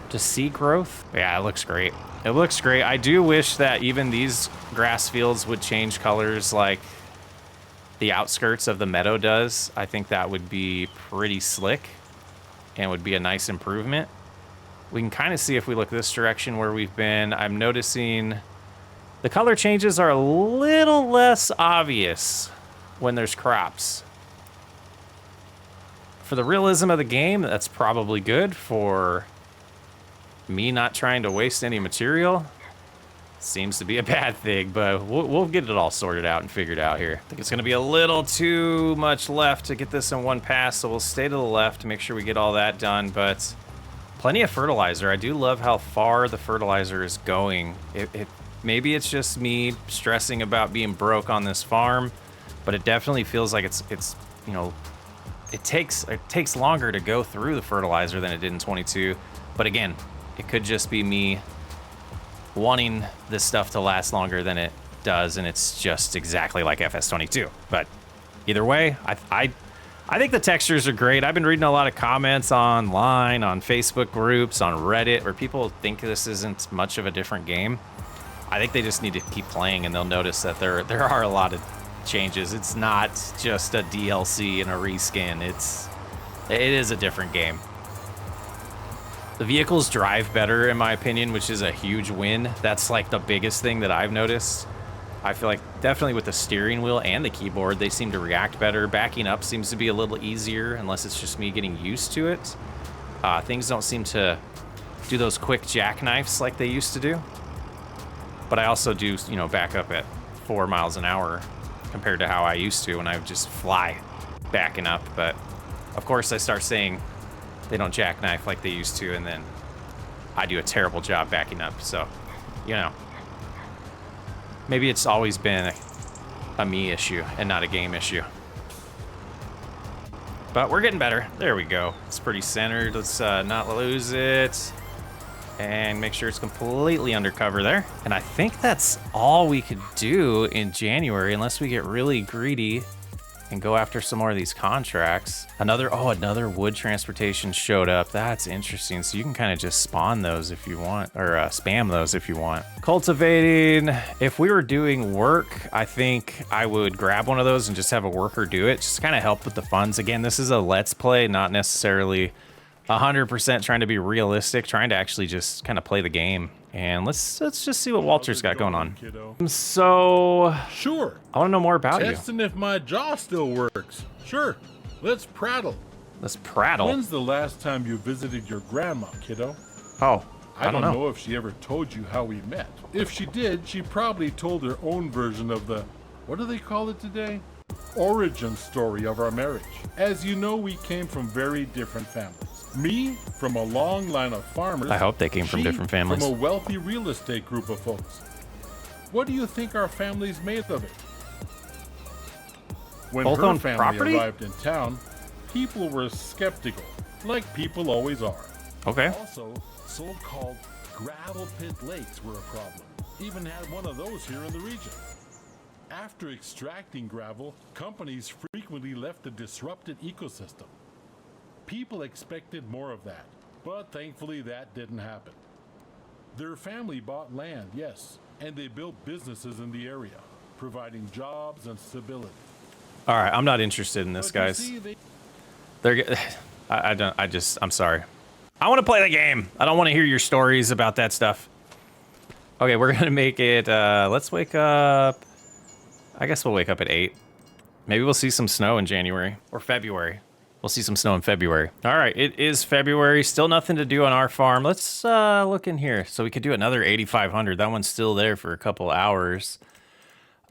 to see growth? Yeah, it looks great. It looks great. I do wish that even these grass fields would change colors like the outskirts of the meadow does. I think that would be pretty slick and would be a nice improvement. We can kind of see if we look this direction where we've been. I'm noticing the color changes are a little less obvious when there's crops. For the realism of the game, that's probably good. For me not trying to waste any material, seems to be a bad thing, but we'll get it all sorted out and figured out here. I think it's gonna be a little too much left to get this in one pass, so we'll stay to the left to make sure we get all that done, but plenty of fertilizer. I do love how far the fertilizer is going. Maybe it's just me stressing about being broke on this farm, but it definitely feels like it's you know, it takes longer to go through the fertilizer than it did in 22. But again, it could just be me wanting this stuff to last longer than it does, and it's just exactly like FS22. But either way, I think the textures are great. I've been reading a lot of comments online, on Facebook groups, on Reddit, where people think this isn't much of a different game. I think they just need to keep playing, and they'll notice that there are a lot of changes. It's not just a DLC and a reskin. It is a different game. The vehicles drive better, in my opinion, which is a huge win. That's like the biggest thing that I've noticed. I feel like definitely with the steering wheel and the keyboard, they seem to react better. Backing up seems to be a little easier, unless it's just me getting used to it. Things don't seem to do those quick jackknifes like they used to do. But I also do, you know, back up at 4 miles an hour compared to how I used to when I would just fly backing up. But of course I start saying they don't jackknife like they used to, and then I do a terrible job backing up. So, you know, maybe it's always been a me issue and not a game issue. But we're getting better. There we go. It's pretty centered. Let's not lose it. And make sure it's completely undercover there. And I think that's all we could do in January, unless we get really greedy and go after some more of these contracts. Another wood transportation showed up. That's interesting. So you can kind of just spawn those if you want, or spam those if you want. Cultivating, if we were doing work, I think I would grab one of those and just have a worker do it. Just kind of help with the funds. Again, this is a let's play, not necessarily 100% trying to be realistic, trying to actually just kind of play the game. And let's just see what Walter's got going on. Kiddo? So, Sure. I want to know more about you. Testing if my jaw still works. Sure. Let's prattle. Let's prattle. When's the last time you visited your grandma, kiddo? Oh, I don't know if she ever told you how we met. If she did, she probably told her own version of the, what do they call it today? Origin story of our marriage. As you know, we came from very different families. Me, from a long line of farmers. I hope they came from different families. From a wealthy real estate group of folks. What do you think our family's made of it? When Both her own family property? arrived in town, people were skeptical, like people always are. Okay. Also, so-called gravel pit lakes were a problem. Even had one of those here in the region. After extracting gravel, companies frequently left a disrupted ecosystem. People expected more of that, but thankfully that didn't happen. Their family bought land, yes, and they built businesses in the area, providing jobs and stability. All right, I'm not interested in this, But you guys. see, I'm sorry. I want to play the game. I don't want to hear your stories about that stuff. Okay, we're going to make it, let's wake up. I guess we'll wake up at 8. Maybe we'll see some snow in January or February. We'll see some snow in February. All right, it is February. Still nothing to do on our farm. Let's look in here. So we could do another 8,500. That one's still there for a couple hours.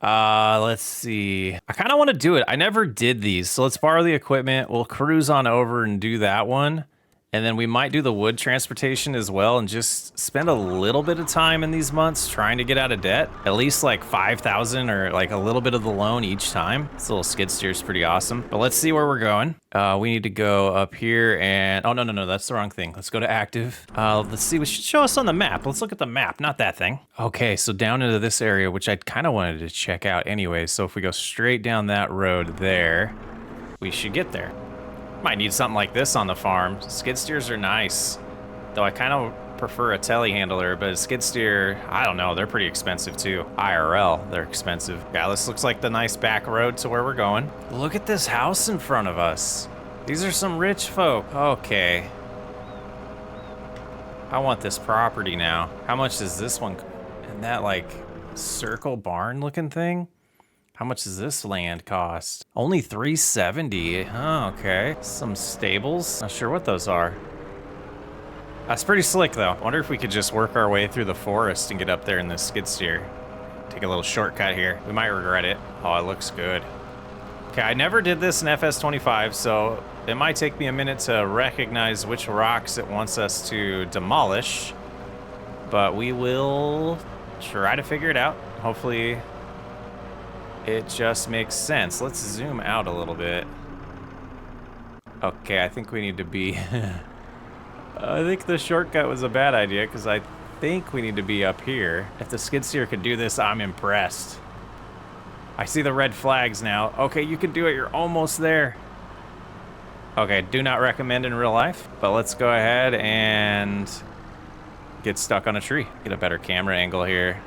Let's see. I kind of want to do it. I never did these. So let's borrow the equipment. We'll cruise on over and do that one. And then we might do the wood transportation as well and just spend a little bit of time in these months trying to get out of debt. At least like 5,000 or like a little bit of the loan each time. This little skid steer is pretty awesome. But let's see where we're going. We need to go up here and, oh, no, that's the wrong thing. Let's go to active. Let's see, it should show us on the map. Let's look at the map, not that thing. Okay, so down into this area, which I kind of wanted to check out anyway. So if we go straight down that road there, we should get there. Might need something like this on the farm. Skid steers are nice, though I kind of prefer a telehandler, but a skid steer, I don't know, they're pretty expensive too. IRL, they're expensive. Yeah, this looks like the nice back road to where we're going. Look at this house in front of us. These are some rich folk. Okay. I want this property now. How much is this one? And that like circle barn looking thing? How much does this land cost? Only $370. Oh, okay. Some stables. Not sure what those are. That's pretty slick, though. I wonder if we could just work our way through the forest and get up there in this skid steer. Take a little shortcut here. We might regret it. Oh, it looks good. Okay, I never did this in FS25, so it might take me a minute to recognize which rocks it wants us to demolish. But we will try to figure it out. Hopefully it just makes sense. Let's zoom out a little bit. Okay, I think we need to be... I think the shortcut was a bad idea because I think we need to be up here. If the skid steer could do this, I'm impressed. I see the red flags now. Okay, you can do it. You're almost there. Okay, do not recommend in real life, but let's go ahead and get stuck on a tree. Get a better camera angle here.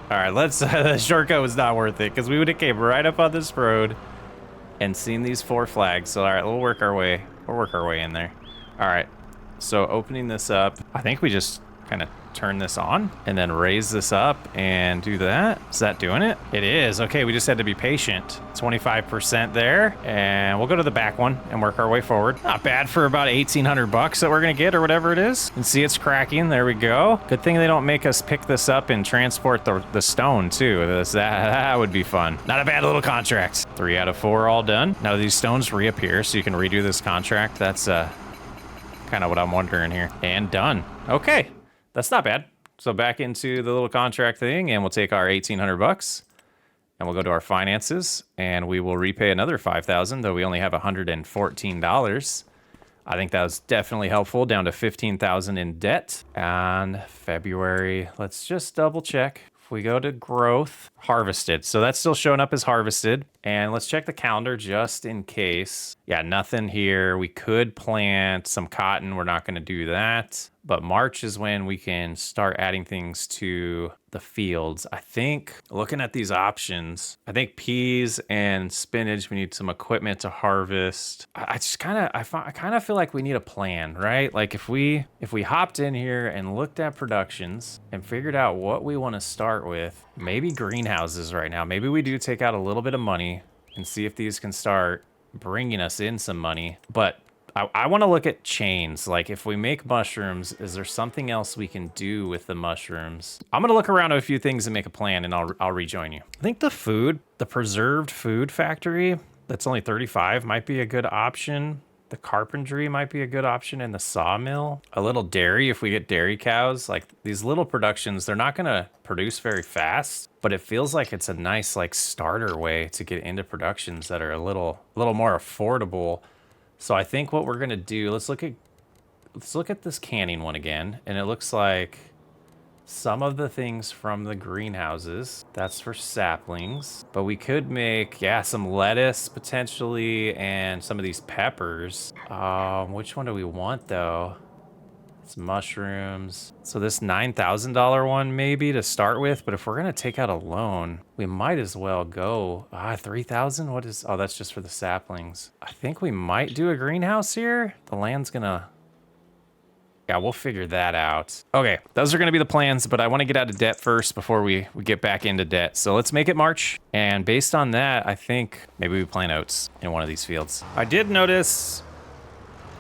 All right, let's, the shortcut was not worth it because we would have came right up on this road and seen these 4 flags. So, all right, we'll work our way in there. All right, so opening this up, I think we just kind of turn this on and then raise this up and do that. Is that doing it? It is. Okay, we just had to be patient. 25% there, and we'll go to the back one and work our way forward. Not bad for about 1,800 bucks that we're gonna get or whatever it is. And see, it's cracking. There we go. Good thing they don't make us pick this up and transport the stone too. That would be fun. Not a bad little contract. 3 out of 4 all done. Now these stones reappear, so you can redo this contract. That's kind of what I'm wondering here. And done. Okay. That's not bad. So back into the little contract thing, and we'll take our 1,800 bucks, and we'll go to our finances, and we will repay another 5,000, though we only have $114. I think that was definitely helpful, down to 15,000 in debt. And February, let's just double check. If we go to growth, harvested. So that's still showing up as harvested. And let's check the calendar just in case. Yeah, nothing here. We could plant some cotton. We're not going to do that. But March is when we can start adding things to the fields. I think, looking at these options, I think peas and spinach, we need some equipment to harvest. I kind of feel like we need a plan, right? Like if we hopped in here and looked at productions and figured out what we want to start with, maybe greenhouses right now. Maybe we do take out a little bit of money and see if these can start bringing us in some money. But I want to look at chains. Like if we make mushrooms, is there something else we can do with the mushrooms? I'm going to look around at a few things and make a plan, and I'll rejoin you. I think the preserved food factory, that's only 35, might be a good option. The carpentry might be a good option, and the sawmill. A little dairy, if we get dairy cows. Like these little productions, they're not going to produce very fast, but it feels like it's a nice like starter way to get into productions that are a little more affordable. So I think what we're gonna do, let's look at this canning one again, and it looks like some of the things from the greenhouses, that's for saplings, but we could make, yeah, some lettuce potentially and some of these peppers. Which one do we want though? It's mushrooms. So this $9,000 one maybe to start with, but if we're gonna take out a loan, we might as well go, 3,000? What is, oh, that's just for the saplings. I think we might do a greenhouse here. The land's gonna, yeah, we'll figure that out. Okay, those are gonna be the plans, but I wanna get out of debt first before we get back into debt. So let's make it March. And based on that, I think maybe we plant oats in one of these fields. I did notice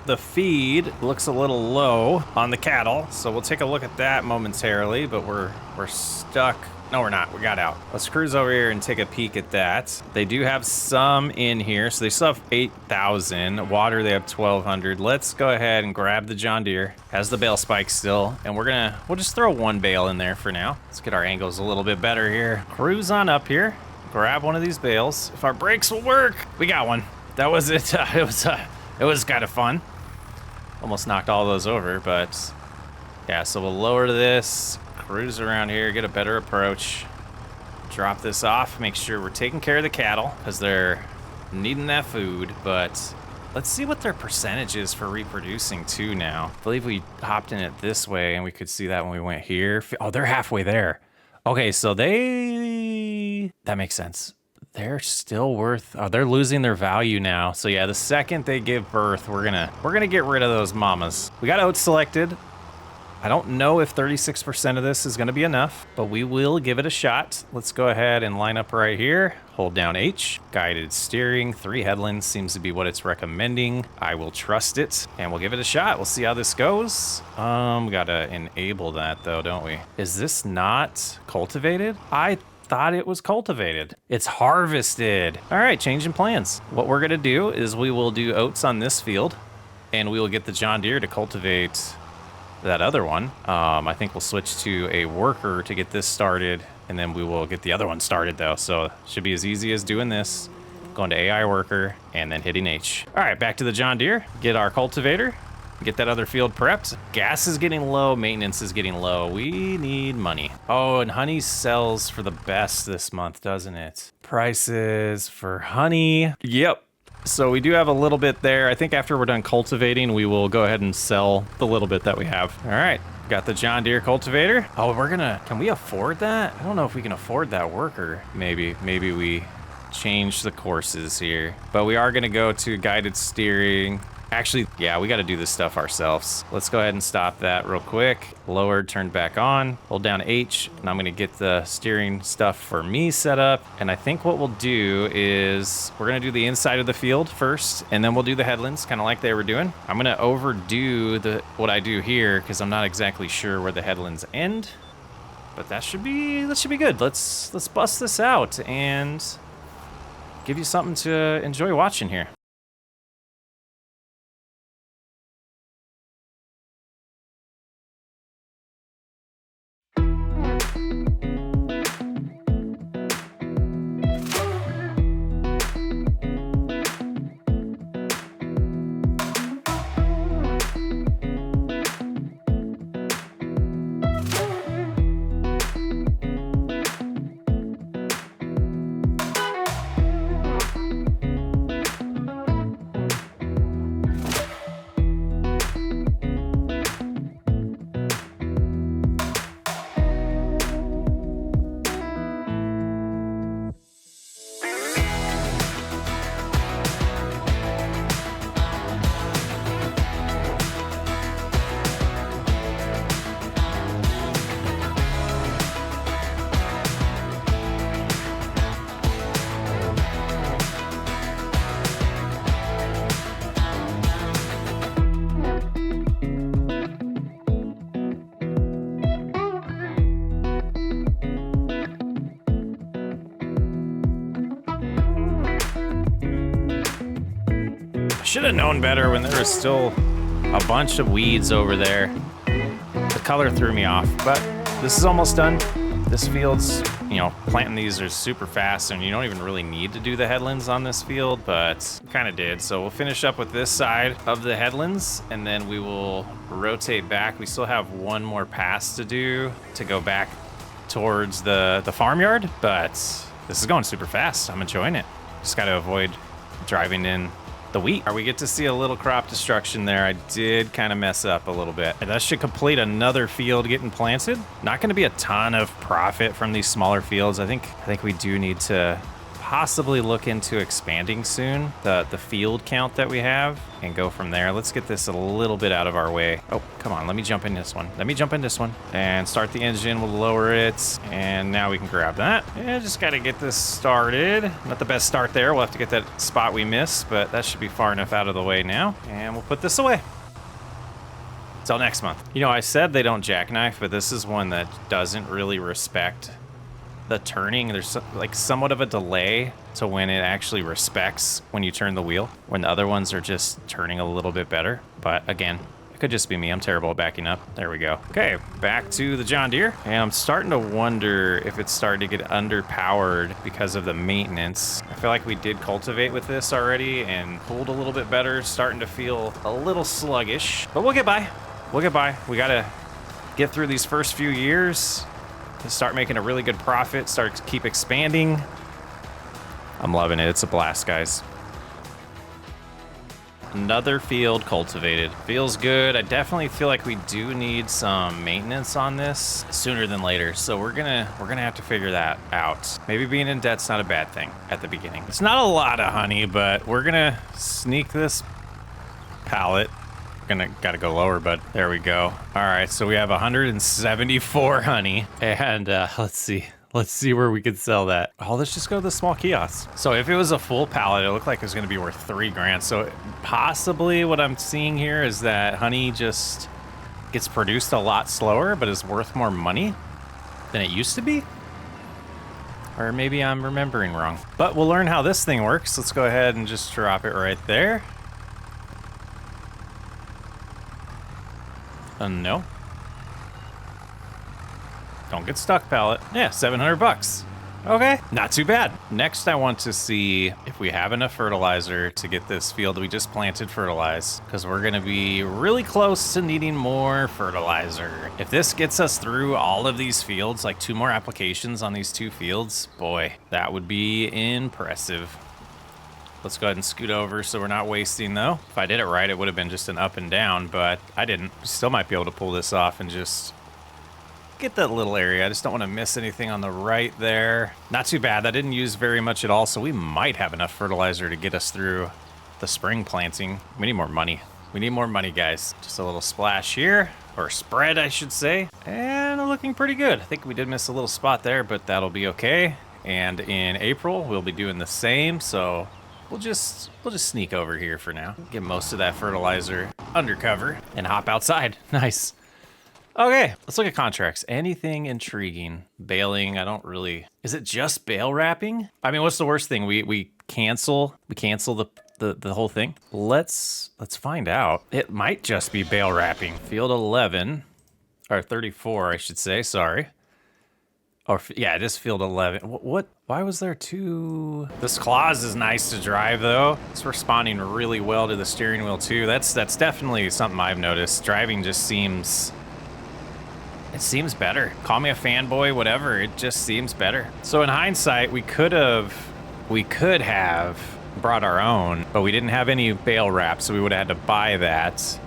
the feed looks a little low on the cattle, so we'll take a look at that momentarily, but we're stuck No, we're not. We got out. Let's cruise over here and take a peek at that. They do have some in here. So they still have 8,000. Water, they have 1,200. Let's go ahead and grab the John Deere. Has the bale spike still. And we'll just throw one bale in there for now. Let's get our angles a little bit better here. Cruise on up here. Grab one of these bales. If our brakes will work. We got one. That was it. It was kind of fun. Almost knocked all those over, but yeah, so we'll lower this. Cruise around here, get a better approach. Drop this off, make sure we're taking care of the cattle because they're needing that food, but let's see what their percentage is for reproducing too now. I believe we hopped in it this way and we could see that when we went here. Oh, they're halfway there. Okay, so that makes sense. They're still worth, oh, they're losing their value now. So yeah, the second they give birth, we're gonna get rid of those mamas. We got oats selected. I don't know if 36% of this is going to be enough, but we will give it a shot. Let's go ahead and line up right here. Hold down H. Guided steering, 3 headlands seems to be what it's recommending. I will trust it, and we'll give it a shot. We'll see how this goes. We gotta enable that though, don't we? Is this not cultivated? I thought it was cultivated. It's harvested. All right, changing plans. What we're gonna do is we will do oats on this field, and we will get the John Deere to cultivate that other one. I think we'll switch to a worker to get this started, and then we will get the other one started though. So it should be as easy as doing this, going to AI worker and then hitting H. All right, back to the John Deere, get our cultivator, get that other field prepped. Gas is getting low, maintenance is getting low. We need money. Oh, and honey sells for the best this month, doesn't it? Prices for honey. Yep. So we do have a little bit there. I think after we're done cultivating, we will go ahead and sell the little bit that we have. All right, got the John Deere cultivator. Oh, can we afford that? I don't know if we can afford that worker. Maybe we change the courses here, but we are gonna go to guided steering. Actually, yeah, we got to do this stuff ourselves. Let's go ahead and stop that real quick. Lowered, turned back on. Hold down H, and I'm going to get the steering stuff for me set up. And I think what we'll do is we're going to do the inside of the field first, and then we'll do the headlands, kind of like they were doing. I'm going to overdo what I do here because I'm not exactly sure where the headlands end. But that should be good. Let's bust this out and give you something to enjoy watching here. Should have known better when there was still a bunch of weeds over there. The color threw me off, but this is almost done. This field's, planting these are super fast, and you don't even really need to do the headlands on this field, but kind of did. So we'll finish up with this side of the headlands, and then we will rotate back. We still have one more pass to do to go back towards the farmyard, but this is going super fast. I'm enjoying it. Just got to avoid driving in the wheat. We get to see a little crop destruction there. I did kind of mess up a little bit. And that should complete another field getting planted. Not going to be a ton of profit from these smaller fields. I think we do need to possibly look into expanding soon the field count that we have and go from there. Let's get this a little bit out of our way. Oh, come on. Let me jump in this one. And start the engine. We'll lower it. And now we can grab that. Yeah, just got to get this started. Not the best start there. We'll have to get that spot we missed, but that should be far enough out of the way now. And we'll put this away. Till next month. I said they don't jackknife, but this is one that doesn't really respect the turning, there's like somewhat of a delay to when it actually respects when you turn the wheel, when the other ones are just turning a little bit better. But again, it could just be me. I'm terrible at backing up. There we go. Okay, back to the John Deere. And I'm starting to wonder if it's starting to get underpowered because of the maintenance. I feel like we did cultivate with this already and pulled a little bit better. Starting to feel a little sluggish, but we'll get by. We'll get by. We gotta get through these first few years to start making a really good profit, start to keep expanding. I'm loving it. It's a blast, guys. Another field cultivated. Feels good. I definitely feel like we do need some maintenance on this sooner than later. So we're gonna have to figure that out. Maybe being in debt's not a bad thing at the beginning. It's not a lot of honey, but we're gonna sneak this pallet. Gotta go lower, but there we go. All right, so we have 174 honey, and let's see where we could sell that. Oh, let's just go to the small kiosks. So if it was a full pallet, it looked like it was gonna be worth 3 grand. So possibly what I'm seeing here is that honey just gets produced a lot slower, but is worth more money than it used to be. Or maybe I'm remembering wrong. But we'll learn how this thing works. Let's go ahead and just drop it right there. No. Don't get stuck, pallet. Yeah, 700 bucks. Okay, not too bad. Next, I want to see if we have enough fertilizer to get this field we just planted fertilized, because we're gonna be really close to needing more fertilizer. If this gets us through all of these fields, like 2 more applications on these 2 fields, boy, that would be impressive. Let's go ahead and scoot over so we're not wasting though. If I did it right, it would have been just an up and down, but I didn't. Still might be able to pull this off and just get that little area. I just don't want to miss anything on the right there. Not too bad. That didn't use very much at all, so we might have enough fertilizer to get us through the spring planting. We need more money. We need more money, guys. Just a little splash here, or spread, I should say. And looking pretty good. I think we did miss a little spot there, but that'll be okay. And in April, we'll be doing the same, so we'll just sneak over here for now. Get most of that fertilizer undercover and hop outside. Nice. Okay, let's look at contracts. Anything intriguing? Baling, I don't really... Is it just bale wrapping? I mean, what's the worst thing? We cancel the whole thing? Let's find out. It might just be bale wrapping. Field 11, or 34, I should say, sorry. Or, yeah, it is field 11. What? Why was there 2? This Claus is nice to drive, though. It's responding really well to the steering wheel, too. That's definitely something I've noticed. Driving just seems... It seems better. Call me a fanboy, whatever. It just seems better. So in hindsight, we could have brought our own, but we didn't have any bale wrap, so we would have had to buy that.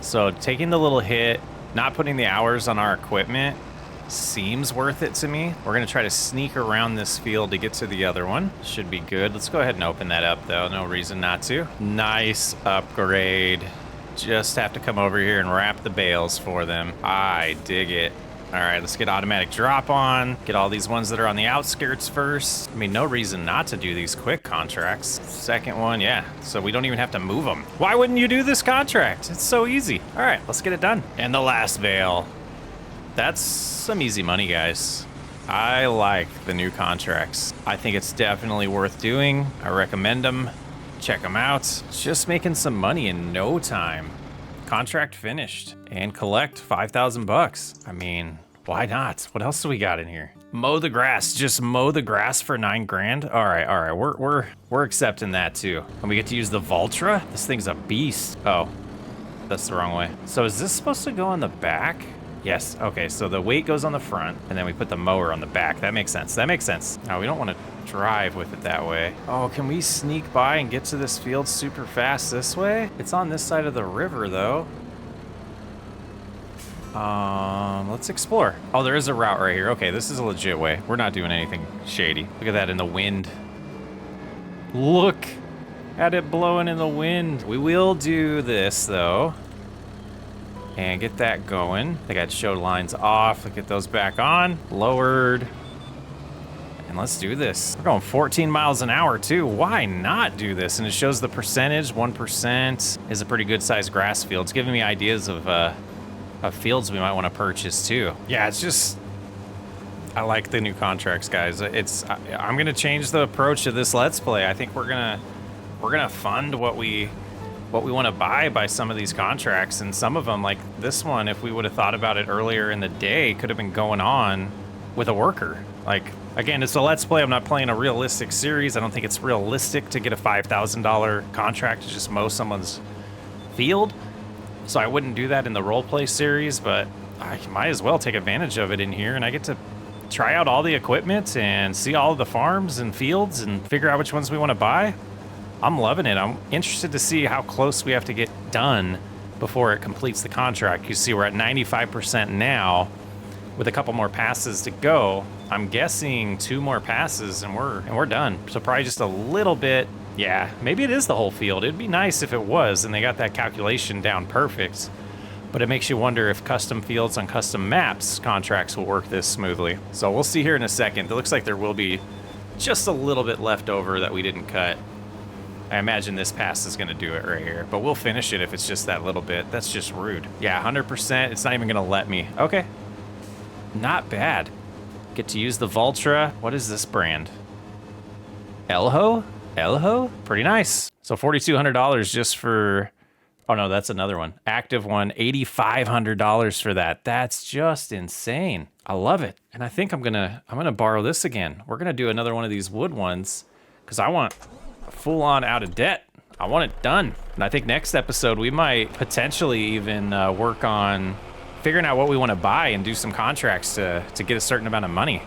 So taking the little hit, not putting the hours on our equipment, seems worth it to me. We're gonna try to sneak around this field to get to the other one. Should be good. Let's go ahead and open that up though. No reason not to. Nice upgrade. Just have to come over here and wrap the bales for them. I dig it. All right, let's get automatic drop on. Get all these ones that are on the outskirts first. I mean, no reason not to do these quick contracts. Second one, yeah. So we don't even have to move them. Why wouldn't you do this contract? It's so easy. All right, let's get it done. And the last bale. That's some easy money, guys. I like the new contracts. I think it's definitely worth doing. I recommend them. Check them out. It's just making some money in no time. Contract finished. And collect 5,000 bucks. I mean, why not? What else do we got in here? Mow the grass. Just mow the grass for 9 grand? All right. We're accepting that too. And we get to use the Valtra? This thing's a beast. Oh, that's the wrong way. So is this supposed to go on the back? Yes, okay, so the weight goes on the front, and then we put the mower on the back. That makes sense, that makes sense. Now, we don't want to drive with it that way. Oh, can we sneak by and get to this field super fast this way? It's on this side of the river, though. Let's explore. Oh, there is a route right here. Okay, this is a legit way. We're not doing anything shady. Look at that in the wind. Look at it blowing in the wind. We will do this, though. And get that going. I got show lines off. Let's get those back on. Lowered. And let's do this. We're going 14 miles an hour too. Why not do this? And it shows the percentage. 1% is a pretty good sized grass field. It's giving me ideas of fields we might want to purchase too. Yeah, it's just, I like the new contracts, guys. I'm gonna change the approach to this Let's Play. I think we're gonna fund what we want to buy by some of these contracts, and some of them, like this one, if we would have thought about it earlier in the day, could have been going on with a worker. Like, again, it's a Let's Play. I'm not playing a realistic series. I don't think it's realistic to get a $5,000 contract to just mow someone's field. So I wouldn't do that in the roleplay series, but I might as well take advantage of it in here, and I get to try out all the equipment and see all of the farms and fields and figure out which ones we want to buy. I'm loving it. I'm interested to see how close we have to get done before it completes the contract. You see we're at 95% now with a couple more passes to go. I'm guessing 2 more passes and we're done. So probably just a little bit. Yeah, maybe it is the whole field. It'd be nice if it was and they got that calculation down perfect. But it makes you wonder if custom fields on custom maps contracts will work this smoothly. So we'll see here in a second. It looks like there will be just a little bit left over that we didn't cut. I imagine this pass is going to do it right here, but we'll finish it if it's just that little bit. That's just rude. Yeah, 100%. It's not even going to let me. Okay. Not bad. Get to use the Vultra. What is this brand? Elho? Elho? Pretty nice. So $4,200 just for... Oh, no, that's another one. Active one, $8,500 for that. That's just insane. I love it. And I think I'm gonna borrow this again. We're going to do another one of these wood ones because I want... full on out of debt. I want it done. And I think next episode we might potentially even work on figuring out what we want to buy and do some contracts to get a certain amount of money.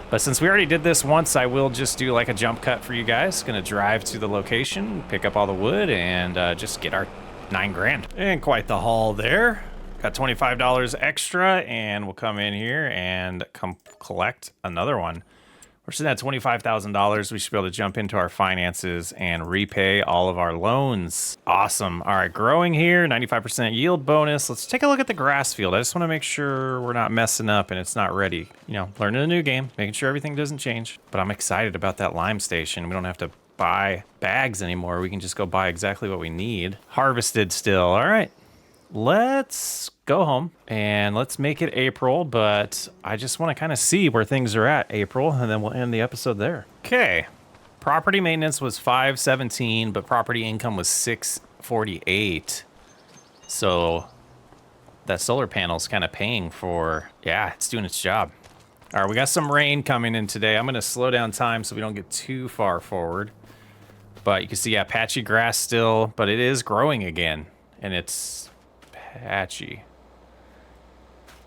But since we already did this once, I will just do like a jump cut for you guys. Gonna drive to the location, pick up all the wood, and just get our 9 grand. And quite the haul there. Got $25 extra, and we'll come in here and come collect another one. We're sitting at $25,000. We should be able to jump into our finances and repay all of our loans. Awesome. All right, growing here, 95% yield bonus. Let's take a look at the grass field. I just want to make sure we're not messing up and it's not ready. You know, learning a new game, making sure everything doesn't change. But I'm excited about that lime station. We don't have to buy bags anymore. We can just go buy exactly what we need. Harvested still. All right. Let's go home and let's make it April, but I just want to kind of see where things are at April, and then we'll end the episode there. Okay. Property maintenance was $517, but property income was $648. So that solar panel's kind of paying for, yeah, it's doing its job. All right, we got some rain coming in today. I'm going to slow down time so we don't get too far forward. But you can see, yeah, patchy grass still, but it is growing again, and it's patchy.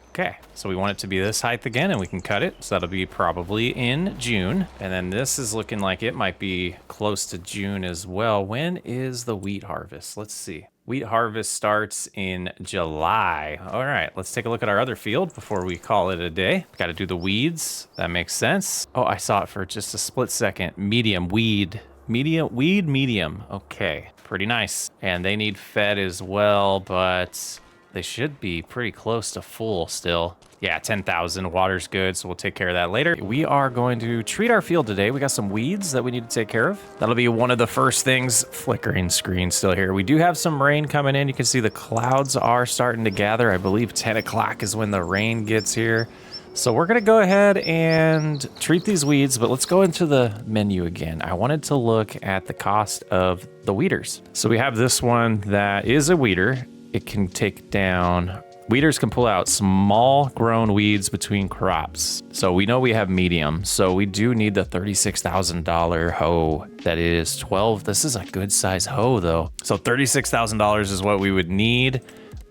Okay, so we want it to be this height again, and we can cut it. So that'll be probably in June. And then this is looking like it might be close to June as well. When is the wheat harvest? Let's see. Wheat harvest starts in July. All right, let's take a look at our other field before we call it a day. Got to do the weeds. That makes sense. Oh, I saw it for just a split second. Medium weed. Medium. Okay, pretty nice. And they need fed as well, but they should be pretty close to full still. Yeah, 10,000. Water's good, so we'll take care of that later. We are going to treat our field today. We got some weeds that we need to take care of. That'll be one of the first things. Flickering screen still here. We do have some rain coming in. You can see the clouds are starting to gather. I believe 10 o'clock is when the rain gets here. So we're gonna go ahead and treat these weeds, but let's go into the menu again. I wanted to look at the cost of the weeders. So we have this one that is a weeder. It can take down, weeders can pull out small grown weeds between crops. So we know we have medium. So we do need the $36,000 hoe. That is 12, this is a good size hoe though. So $36,000 is what we would need.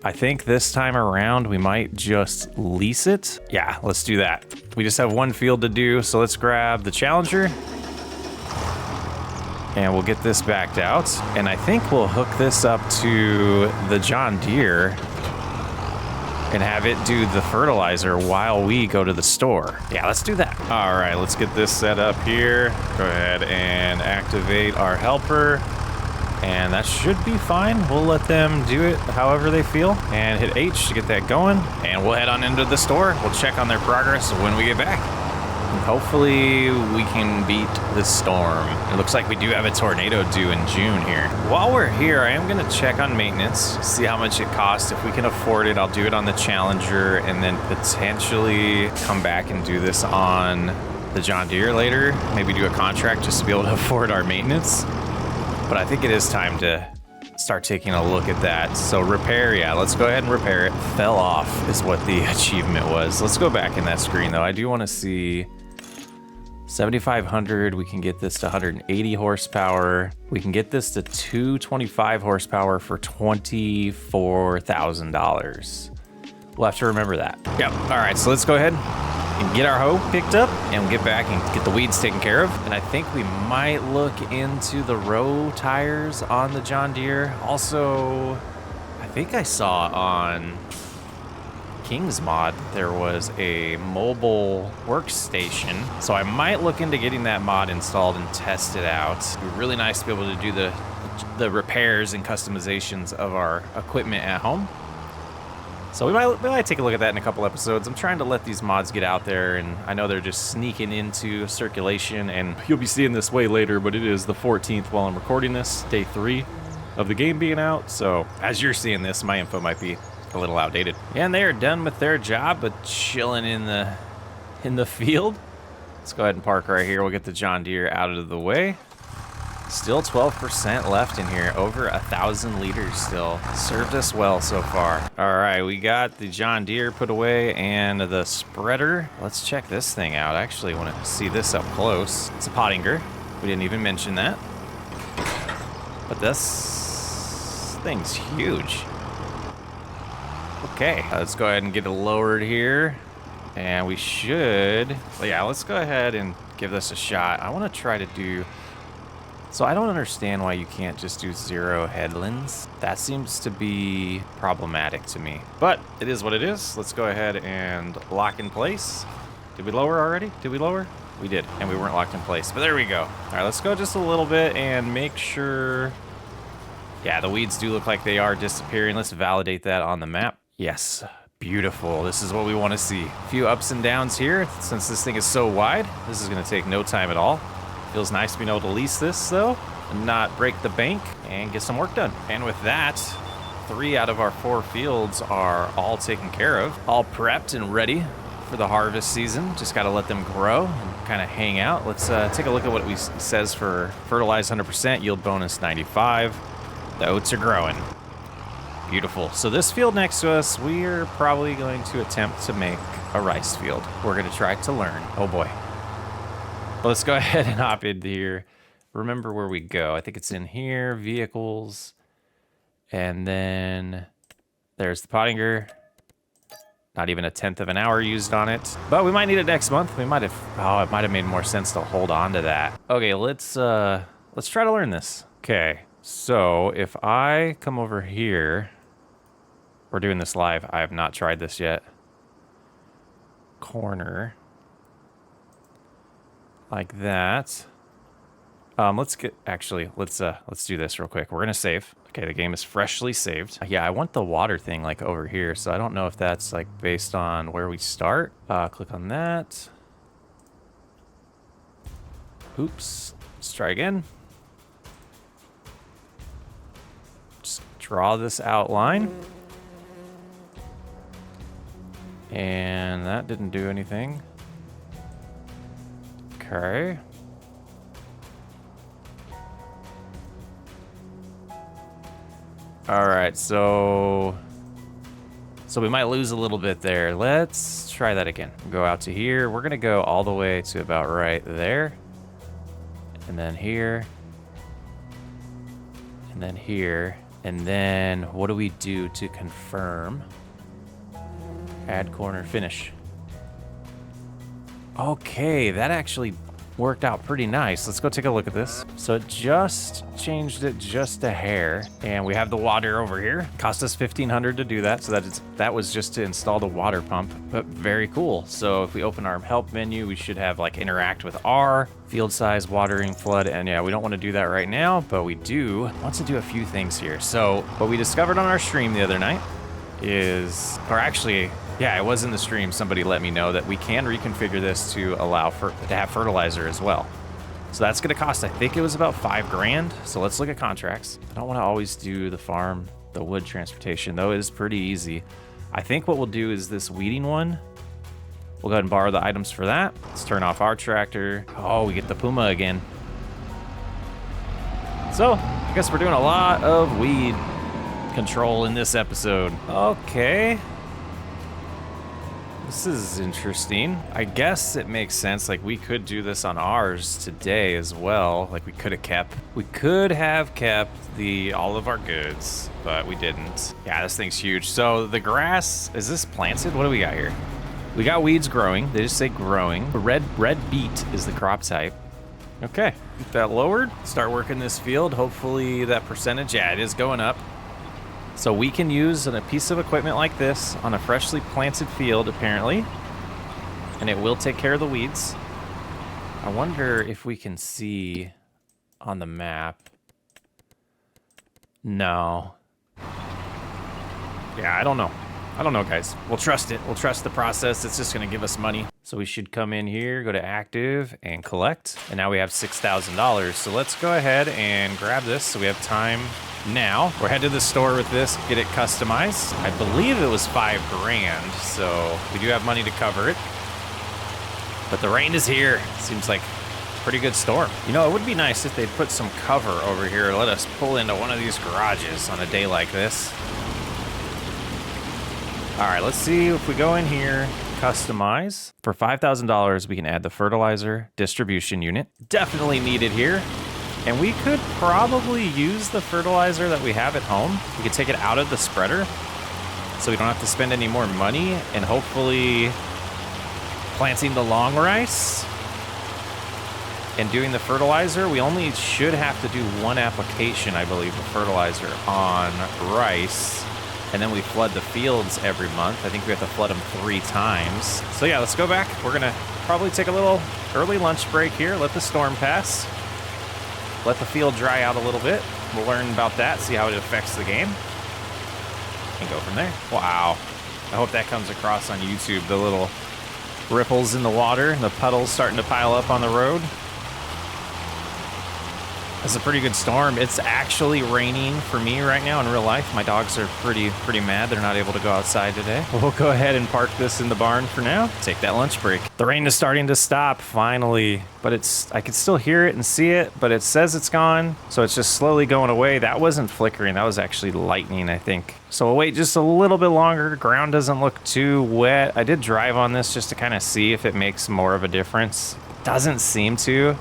I think this time around, we might just lease it. Yeah, let's do that. We just have one field to do, so let's grab the Challenger. And we'll get this backed out. And I think we'll hook this up to the John Deere and have it do the fertilizer while we go to the store. Yeah, let's do that. All right, let's get this set up here. Go ahead and activate our helper. And that should be fine. We'll let them do it however they feel and hit H to get that going. And we'll head on into the store. We'll check on their progress when we get back. hopefully we can beat the storm. It looks like we do have a tornado due in June here. While we're here, I am gonna check on maintenance, see how much it costs. If we can afford it, I'll do it on the Challenger and then potentially come back and do this on the John Deere later. Maybe do a contract just to be able to afford our maintenance. But I think it is time to start taking a look at that. So repair, yeah, let's go ahead and repair it. Fell off is what the achievement was. Let's go back in that screen though. I do want to see 7,500. We can get this to 180 horsepower. We can get this to 225 horsepower for $24,000. We'll have to remember that. Yep. All right, so let's go ahead and get our hoe picked up and get back and get the weeds taken care of. And I think we might look into the row tires on the John Deere. Also, I think I saw on King's Mod there was a mobile workstation. So I might look into getting that mod installed and test it out. It'd be really nice to be able to do the repairs and customizations of our equipment at home. So we might take a look at that in a couple episodes. I'm trying to let these mods get out there, and I know they're just sneaking into circulation, and you'll be seeing this way later, but it is the 14th while I'm recording this, day 3 of the game being out. So as you're seeing this, my info might be a little outdated. And they are done with their job, but chilling in the field. Let's go ahead and park right here. We'll get the John Deere out of the way. Still 12% left in here, over 1,000 liters still. Served us well so far. All right, we got the John Deere put away and the spreader. Let's check this thing out. I actually want to see this up close. It's a Pottinger. We didn't even mention that. But this thing's huge. Okay, let's go ahead and get it lowered here. And we should, yeah, let's go ahead and give this a shot. I want to try to do, so I don't understand why you can't just do 0 headlands. That seems to be problematic to me, but it is what it is. Let's go ahead and lock in place. Did we lower already? Did we lower? We did, and we weren't locked in place, but there we go. All right, let's go just a little bit and make sure. Yeah, the weeds do look like they are disappearing. Let's validate that on the map. Yes, beautiful. This is what we want to see. A few ups and downs here. Since this thing is so wide, this is going to take no time at all. Feels nice being able to lease this though, and not break the bank and get some work done. And with that, 3 out of our 4 fields are all taken care of, all prepped and ready for the harvest season. Just got to let them grow and kind of hang out. Let's take a look at what it says for fertilized 100%, yield bonus 95. The oats are growing. Beautiful. So this field next to us, we are probably going to attempt to make a rice field. We're going to try to learn. Oh boy. Let's go ahead and hop in here. Remember where we go. I think it's in here, vehicles, and then there's the Pottinger. Not even 1/10 of an hour used on it, but we might need it next month. We might have, oh, it might have made more sense to hold on to that. Okay, let's try to learn this. Okay, so if I come over here, we're doing this live. I have not tried this yet. Corner. Like that. Let's do this real quick. We're gonna save. Okay, the game is freshly saved. Yeah, I want the water thing like over here, so I don't know if that's like based on where we start. Click on that. Oops. Let's try again. Just draw this outline. And that didn't do anything. Okay. All right, so we might lose a little bit there. Let's try that again. Go out to here. We're gonna go all the way to about right there. And then here. And then here. And then what do we do to confirm? Add corner, finish. Okay, that actually worked out pretty nice. Let's go take a look at this. So it just changed it just a hair, and we have the water over here. Cost us $1,500 to do that, so that was just to install the water pump, but very cool. So if we open our help menu, we should have like interact with R, field size, watering, flood, and yeah, we don't want to do that right now, but we do want to do a few things here. So what we discovered on our stream the other night is, or actually, Yeah, it was in the stream. Somebody let me know that we can reconfigure this to allow to have fertilizer as well. So that's gonna cost, I think it was about 5 grand. So let's look at contracts. I don't wanna always do the farm, the wood transportation, though it is pretty easy. I think what we'll do is this weeding one. We'll go ahead and borrow the items for that. Let's turn off our tractor. Oh, we get the Puma again. So, I guess we're doing a lot of weed control in this episode. Okay. This is interesting. I guess it makes sense. Like, we could do this on ours today as well. Like, we could have kept all of our goods, but we didn't. Yeah, this thing's huge. So the grass, is this planted? What do we got here? We got weeds growing. They just say growing. Red beet is the crop type. Okay, get that lowered. Start working this field. Hopefully that percentage, yeah, it is going up. So we can use a piece of equipment like this on a freshly planted field, apparently, and it will take care of the weeds. I wonder if we can see on the map. No. Yeah, I don't know. I don't know, guys. We'll trust it. We'll trust the process. It's just going to give us money. So we should come in here, go to active, and collect. And now we have $6,000. So let's go ahead and grab this so we have time now. We're headed to the store with this, get it customized. I believe it was 5 grand, so we do have money to cover it. But the rain is here. Seems like a pretty good storm. You know, it would be nice if they'd put some cover over here. Let us pull into one of these garages on a day like this. All right, let's see if we go in here, customize. For $5,000, we can add the fertilizer distribution unit. Definitely needed here. And we could probably use the fertilizer that we have at home. We could take it out of the spreader so we don't have to spend any more money, and hopefully planting the long rice and doing the fertilizer. We only should have to do 1 application, I believe, of fertilizer on rice. And then we flood the fields every month. I think we have to flood them 3 times. So yeah, let's go back. We're gonna probably take a little early lunch break here, let the storm pass, let the field dry out a little bit. We'll learn about that, see how it affects the game, and go from there. Wow, I hope that comes across on YouTube, the little ripples in the water, the puddles starting to pile up on the road. It's a pretty good storm. It's actually raining for me right now in real life. My dogs are pretty mad they're not able to go outside today. We'll go ahead and park this in the barn for now. Take that lunch break. The rain is starting to stop finally, but I can still hear it and see it, but it says it's gone. So it's just slowly going away. That wasn't flickering. That was actually lightning, I think. So we'll wait just a little bit longer. Ground doesn't look too wet. I did drive on this just to kind of see if it makes more of a difference. Doesn't seem to.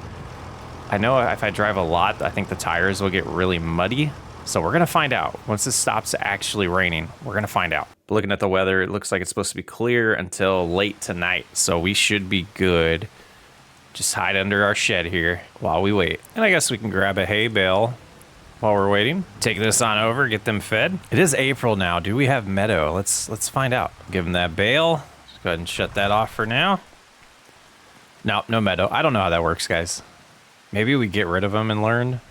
I know if I drive a lot, I think the tires will get really muddy. So we're gonna find out. Once this stops actually raining, we're gonna find out. But looking at the weather, it looks like it's supposed to be clear until late tonight. So we should be good. Just hide under our shed here while we wait. And I guess we can grab a hay bale while we're waiting. Take this on over, get them fed. It is April now. Do we have meadow? Let's find out. Give them that bale. Just go ahead and shut that off for now. No, no meadow. I don't know how that works, guys. Maybe we get rid of them and learn.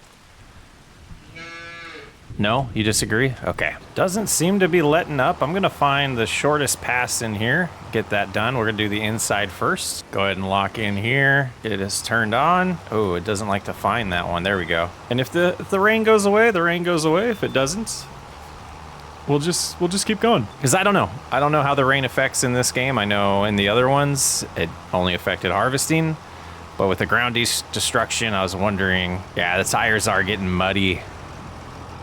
No, you disagree? Okay. Doesn't seem to be letting up. I'm gonna find the shortest pass in here. Get that done. We're gonna do the inside first. Go ahead and lock in here. Get this turned on. Oh, it doesn't like to find that one. There we go. And if the rain goes away, the rain goes away. If it doesn't, we'll just keep going. Because I don't know. I don't know how the rain affects in this game. I know in the other ones, it only affected harvesting. But with the ground destruction, I was wondering, yeah, the tires are getting muddy.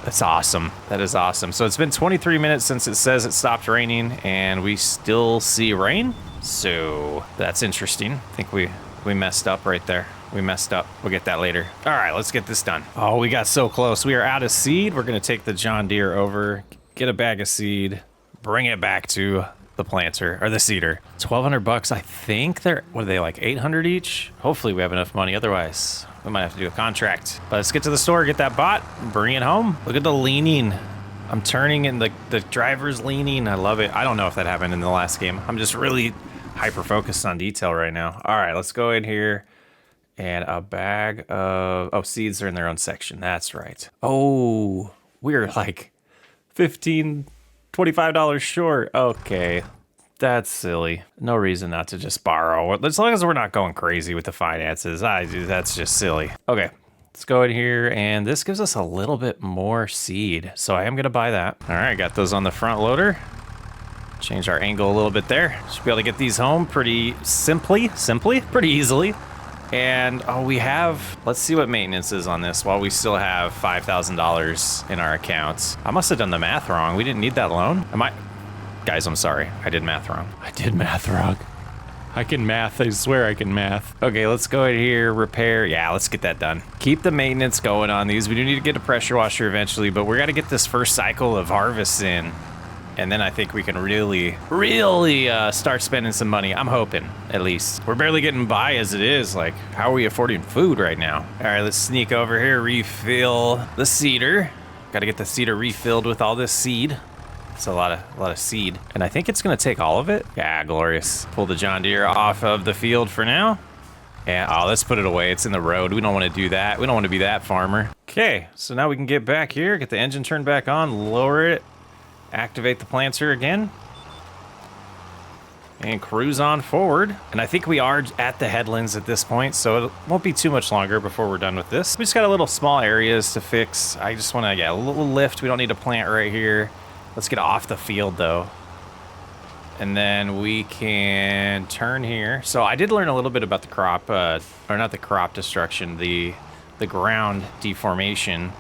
That's awesome. That is awesome. So it's been 23 minutes since it says it stopped raining, and we still see rain. So that's interesting. I think we messed up right there. We messed up. We'll get that later. All right, let's get this done. Oh, we got so close. We are out of seed. We're going to take the John Deere over, get a bag of seed, bring it back to the planter or the seeder. 1,200 bucks. I think they're, what are they, like 800 each? Hopefully we have enough money. Otherwise we might have to do a contract. But let's get to the store, get that bot, bring it home. Look at the leaning. I'm turning and the driver's leaning. I love it. I don't know if that happened in the last game. I'm just really hyper focused on detail right now. All right, let's go in here. And a bag of, oh, seeds are in their own section. That's right. Oh, we're like $25 short. Okay. That's silly. No reason not to just borrow. As long as we're not going crazy with the finances. That's just silly. Okay, let's go in here, and this gives us a little bit more seed. So I am gonna buy that. All right, got those on the front loader. Change our angle a little bit there. Should be able to get these home pretty pretty easily. And oh, we have, let's see what maintenance is on this while we still have $5,000 in our accounts. I must have done the math wrong. We didn't need that loan. Guys, I'm sorry. I did math wrong. I did math wrong. I can math. I swear I can math. Okay, let's go in here, repair. Yeah, let's get that done. Keep the maintenance going on these. We do need to get a pressure washer eventually, but we got to get this first cycle of harvests in. And then I think we can really start spending some money. I'm hoping, at least. We're barely getting by as it is. Like, how are we affording food right now? All right, let's sneak over here, refill the cedar. Got to get the cedar refilled with all this seed. It's a lot of seed. And I think it's gonna take all of it. Yeah, glorious. Pull the John Deere off of the field for now. Yeah, oh, let's put it away. It's in the road. We don't wanna do that. We don't wanna be that farmer. Okay, so now we can get back here, get the engine turned back on, lower it, activate the planter again, and cruise on forward. And I think we are at the headlands at this point, so it won't be too much longer before we're done with this. We just got a little small areas to fix. I just wanna, yeah, a little lift. We don't need to plant right here. Let's get off the field though. And then we can turn here. So I did learn a little bit about the crop, or not the crop destruction, the ground deformation.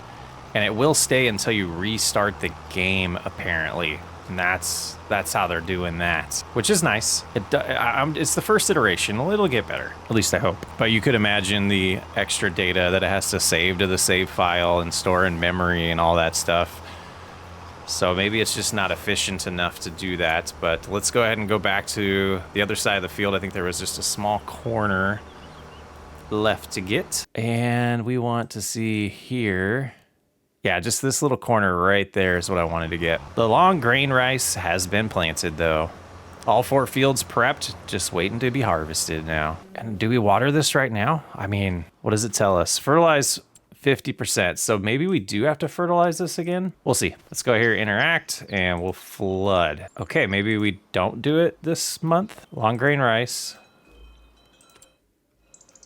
And it will stay until you restart the game, apparently. And that's how they're doing that, which is nice. It's the first iteration. It'll get better, at least I hope. But you could imagine the extra data that it has to save to the save file and store in memory and all that stuff. So maybe it's just not efficient enough to do that, but let's go ahead and go back to the other side of the field. I think there was just a small corner left to get. And we want to see here. Yeah, just this little corner right there is what I wanted to get. The long grain rice has been planted though. All 4 fields prepped, just waiting to be harvested now. And do we water this right now? I mean, what does it tell us? Fertilize 50%. So maybe we do have to fertilize this again. We'll see. Let's go here, interact, and we'll flood. Okay, maybe we don't do it this month. Long grain rice.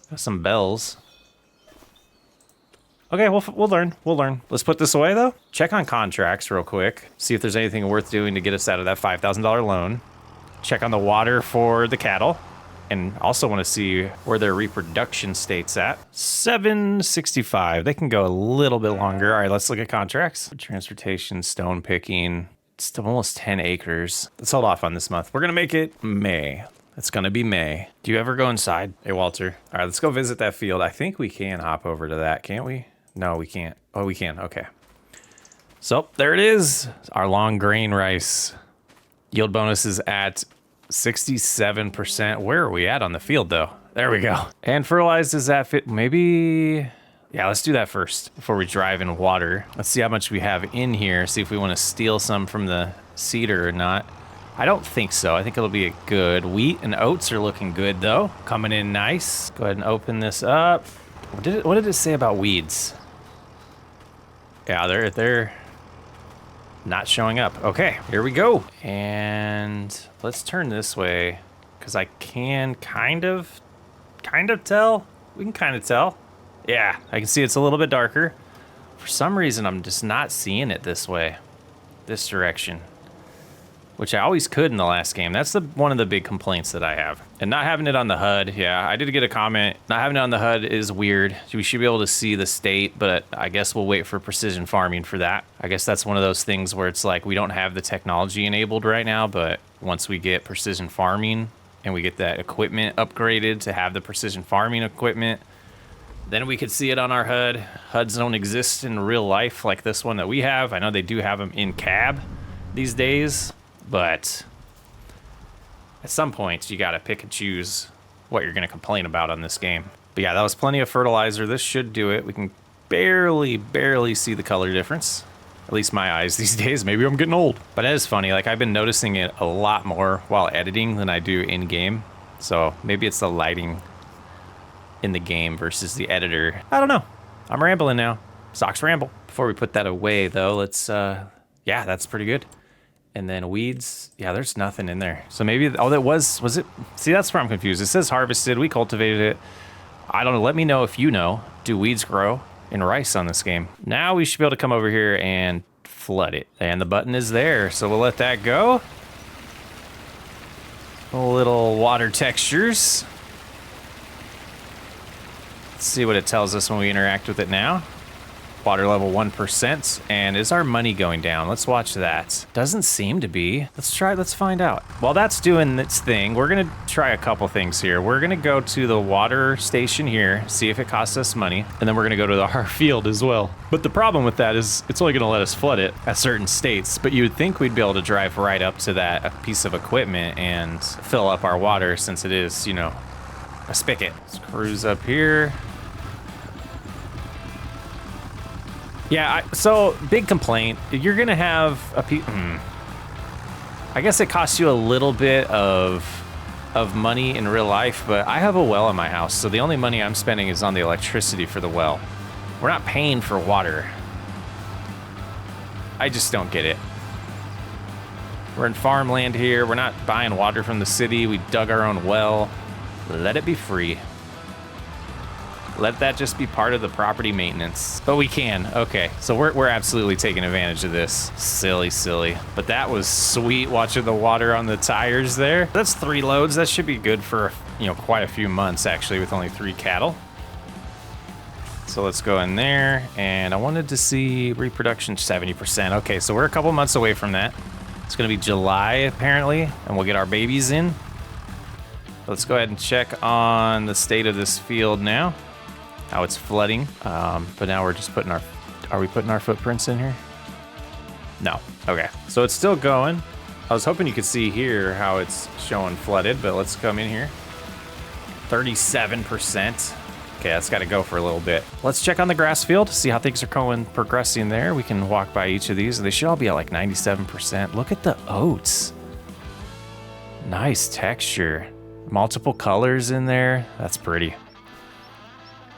Got some bells. Okay, we'll learn. We'll learn. Let's put this away though. Check on contracts real quick. See if there's anything worth doing to get us out of that $5,000 loan. Check on the water for the cattle. And also want to see where their reproduction state's at. 765. They can go a little bit longer. All right, let's look at contracts. Transportation, stone picking. It's almost 10 acres. Let's hold off on this month. We're going to make it May. It's going to be May. Do you ever go inside? Hey, Walter. All right, let's go visit that field. I think we can hop over to that, can't we? No, we can't. Oh, we can. Okay. So there it is. Our long grain rice. Yield bonus is at 67%. Where are we at on the field though? There we go. And fertilized is at fit. Maybe, yeah, let's do that first before we drive in water. Let's see how much we have in here. See if we want to steal some from the cedar or not. I don't think so. I think it'll be a good. Wheat and oats are looking good though. Coming in nice. Go ahead and open this up. What did it say about weeds? Yeah, they're not showing up. Okay, here we go. And let's turn this way because I can kind of tell. We can kind of tell. Yeah, I can see it's a little bit darker. For some reason, I'm just not seeing it this way, this direction, which I always could in the last game. That's one of the big complaints that I have. And not having it on the HUD, yeah, I did get a comment. Not having it on the HUD is weird. We should be able to see the state, but I guess we'll wait for precision farming for that. I guess that's one of those things where it's like we don't have the technology enabled right now, but once we get precision farming and we get that equipment upgraded to have the precision farming equipment, then we could see it on our HUD. HUDs don't exist in real life like this one that we have. I know they do have them in cab these days, but at some point you gotta pick and choose what you're gonna complain about on this game. But yeah, that was plenty of fertilizer. This should do it. We can barely see the color difference. At least my eyes these days. Maybe I'm getting old. But it is funny, like I've been noticing it a lot more while editing than I do in game. So maybe it's the lighting in the game versus the editor. I don't know. I'm rambling now. Socks ramble. Before we put that away though, let's, yeah, that's pretty good. And then weeds, yeah, there's nothing in there. So maybe, oh, that was it? See, that's where I'm confused. It says harvested, we cultivated it. I don't know, let me know if you know. Do weeds grow in rice on this game? Now we should be able to come over here and flood it. And the button is there, so we'll let that go. Little water textures. Let's see what it tells us when we interact with it now. Water level 1%. And is our money going down? Let's watch that. Doesn't seem to be. Let's find out. While that's doing its thing, we're gonna try a couple things here. We're gonna go to the water station here, see if it costs us money, and then we're gonna go to our field as well. But the problem with that is it's only gonna let us flood it at certain states, but you would think we'd be able to drive right up to that piece of equipment and fill up our water since it is, you know, a spigot. Let's cruise up here. Yeah, so big complaint. You're gonna have I guess it costs you a little bit of money in real life, but I have a well in my house, so the only money I'm spending is on the electricity for the well. We're not paying for water. I just don't get it. We're in farmland here. We're not buying water from the city. We dug our own well. Let it be free. Let that just be part of the property maintenance. But we can, okay. So we're absolutely taking advantage of this. Silly. But that was sweet watching the water on the tires there. That's 3 loads. That should be good for, you know, quite a few months actually with only 3 cattle. So let's go in there, and I wanted to see reproduction 70%. Okay, so we're a couple months away from that. It's gonna be July apparently, and we'll get our babies in. Let's go ahead and check on the state of this field now. How it's flooding, but now we're just putting are we putting our footprints in here? No, okay. So it's still going. I was hoping you could see here how it's showing flooded, but let's come in here. 37%. Okay, that's gotta go for a little bit. Let's check on the grass field, see how things are progressing there. We can walk by each of these, and they should all be at like 97%. Look at the oats. Nice texture. Multiple colors in there. That's pretty.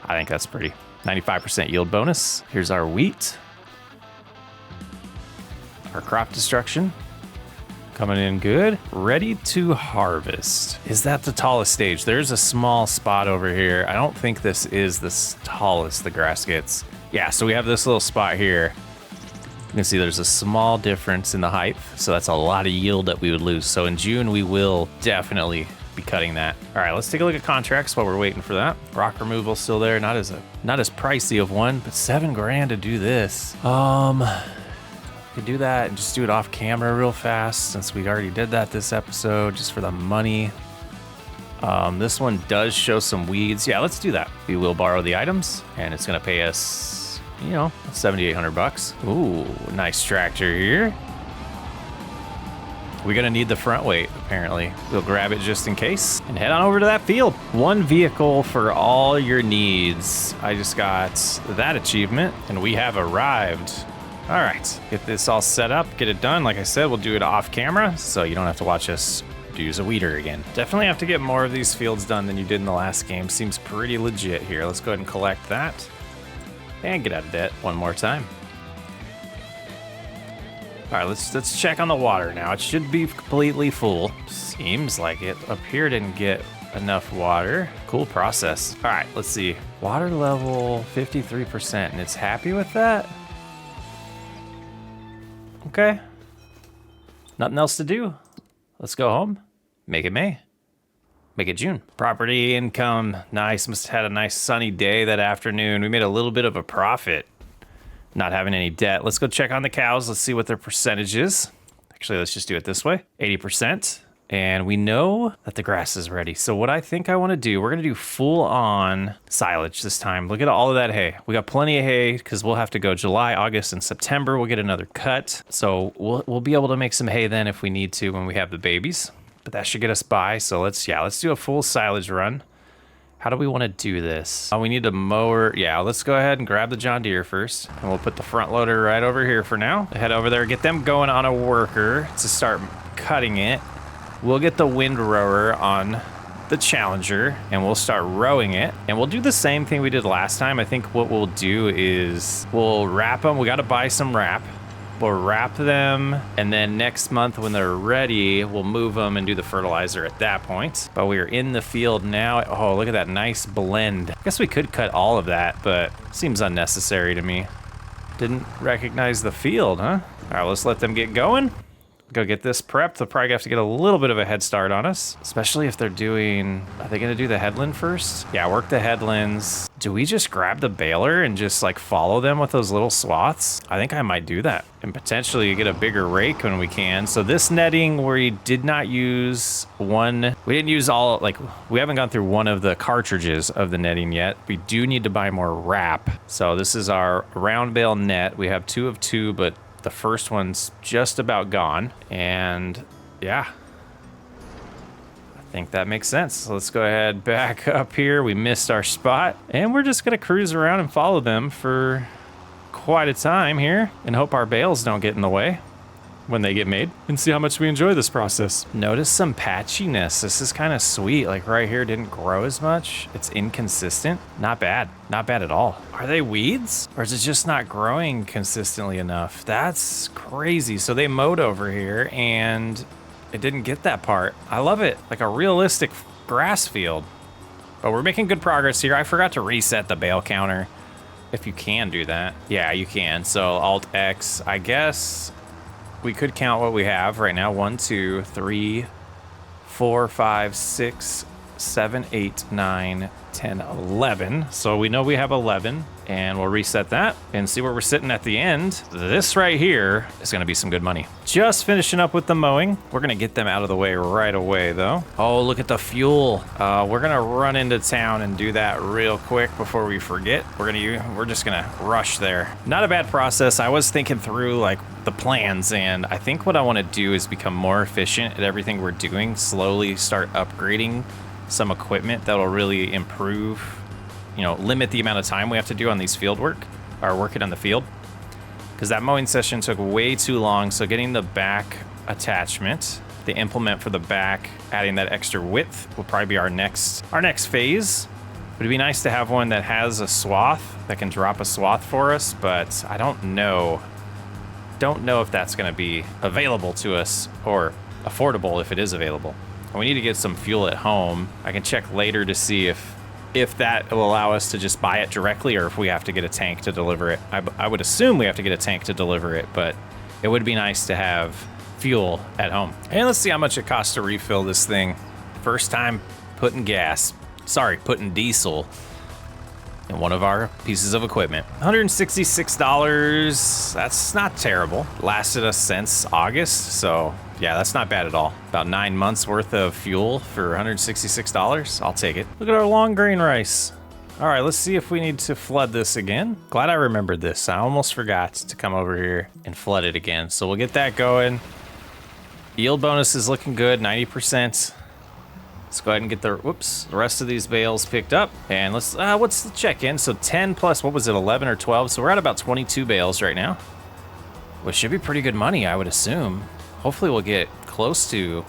I think that's pretty. 95% yield bonus. Here's our wheat. Our crop destruction. Coming in good. Ready to harvest. Is that the tallest stage? There's a small spot over here. I don't think this is the tallest the grass gets. Yeah, so we have this little spot here. You can see there's a small difference in the height. So that's a lot of yield that we would lose. So in June, we will definitely be cutting that. All right, let's take a look at contracts while we're waiting for that. Rock removal still there, not as pricey of one, but $7 grand to do this. Could do that and just do it off camera real fast since we already did that this episode just for the money. This one does show some weeds. Yeah, let's do that. We will borrow the items and it's gonna pay us, you know, 7,800 bucks. Ooh, nice tractor here. We're gonna need the front weight, apparently. We'll grab it just in case and head on over to that field. 1 vehicle for all your needs. I just got that achievement and we have arrived. All right, get this all set up, get it done. Like I said, we'll do it off camera so you don't have to watch us use a weeder again. Definitely have to get more of these fields done than you did in the last game. Seems pretty legit here. Let's go ahead and collect that and get out of debt one more time. All right, let's check on the water now. It should be completely full. Seems like it. Up here didn't get enough water. Cool process. All right, let's see. Water level 53%, and it's happy with that? Okay. Nothing else to do. Let's go home. Make it May. Make it June. Property income. Nice. Must have had a nice sunny day that afternoon. We made a little bit of a profit. Not having any debt. Let's go check on the cows. Let's see what their percentage is. Actually, let's just do it this way. 80%. And we know that the grass is ready. So what I think I want to do, we're going to do full on silage this time. Look at all of that hay. We got plenty of hay because we'll have to go July, August, and September. We'll get another cut. So we'll be able to make some hay then if we need to when we have the babies. But that should get us by. So let's do a full silage run. How do we want to do this? We need a mower. Yeah, let's go ahead and grab the John Deere first. And we'll put the front loader right over here for now. Head over there, get them going on a worker to start cutting it. We'll get the windrower on the Challenger and we'll start rowing it. And we'll do the same thing we did last time. I think what we'll do is we'll wrap them. We got to buy some wrap. We'll wrap them, and then next month when they're ready, we'll move them and do the fertilizer at that point. But we're in the field now. Oh, look at that nice blend. I guess we could cut all of that, but seems unnecessary to me. Didn't recognize the field, huh? All right, let's let them get going. Go get this prepped. They'll probably have to get a little bit of a head start on us, especially if they're doing, are they gonna do the headland first? Yeah, work the headlands. Do we just grab the baler and just like follow them with those little swaths? I think I might do that and potentially get a bigger rake when we can. So this netting, we did not use one. We didn't use all, like we haven't gone through one of the cartridges of the netting yet. We do need to buy more wrap. So this is our round bale net. We have 2 of 2, but the first one's just about gone. And yeah, I think that makes sense. So let's go ahead back up here. We missed our spot and we're just gonna cruise around and follow them for quite a time here and hope our bales don't get in the way when they get made and see how much we enjoy this process. Notice some patchiness. This is kind of sweet. Like right here didn't grow as much. It's inconsistent. Not bad. Not bad at all. Are they weeds or is it just not growing consistently enough? That's crazy. So they mowed over here and it didn't get that part. I love it. Like a realistic grass field. But we're making good progress here. I forgot to reset the bale counter. If you can do that. Yeah, you can. So Alt X, I guess we could count what we have right now. 1, 2, 3, 4, 5, 6, 7, 8, 9, 10, 11. So we know we have 11 and we'll reset that and see where we're sitting at the end. This right here is gonna be some good money. Just finishing up with the mowing. We're gonna get them out of the way right away though. Oh, look at the fuel. We're gonna run into town and do that real quick before we forget. We're just gonna rush there. Not a bad process. I was thinking through like the plans and I think what I wanna do is become more efficient at everything we're doing, slowly start upgrading some equipment that'll really improve, you know, limit the amount of time we have to do on these field work or working on the field. Because that mowing session took way too long. So getting the back attachment, the implement for the back, adding that extra width will probably be our next phase. It'd be nice to have one that has a swath that can drop a swath for us, but I don't know if that's going to be available to us or affordable if it is available. And we need to get some fuel at home. I can check later to see if that will allow us to just buy it directly or if we have to get a tank to deliver it. I would assume we have to get a tank to deliver it, but it would be nice to have fuel at home. And let's see how much it costs to refill this thing. First time putting diesel in one of our pieces of equipment. $166, that's not terrible. Lasted us since August, so yeah, that's not bad at all. About 9 months worth of fuel for $166. I'll take it. Look at our long grain rice. All right, let's see if we need to flood this again. Glad I remembered this. I almost forgot to come over here and flood it again. So we'll get that going. Yield bonus is looking good, 90%. Let's go ahead and get the rest of these bales picked up. And let's, what's the check-in? So 10 plus, what was it, 11 or 12? So we're at about 22 bales right now, which should be pretty good money, I would assume. Hopefully we'll get close to,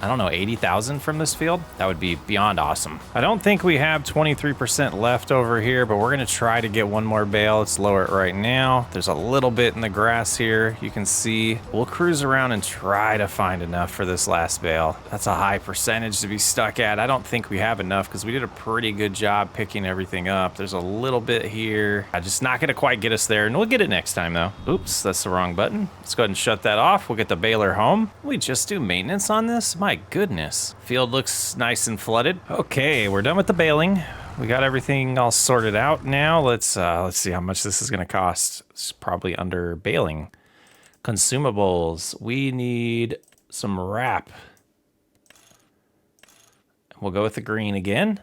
I don't know, 80,000 from this field. That would be beyond awesome. I don't think we have 23% left over here, but we're gonna try to get one more bale. Let's lower it right now. There's a little bit in the grass here. You can see, we'll cruise around and try to find enough for this last bale. That's a high percentage to be stuck at. I don't think we have enough because we did a pretty good job picking everything up. There's a little bit here. I'm just not gonna quite get us there, and we'll get it next time though. Oops, that's the wrong button. Let's go ahead and shut that off. We'll get the baler home. We just do maintenance on this? My goodness. Field looks nice and flooded. Okay, we're done with the baling. We got everything all sorted out now. Let's see how much this is gonna cost. It's probably under baling. Consumables. We need some wrap. We'll go with the green again.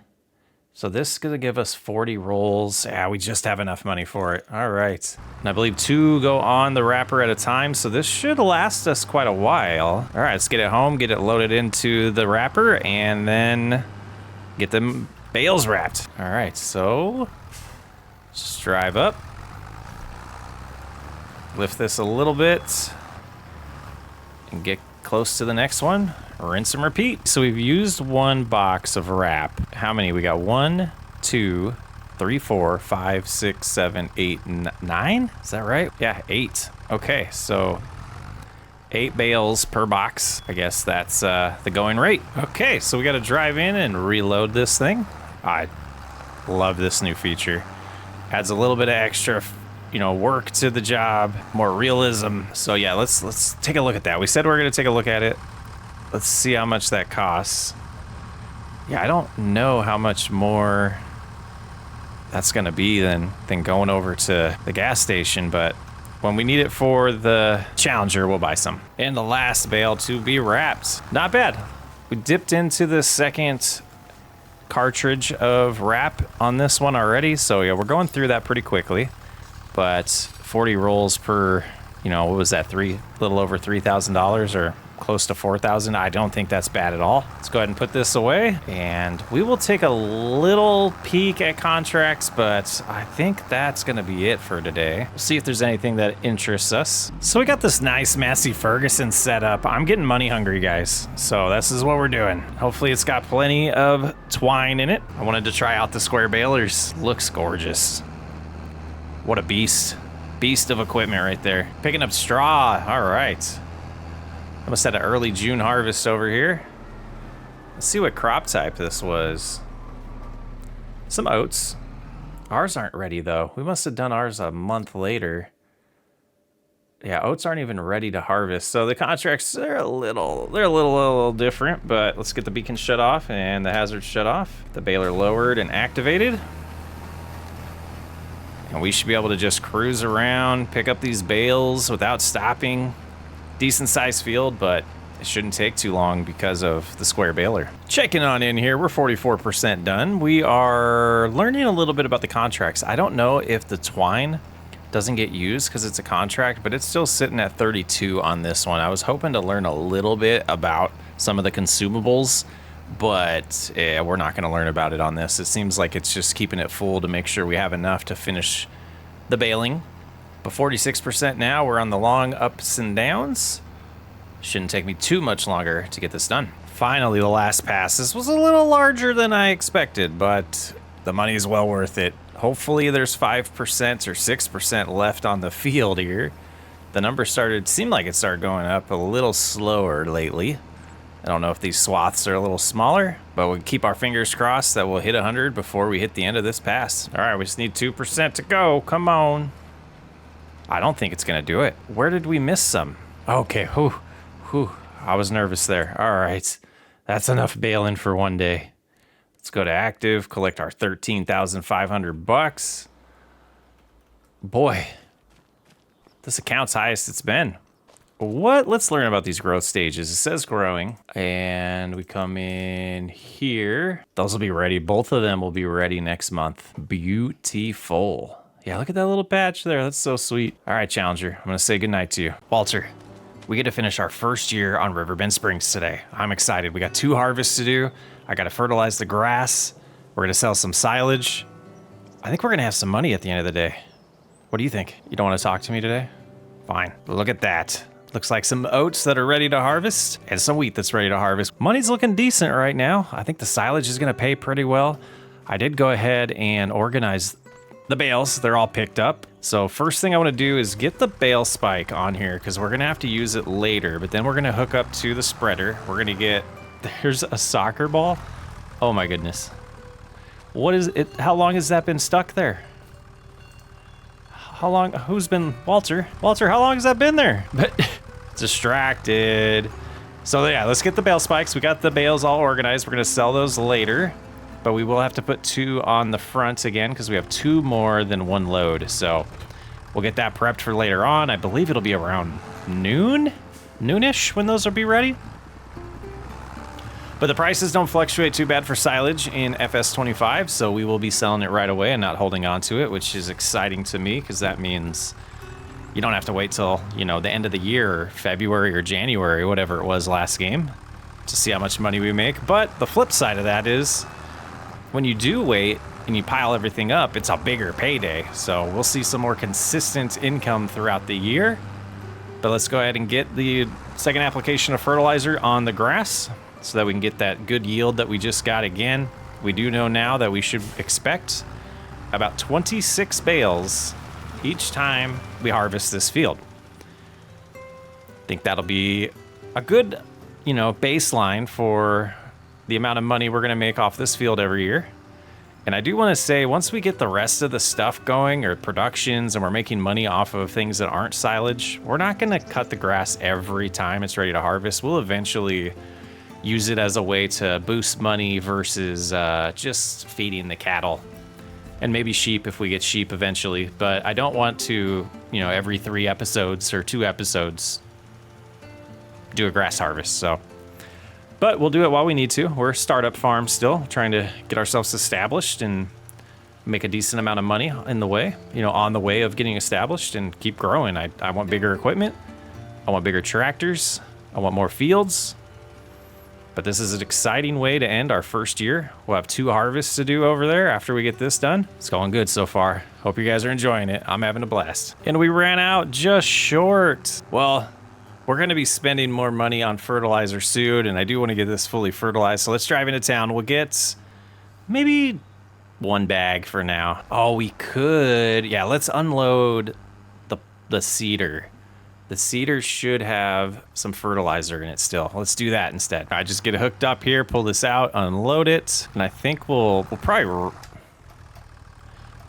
So this is gonna give us 40 rolls. Yeah, we just have enough money for it. All right. And I believe 2 go on the wrapper at a time, so this should last us quite a while. All right, let's get it home, get it loaded into the wrapper, and then get them bales wrapped. All right, so just drive up. Lift this a little bit and get close to the next one. Rinse and repeat. So we've used 1 box of wrap. How many? We got 1, 2, 3, 4, 5, 6, 7, 8, 9. Is that right? Yeah, 8. Okay, so 8 bales per box. I guess that's the going rate. Okay, so we got to drive in and reload this thing. I love this new feature. Adds a little bit of extra, work to the job, more realism. So yeah, let's take a look at that. We said we were gonna take a look at it. Let's see how much that costs. Yeah, I don't know how much more that's gonna be than going over to the gas station, but when we need it for the Challenger, we'll buy some. And the last bale to be wrapped. Not bad. We dipped into the second cartridge of wrap on this one already, so yeah, we're going through that pretty quickly. But 40 rolls per, what was that, little over $3,000 or close to $4,000. I don't think that's bad at all. Let's go ahead and put this away, and we will take a little peek at contracts, but I think that's gonna be it for today. We'll see if there's anything that interests us. So we got this nice Massey Ferguson set up. I'm getting money hungry, guys, so this is what we're doing. Hopefully it's got plenty of twine in it. I wanted to try out the square balers. Looks gorgeous. What a beast. Beast of equipment right there. Picking up straw. All right. Almost had an early June harvest over here. Let's see what crop type this was. Some oats. Ours aren't ready though. We must have done ours a month later. Yeah, oats aren't even ready to harvest. So the contracts, they're a little different, but let's get the beacon shut off and the hazard shut off. The baler lowered and activated. And we should be able to just cruise around, pick up these bales without stopping. Decent sized field, but it shouldn't take too long because of the square baler. Checking on in here, we're 44% done. We are learning a little bit about the contracts. I don't know if the twine doesn't get used because it's a contract, but it's still sitting at 32 on this one. I was hoping to learn a little bit about some of the consumables, but we're not going to learn about it on this. It seems like it's just keeping it full to make sure we have enough to finish the baling. But 46% now, we're on the long ups and downs. Shouldn't take me too much longer to get this done. Finally, the last pass. This was a little larger than I expected, but the money is well worth it. Hopefully there's 5% or 6% left on the field here. The number seemed like it started going up a little slower lately. I don't know if these swaths are a little smaller, but we'll keep our fingers crossed that we'll hit 100 before we hit the end of this pass. All right, we just need 2% to go. Come on. I don't think it's gonna do it. Where did we miss some? Okay, whew. I was nervous there. All right, that's enough baling for one day. Let's go to active, collect our 13,500 bucks. Boy, this account's highest it's been. What? Let's learn about these growth stages. It says growing, and we come in here. Those will be ready. Both of them will be ready next month. Beautiful. Yeah, look at that little patch there. That's so sweet. All right, Challenger, I'm gonna say goodnight to you. Walter, we get to finish our first year on Riverbend Springs today. I'm excited. We got 2 harvests to do. I gotta fertilize the grass. We're gonna sell some silage. I think we're gonna have some money at the end of the day. What do you think? You don't wanna talk to me today? Fine, look at that. Looks like some oats that are ready to harvest and some wheat that's ready to harvest. Money's looking decent right now. I think the silage is gonna pay pretty well. I did go ahead and organize the bales. They're all picked up. So first thing I wanna do is get the bale spike on here because we're gonna have to use it later, but then we're gonna hook up to the spreader. We're gonna get, there's a soccer ball. Oh my goodness. What is it? How long has that been stuck there? How long, who's been, Walter, how long has that been there? But distracted. So yeah, let's get the bale spikes. We got the bales all organized. We're gonna sell those later, but we will have to put 2 on the front again because we have 2 more than 1 load. So we'll get that prepped for later on. I believe it'll be around noonish when those will be ready. But the prices don't fluctuate too bad for silage in FS25, so we will be selling it right away and not holding on to it, which is exciting to me because that means you don't have to wait till, the end of the year, or February or January, whatever it was last game, to see how much money we make. But the flip side of that is when you do wait and you pile everything up, it's a bigger payday. So we'll see some more consistent income throughout the year. But let's go ahead and get the second application of fertilizer on the grass, so that we can get that good yield that we just got again. We do know now that we should expect about 26 bales each time we harvest this field. Think that'll be a good, baseline for the amount of money we're going to make off this field every year. And I do want to say, once we get the rest of the stuff going, or productions, and we're making money off of things that aren't silage, we're not going to cut the grass every time it's ready to harvest. We'll eventually use it as a way to boost money versus just feeding the cattle. And maybe sheep if we get sheep eventually. But I don't want to, every 3 episodes or 2 episodes do a grass harvest, so. But we'll do it while we need to. We're a startup farm still, trying to get ourselves established and make a decent amount of money in the way, on the way of getting established and keep growing. I want bigger equipment. I want bigger tractors. I want more fields. But this is an exciting way to end our first year. We'll have 2 harvests to do over there after we get this done. It's going good so far. Hope you guys are enjoying it. I'm having a blast. And we ran out just short. Well, we're going to be spending more money on fertilizer soon, and I do want to get this fully fertilized. So let's drive into town. We'll get maybe 1 bag for now. Oh, we could. Yeah, let's unload the cedar. The cedar should have some fertilizer in it still. Let's do that instead. I just get it hooked up here, pull this out, unload it, and I think we'll probably...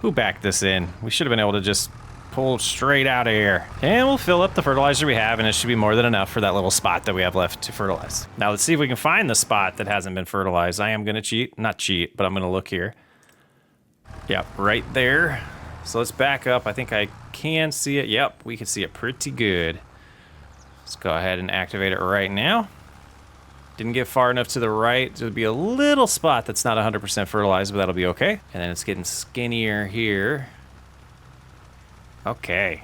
Who backed this in? We should have been able to just pull straight out of here. And we'll fill up the fertilizer we have, and it should be more than enough for that little spot that we have left to fertilize. Now let's see if we can find the spot that hasn't been fertilized. I am gonna cheat. Not cheat, but I'm gonna look here. Yep, right there. So let's back up. I think I can see it. Yep, we can see it pretty good. Let's go ahead and activate it right now. Didn't get far enough to the right. There'll be a little spot that's not 100% fertilized, but that'll be okay. And then it's getting skinnier here. Okay.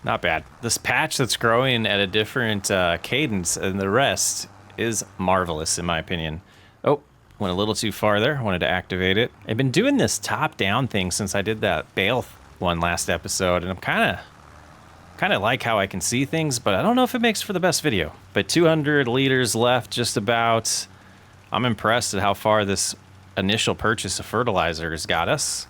Not bad. This patch that's growing at a different cadence than the rest is marvelous, in my opinion. Oh, went a little too far there. Wanted to activate it. I've been doing this top-down thing since I did that bale one last episode, and I'm kind of like how I can see things, but I don't know if it makes for the best video. But 200 liters left, just about. I'm impressed at how far this initial purchase of fertilizer has got us.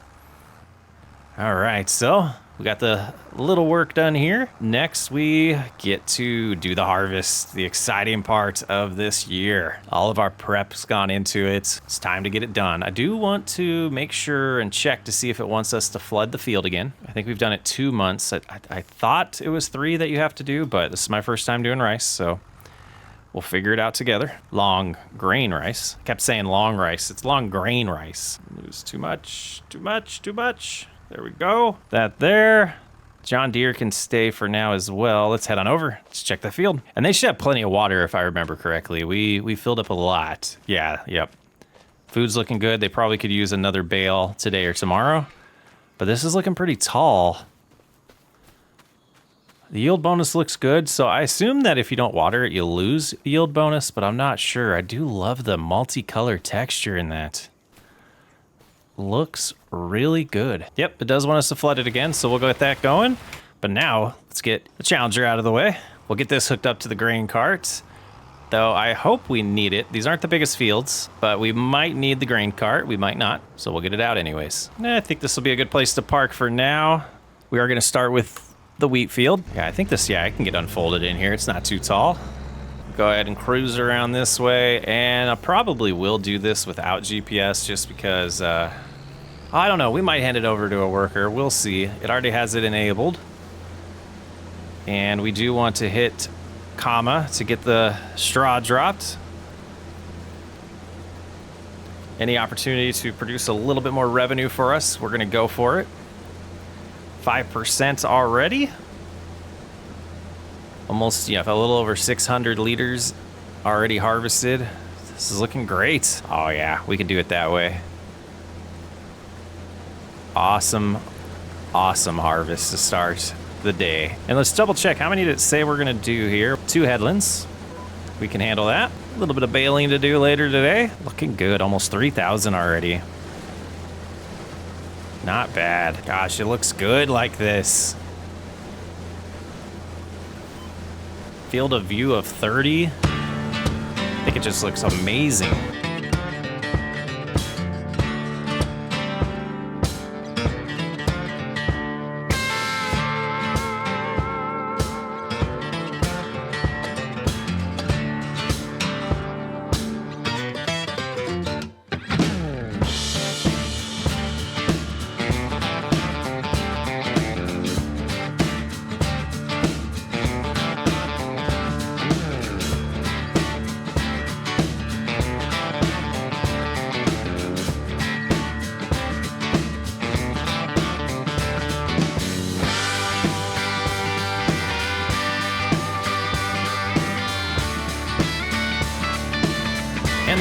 All right, so we got the little work done here. Next, we get to do the harvest, the exciting part of this year. All of our prep's gone into it. It's time to get it done. I do want to make sure and check to see if it wants us to flood the field again. I think we've done it 2 months. I thought it was 3 that you have to do, but this is my first time doing rice, so we'll figure it out together. Long grain rice. I kept saying long rice. It's long grain rice. It was too much. There we go. That there. John Deere can stay for now as well. Let's head on over. Let's check the field. And they should have plenty of water if I remember correctly. We filled up a lot. Yeah, yep. Food's looking good. They probably could use another bale today or tomorrow. But this is looking pretty tall. The yield bonus looks good. So I assume that if you don't water it, you lose yield bonus, but I'm not sure. I do love the multicolor texture in that. Looks really good. Yep, it does want us to flood it again, so we'll get that going. But now, let's get the Challenger out of the way. We'll get this hooked up to the grain cart, though I hope we need it. These aren't the biggest fields, but we might need the grain cart. We might not, so we'll get it out anyways. I think this will be a good place to park for now. We are going to start with the wheat field. Yeah, I think this, I can get unfolded in here. It's not too tall. Go ahead and cruise around this way, and I probably will do this without GPS just because, I don't know, we might hand it over to a worker. We'll see. It already has it enabled. And we do want to hit comma to get the straw dropped. Any opportunity to produce a little bit more revenue for us, we're gonna go for it. 5% already. Almost, a little over 600 liters already harvested. This is looking great. Oh yeah, we can do it that way. Awesome harvest to start the day. And let's double check. How many did it say we're gonna do here? 2 headlands. We can handle that. A little bit of baling to do later today. Looking good, almost 3,000 already. Not bad. Gosh, it looks good like this. Field of view of 30. I think it just looks amazing.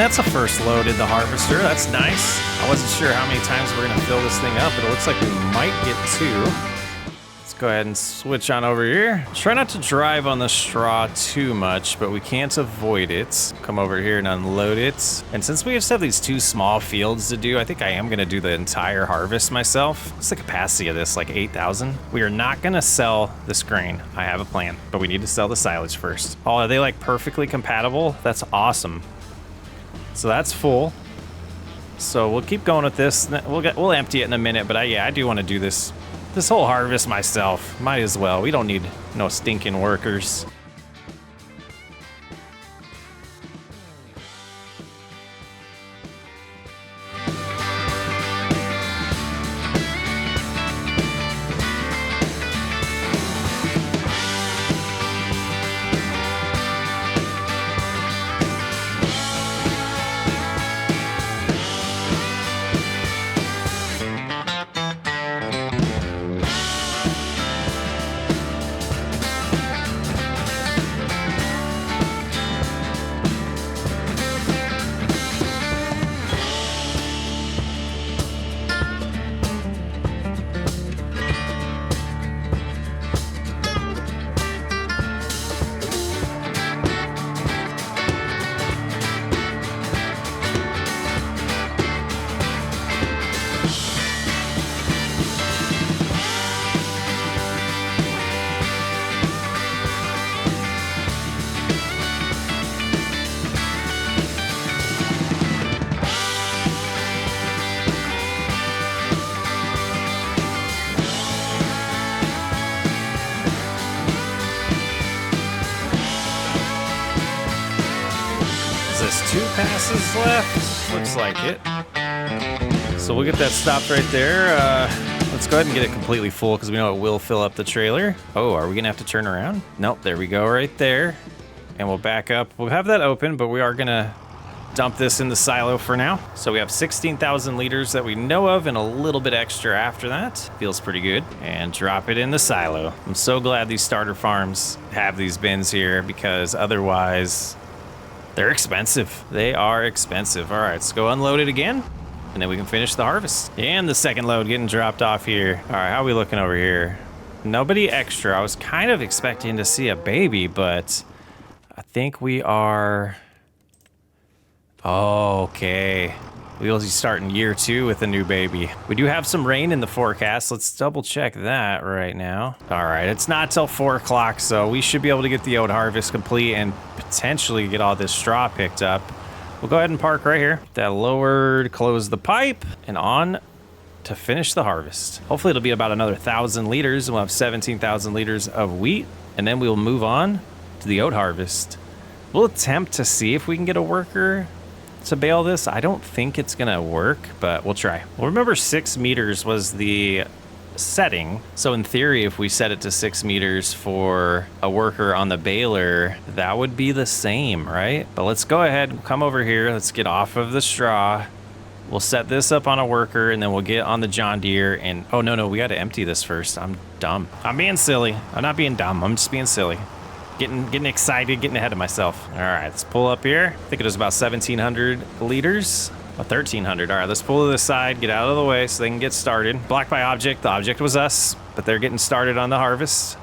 that's a first load in the harvester. That's nice. I wasn't sure how many times we're gonna fill this thing up, but it looks like we might get 2. Let's go ahead and switch on over here. Try not to drive on the straw too much, but we can't avoid it. Come over here and unload it. And since we just have these 2 small fields to do, I think I am gonna do the entire harvest myself. What's the capacity of this, like 8,000? We are not gonna sell this grain. I have a plan, but we need to sell the silage first. Oh, are they like perfectly compatible? That's awesome. So that's full. So we'll keep going with this. We'll empty it in a minute, but yeah, I do want to do this whole harvest myself. Might as well. We don't need no stinking workers. Is 2 passes left? Looks like it. So we'll get that stopped right there. Let's go ahead and get it completely full because we know it will fill up the trailer. Oh, are we gonna have to turn around? Nope, there we go right there. And we'll back up. We'll have that open, but we are gonna dump this in the silo for now. So we have 16,000 liters that we know of and a little bit extra after that. Feels pretty good. And drop it in the silo. I'm so glad these starter farms have these bins here because otherwise they're expensive. They are expensive. All right, let's go unload it again and then we can finish the harvest. And the second load getting dropped off here. All right, how are we looking over here? Nobody extra. I was kind of expecting to see a baby, but I think we are... Oh, okay. We'll be starting year 2 with a new baby. We do have some rain in the forecast. Let's double check that right now. All right, it's not till 4 o'clock, so we should be able to get the oat harvest complete and potentially get all this straw picked up. We'll go ahead and park right here. Get that lowered, close the pipe, and on to finish the harvest. Hopefully it'll be about another 1,000 liters, and we'll have 17,000 liters of wheat, and then we'll move on to the oat harvest. We'll attempt to see if we can get a worker to bale this. I don't think it's gonna work, but we'll try. Well, remember 6 meters was the setting. So in theory, if we set it to 6 meters for a worker on the baler, that would be the same, right? But let's go ahead and come over here. Let's get off of the straw. We'll set this up on a worker and then we'll get on the John Deere and, oh no, we gotta empty this first. I'm dumb. I'm being silly. I'm not being dumb. I'm just being silly. Getting excited, getting ahead of myself. All right, let's pull up here. I think it was about 1,700 liters. 1,300. All right, let's pull to the side, get out of the way so they can get started. Blocked by object. The object was us, but they're getting started on the harvest.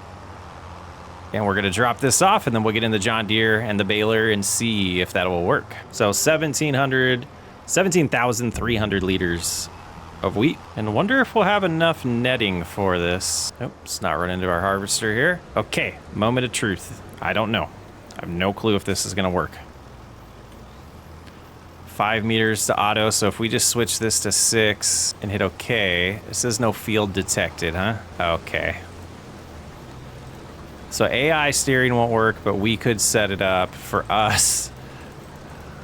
And we're gonna drop this off and then we'll get in the John Deere and the baler and see if that will work. So 17,300 liters of wheat. And wonder if we'll have enough netting for this. Nope, let's not run into our harvester here. Okay, moment of truth. I don't know. I have no clue if this is gonna work. 5 meters to auto, so if we just switch this to 6 and hit okay, it says no field detected, huh? Okay. So AI steering won't work, but we could set it up for us.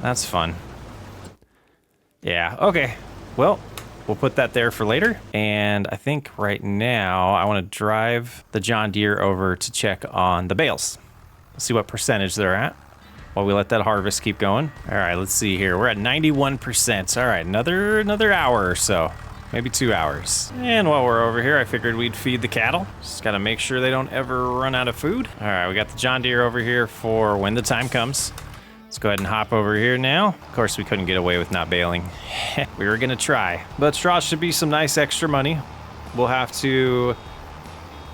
That's fun. Yeah, okay. Well, we'll put that there for later. And I think right now I want to drive the John Deere over to check on the bales. See what percentage they're at while we let that harvest keep going. All right, let's see here. We're at 91%. All right, another hour or so, maybe 2 hours. And while we're over here, I figured we'd feed the cattle. Just got to make sure they don't ever run out of food. All right, we got the John Deere over here for when the time comes. Let's go ahead and hop over here now. Of course, we couldn't get away with not baling. We were gonna try. But straw should be some nice extra money. We'll have to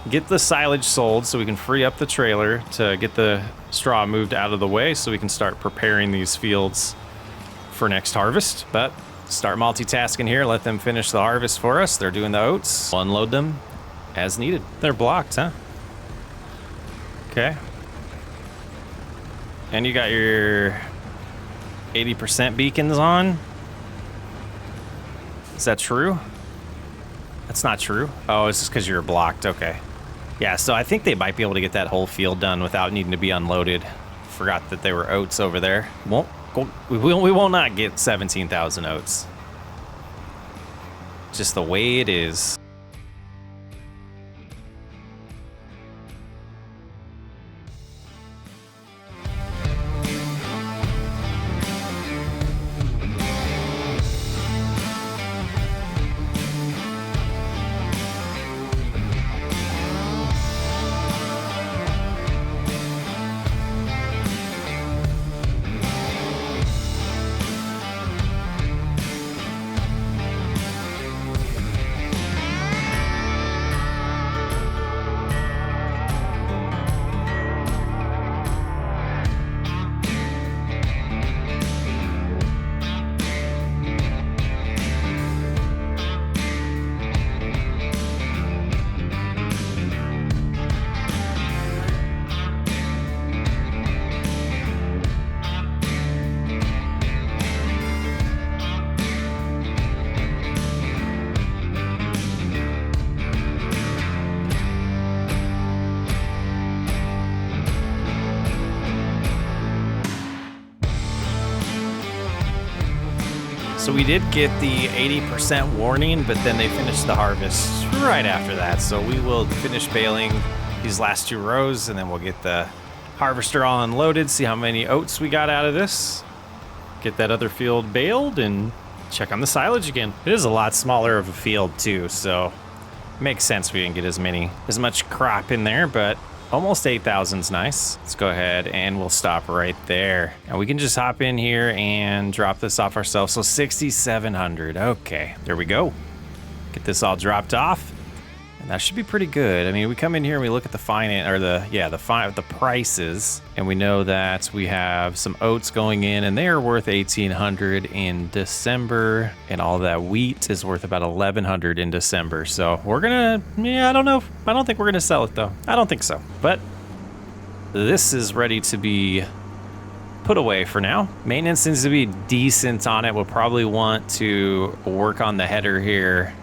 get the silage sold so we can free up the trailer to get the straw moved out of the way so we can start preparing these fields for next harvest. But start multitasking here, let them finish the harvest for us. They're doing the oats. We'll unload them as needed. They're blocked, huh? Okay. And you got your 80% beacons on. Is that true? That's not true. Oh, it's just because you're blocked. Okay. Yeah, so I think they might be able to get that whole field done without needing to be unloaded. Forgot that there were oats over there. We will not get 17,000 oats. Just the way it is. So we did get the 80% warning, but then they finished the harvest right after that. So we will finish baling these last 2 rows, and then we'll get the harvester all unloaded, see how many oats we got out of this, get that other field baled, and check on the silage again. It is a lot smaller of a field too, so it makes sense we didn't get as much crop in there, but almost 8,000's nice. Let's go ahead and we'll stop right there. And we can just hop in here and drop this off ourselves. So 6,700. Okay, there we go. Get this all dropped off. And that should be pretty good. I mean, we come in here and we look at the the prices, and we know that we have some oats going in, and they are worth 1,800 in December, and all that wheat is worth about 1,100 in December. So we're gonna, I don't know. I don't think we're gonna sell it though. I don't think so. But this is ready to be put away for now. Maintenance seems to be decent on it. We'll probably want to work on the header here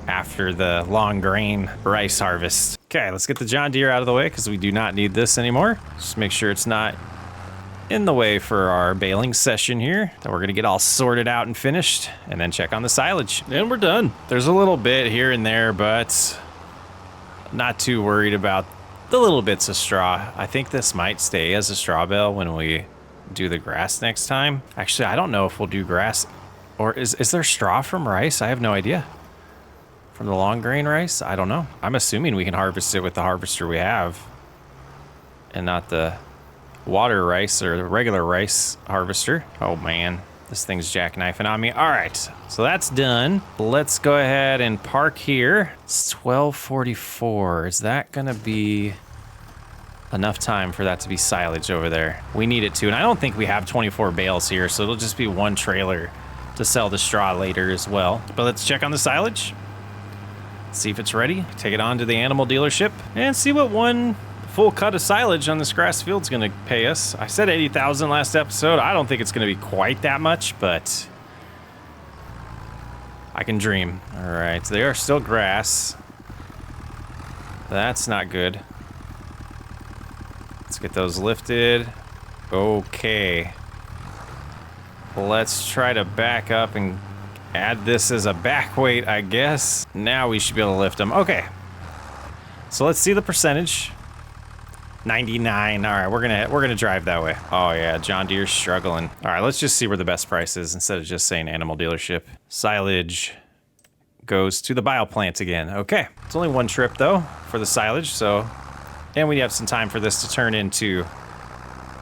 after the long grain rice harvest. Okay, let's get the John Deere out of the way because we do not need this anymore. Just make sure it's not in the way for our baling session here. Then we're gonna get all sorted out and finished, and then check on the silage. And we're done. There's a little bit here and there, but not too worried about the little bits of straw. I think this might stay as a straw bale when we do the grass next time. Actually, I don't know if we'll do grass, or is there straw from rice? I have no idea. From the long grain rice? I don't know. I'm assuming we can harvest it with the harvester we have and not the water rice or the regular rice harvester. Oh man, this thing's jackknifing on me. All right, so that's done. Let's go ahead and park here. It's 12:44. Is that gonna be enough time for that to be silage over there? We need it to, and I don't think we have 24 bales here, so it'll just be one trailer to sell the straw later as well. But let's check on the silage. See if it's ready, take it on to the animal dealership, and see what one full cut of silage on this grass field's gonna pay us. I said 80,000 last episode. I don't think it's gonna be quite that much, but I can dream. All right, they are still grass. That's not good. Let's get those lifted. Okay. Let's try to back up and add this as a back weight, I guess. Now we should be able to lift them. Okay. So let's see the percentage. 99. All right, we're gonna drive that way. Oh yeah, John Deere's struggling. All right, let's just see where the best price is instead of just saying animal dealership. Silage goes to the bio plant again. Okay, it's only one trip though for the silage, so, and we have some time for this to turn into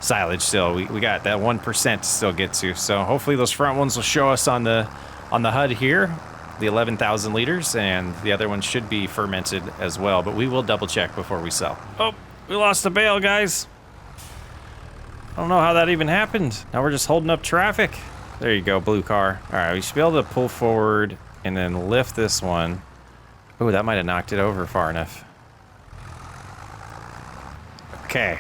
silage still. We got that 1% to still get to. So hopefully those front ones will show us on the HUD here, the 11,000 liters, and the other one should be fermented as well, but we will double check before we sell. Oh, we lost a bale, guys. I don't know how that even happened. Now we're just holding up traffic. There you go, blue car. All right, we should be able to pull forward and then lift this one. Oh, that might have knocked it over far enough. Okay.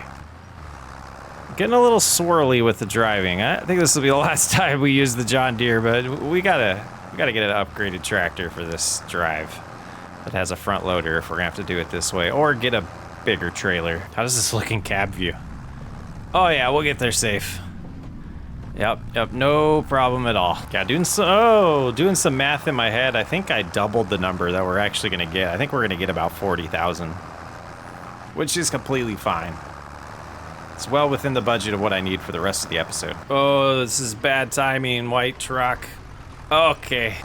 Getting a little swirly with the driving. I think this will be the last time we use the John Deere, but we gotta get an upgraded tractor for this drive that has a front loader if we're gonna have to do it this way, or get a bigger trailer. How does this look in cab view? Oh yeah, we'll get there safe. Yep, no problem at all. Yeah, doing some math in my head. I think I doubled the number that we're actually gonna get. I think we're gonna get about 40,000, which is completely fine. It's well within the budget of what I need for the rest of the episode. Oh, this is bad timing, white truck. Okay.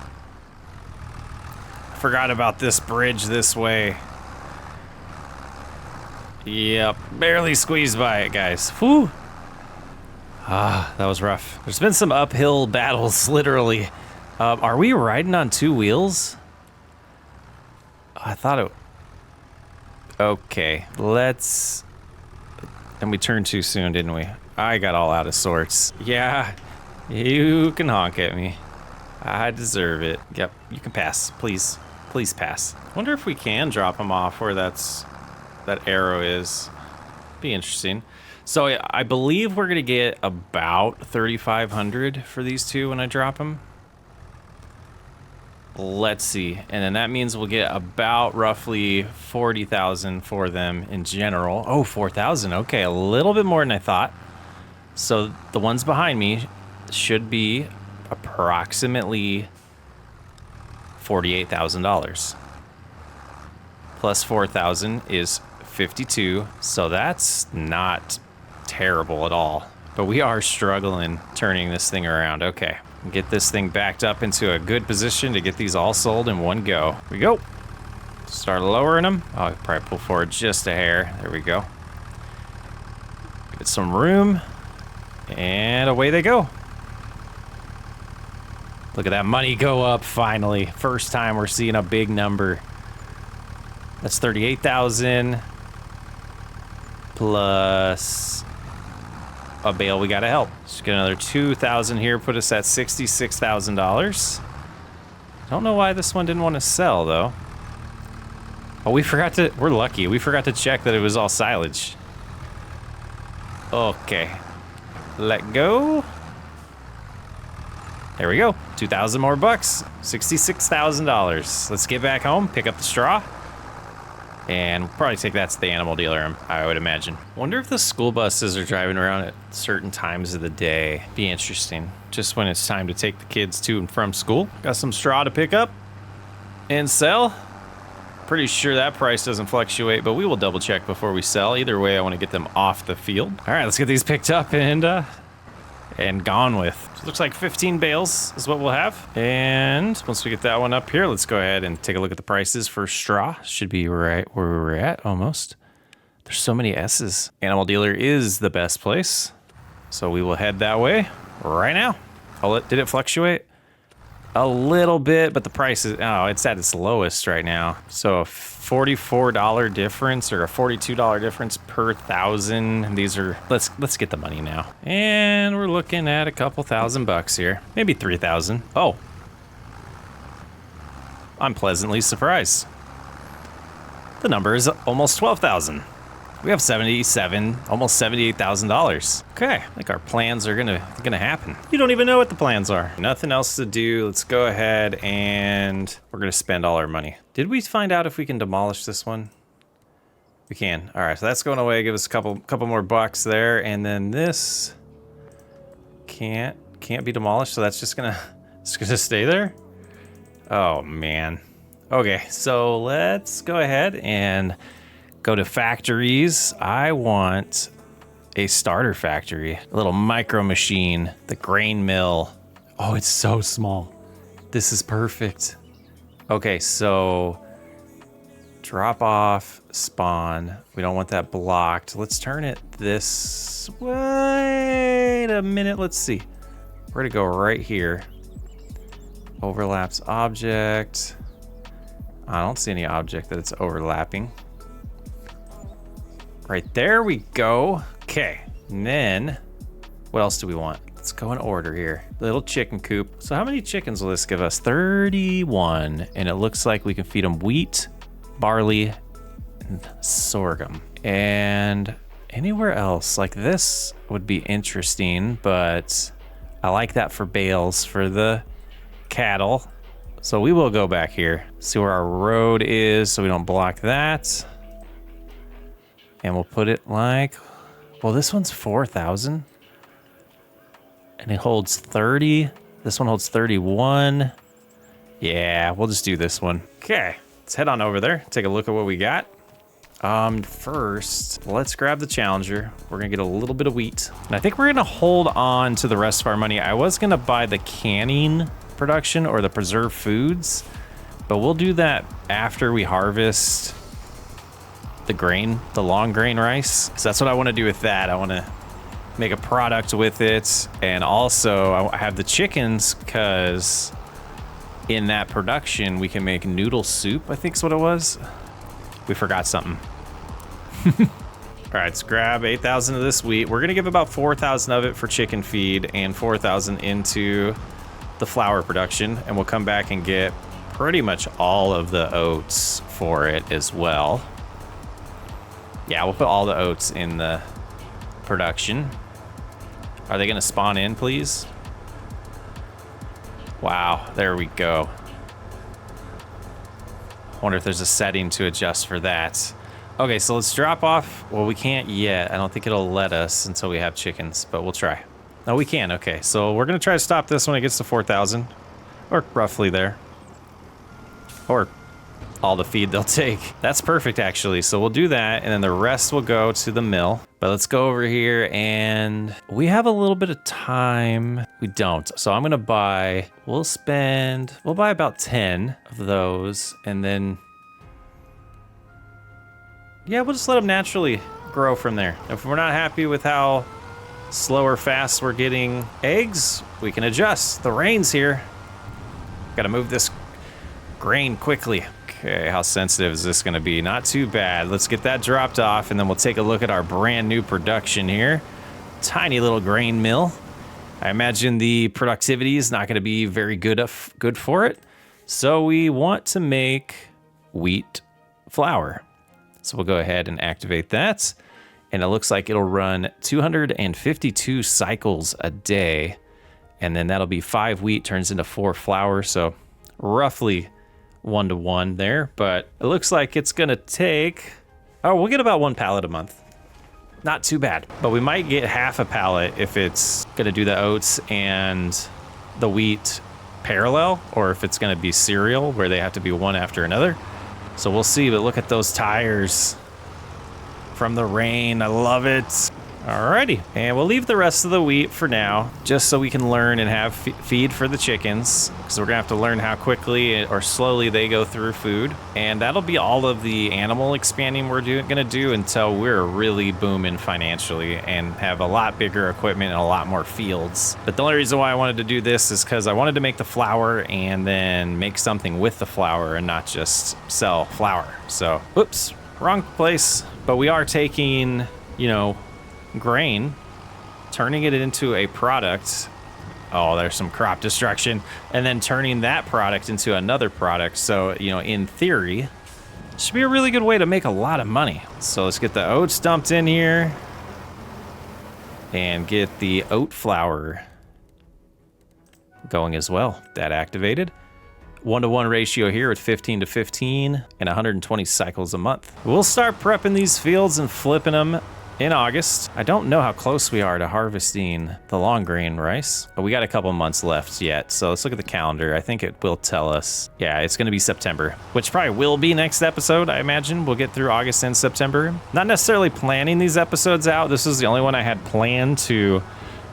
Forgot about this bridge this way. Yep, barely squeezed by it, guys. Whew. Ah, that was rough. There's been some uphill battles, literally. Are we riding on two wheels? I thought it... Okay, let's... And we turned too soon, didn't we? I got all out of sorts. Yeah, you can honk at me. I deserve it. Yep, you can pass, please. Please pass. Wonder if we can drop them off where that arrow is. Be interesting. So I believe we're gonna get about 3,500 for these two when I drop them. Let's see, and then that means we'll get about roughly 40,000 for them in general. Oh, 4,000, okay, a little bit more than I thought. So the ones behind me should be approximately $48,000. Plus 4,000 is 52, so that's not terrible at all. But we are struggling turning this thing around. Okay, get this thing backed up into a good position to get these all sold in one go. Here we go. Start lowering them. I'll probably pull forward just a hair. There we go. Give it some room, and away they go. Look at that money go up finally. First time we're seeing a big number. That's 38,000 plus a bale we gotta help. Just get another 2,000 here, put us at $66,000. Don't know why this one didn't want to sell though. Oh, we're lucky. We forgot to check that it was all silage. Okay, let go. There we go, 2,000 more bucks, $66,000. Let's get back home, pick up the straw, and we'll probably take that to the animal dealer, I would imagine. Wonder if the school buses are driving around at certain times of the day. Be interesting, just when it's time to take the kids to and from school. Got some straw to pick up and sell. Pretty sure that price doesn't fluctuate, but we will double check before we sell. Either way, I want to get them off the field. All right, let's get these picked up and gone with. So looks like 15 bales is what we'll have. And once we get that one up here, let's go ahead and take a look at the prices for straw. Should be right where we're at almost. There's so many S's. Animal dealer is the best place. So we will head that way right now. Did it fluctuate? A little bit, but the price is, oh, it's at its lowest right now. So a $44 difference or a $42 difference per 1,000. These are, let's get the money now. And we're looking at a couple $1,000 here. Maybe 3,000. Oh. I'm pleasantly surprised. The number is almost 12,000. We have almost $78,000. Okay, I think our plans are gonna happen. You don't even know what the plans are. Nothing else to do. Let's go ahead and we're gonna spend all our money. Did we find out if we can demolish this one? We can. All right, so that's going away. Give us a couple more bucks there, and then this can't be demolished. So that's just gonna stay there. Oh man. Okay, so let's go ahead and go to factories. I want a starter factory, a little micro machine, the grain mill. Oh, it's so small. This is perfect. Okay, so Drop off, spawn. We don't want that blocked. Let's turn it this, wait a minute, let's see. We're gonna go right here. Overlaps object. I don't see any object that it's overlapping. Right there we go. Okay, and then what else do we want? Let's go in order here. Little chicken coop. So how many chickens will this give us? 31, and it looks like we can feed them wheat, barley, and sorghum. And anywhere else, like this would be interesting, but I like that for bales for the cattle. So we will go back here, see where our road is so we don't block that. And we'll put it like, well, this one's 4,000. And it holds 30. This one holds 31. Yeah, we'll just do this one. Okay, let's head on over there, take a look at what we got. First, let's grab the Challenger. We're gonna get a little bit of wheat. And I think we're gonna hold on to the rest of our money. I was gonna buy the canning production or the preserved foods, but we'll do that after we harvest the grain, the long grain rice. So that's what I wanna do with that. I wanna make a product with it. And also I have the chickens because in that production, we can make noodle soup, I think is what it was. We forgot something. All right, let's grab 8,000 of this wheat. We're gonna give about 4,000 of it for chicken feed and 4,000 into the flour production. And we'll come back and get pretty much all of the oats for it as well. Yeah, we'll put all the oats in the production. Are they gonna spawn in, please? Wow, there we go. Wonder if there's a setting to adjust for that. Okay, so let's drop off. Well, we can't yet. I don't think it'll let us until we have chickens, but we'll try. No, we can. Okay, so we're gonna try to stop this when it gets to 4,000, or roughly there, or all the feed they'll take. That's perfect, actually. So we'll do that, and then the rest will go to the mill. But let's go over here, and we have a little bit of time. We don't. So I'm gonna buy, we'll buy about 10 of those, and then, yeah, we'll just let them naturally grow from there. If we're not happy with how slow or fast we're getting eggs, we can adjust. The rain's here. Gotta move this grain quickly. Okay, how sensitive is this gonna be? Not too bad. Let's get that dropped off, and then we'll take a look at our brand new production here. Tiny little grain mill. I imagine the productivity is not gonna be very good for it. So we want to make wheat flour. So we'll go ahead and activate that. And it looks like it'll run 252 cycles a day. And then that'll be 5 wheat turns into 4 flour. So roughly 1-to-1 there, but it looks like it's gonna take, oh, we'll get about 1 pallet a month. Not too bad, but we might get half a pallet if it's gonna do the oats and the wheat parallel, or if it's gonna be cereal where they have to be one after another. So we'll see, but look at those tires from the rain. I love it. Alrighty, and we'll leave the rest of the wheat for now, just so we can learn and have feed for the chickens, because we're gonna have to learn how quickly or slowly they go through food. And that'll be all of the animal expanding we're gonna do until we're really booming financially and have a lot bigger equipment and a lot more fields. But the only reason why I wanted to do this is because I wanted to make the flour and then make something with the flour and not just sell flour. So, oops, wrong place. But we are taking, you know, grain, turning it into a product. Oh, there's some crop destruction. And then turning that product into another product. So, you know, in theory, should be a really good way to make a lot of money. So let's get the oats dumped in here and get the oat flour going as well. That activated. 1-to-1 ratio here with 15-to-15 and 120 cycles a month. We'll start prepping these fields and flipping them in August. I don't know how close we are to harvesting the long grain rice, but we got a couple months left yet. So let's look at the calendar. I think it will tell us. Yeah, it's gonna be September, which probably will be next episode. I imagine we'll get through August and September. Not necessarily planning these episodes out. This is the only one I had planned to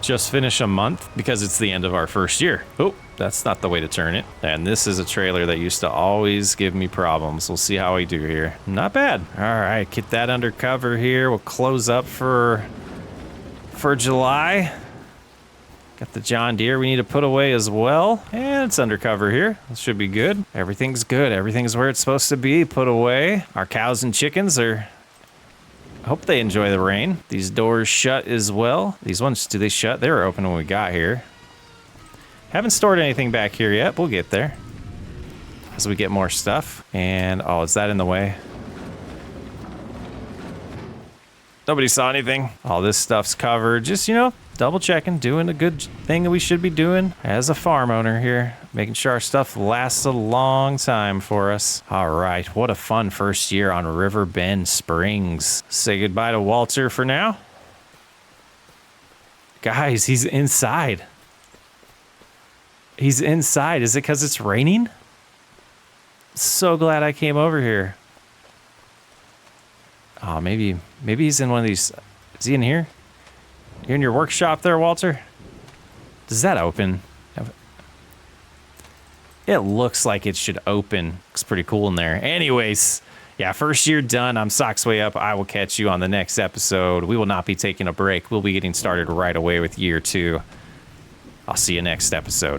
just finish a month because it's the end of our first year. Oh, that's not the way to turn it. And this is a trailer that used to always give me problems. We'll see how we do here. Not bad. All right, get that under cover here. We'll close up for July. Got the John Deere we need to put away as well. And it's under cover here. This should be good. Everything's good. Everything's where it's supposed to be. Put away. Our cows and chickens are... I hope they enjoy the rain. These doors shut as well. These ones, do they shut? They were open when we got here. Haven't stored anything back here yet. We'll get there as we get more stuff. And, oh, is that in the way? Nobody saw anything. All this stuff's covered. Just, you know, double checking, doing a good thing that we should be doing as a farm owner here. Making sure our stuff lasts a long time for us. All right, what a fun first year on Riverbend Springs. Say goodbye to Walter for now. Guys, he's inside. He's inside. Is it because it's raining? So glad I came over here. Oh, maybe he's in one of these. Is he in here? You're in your workshop there, Walter? Does that open? It looks like it should open. Looks pretty cool in there. Anyways, yeah, first year done. I'm Socks Way Up. I will catch you on the next episode. We will not be taking a break. We'll be getting started right away with year 2. I'll see you next episode.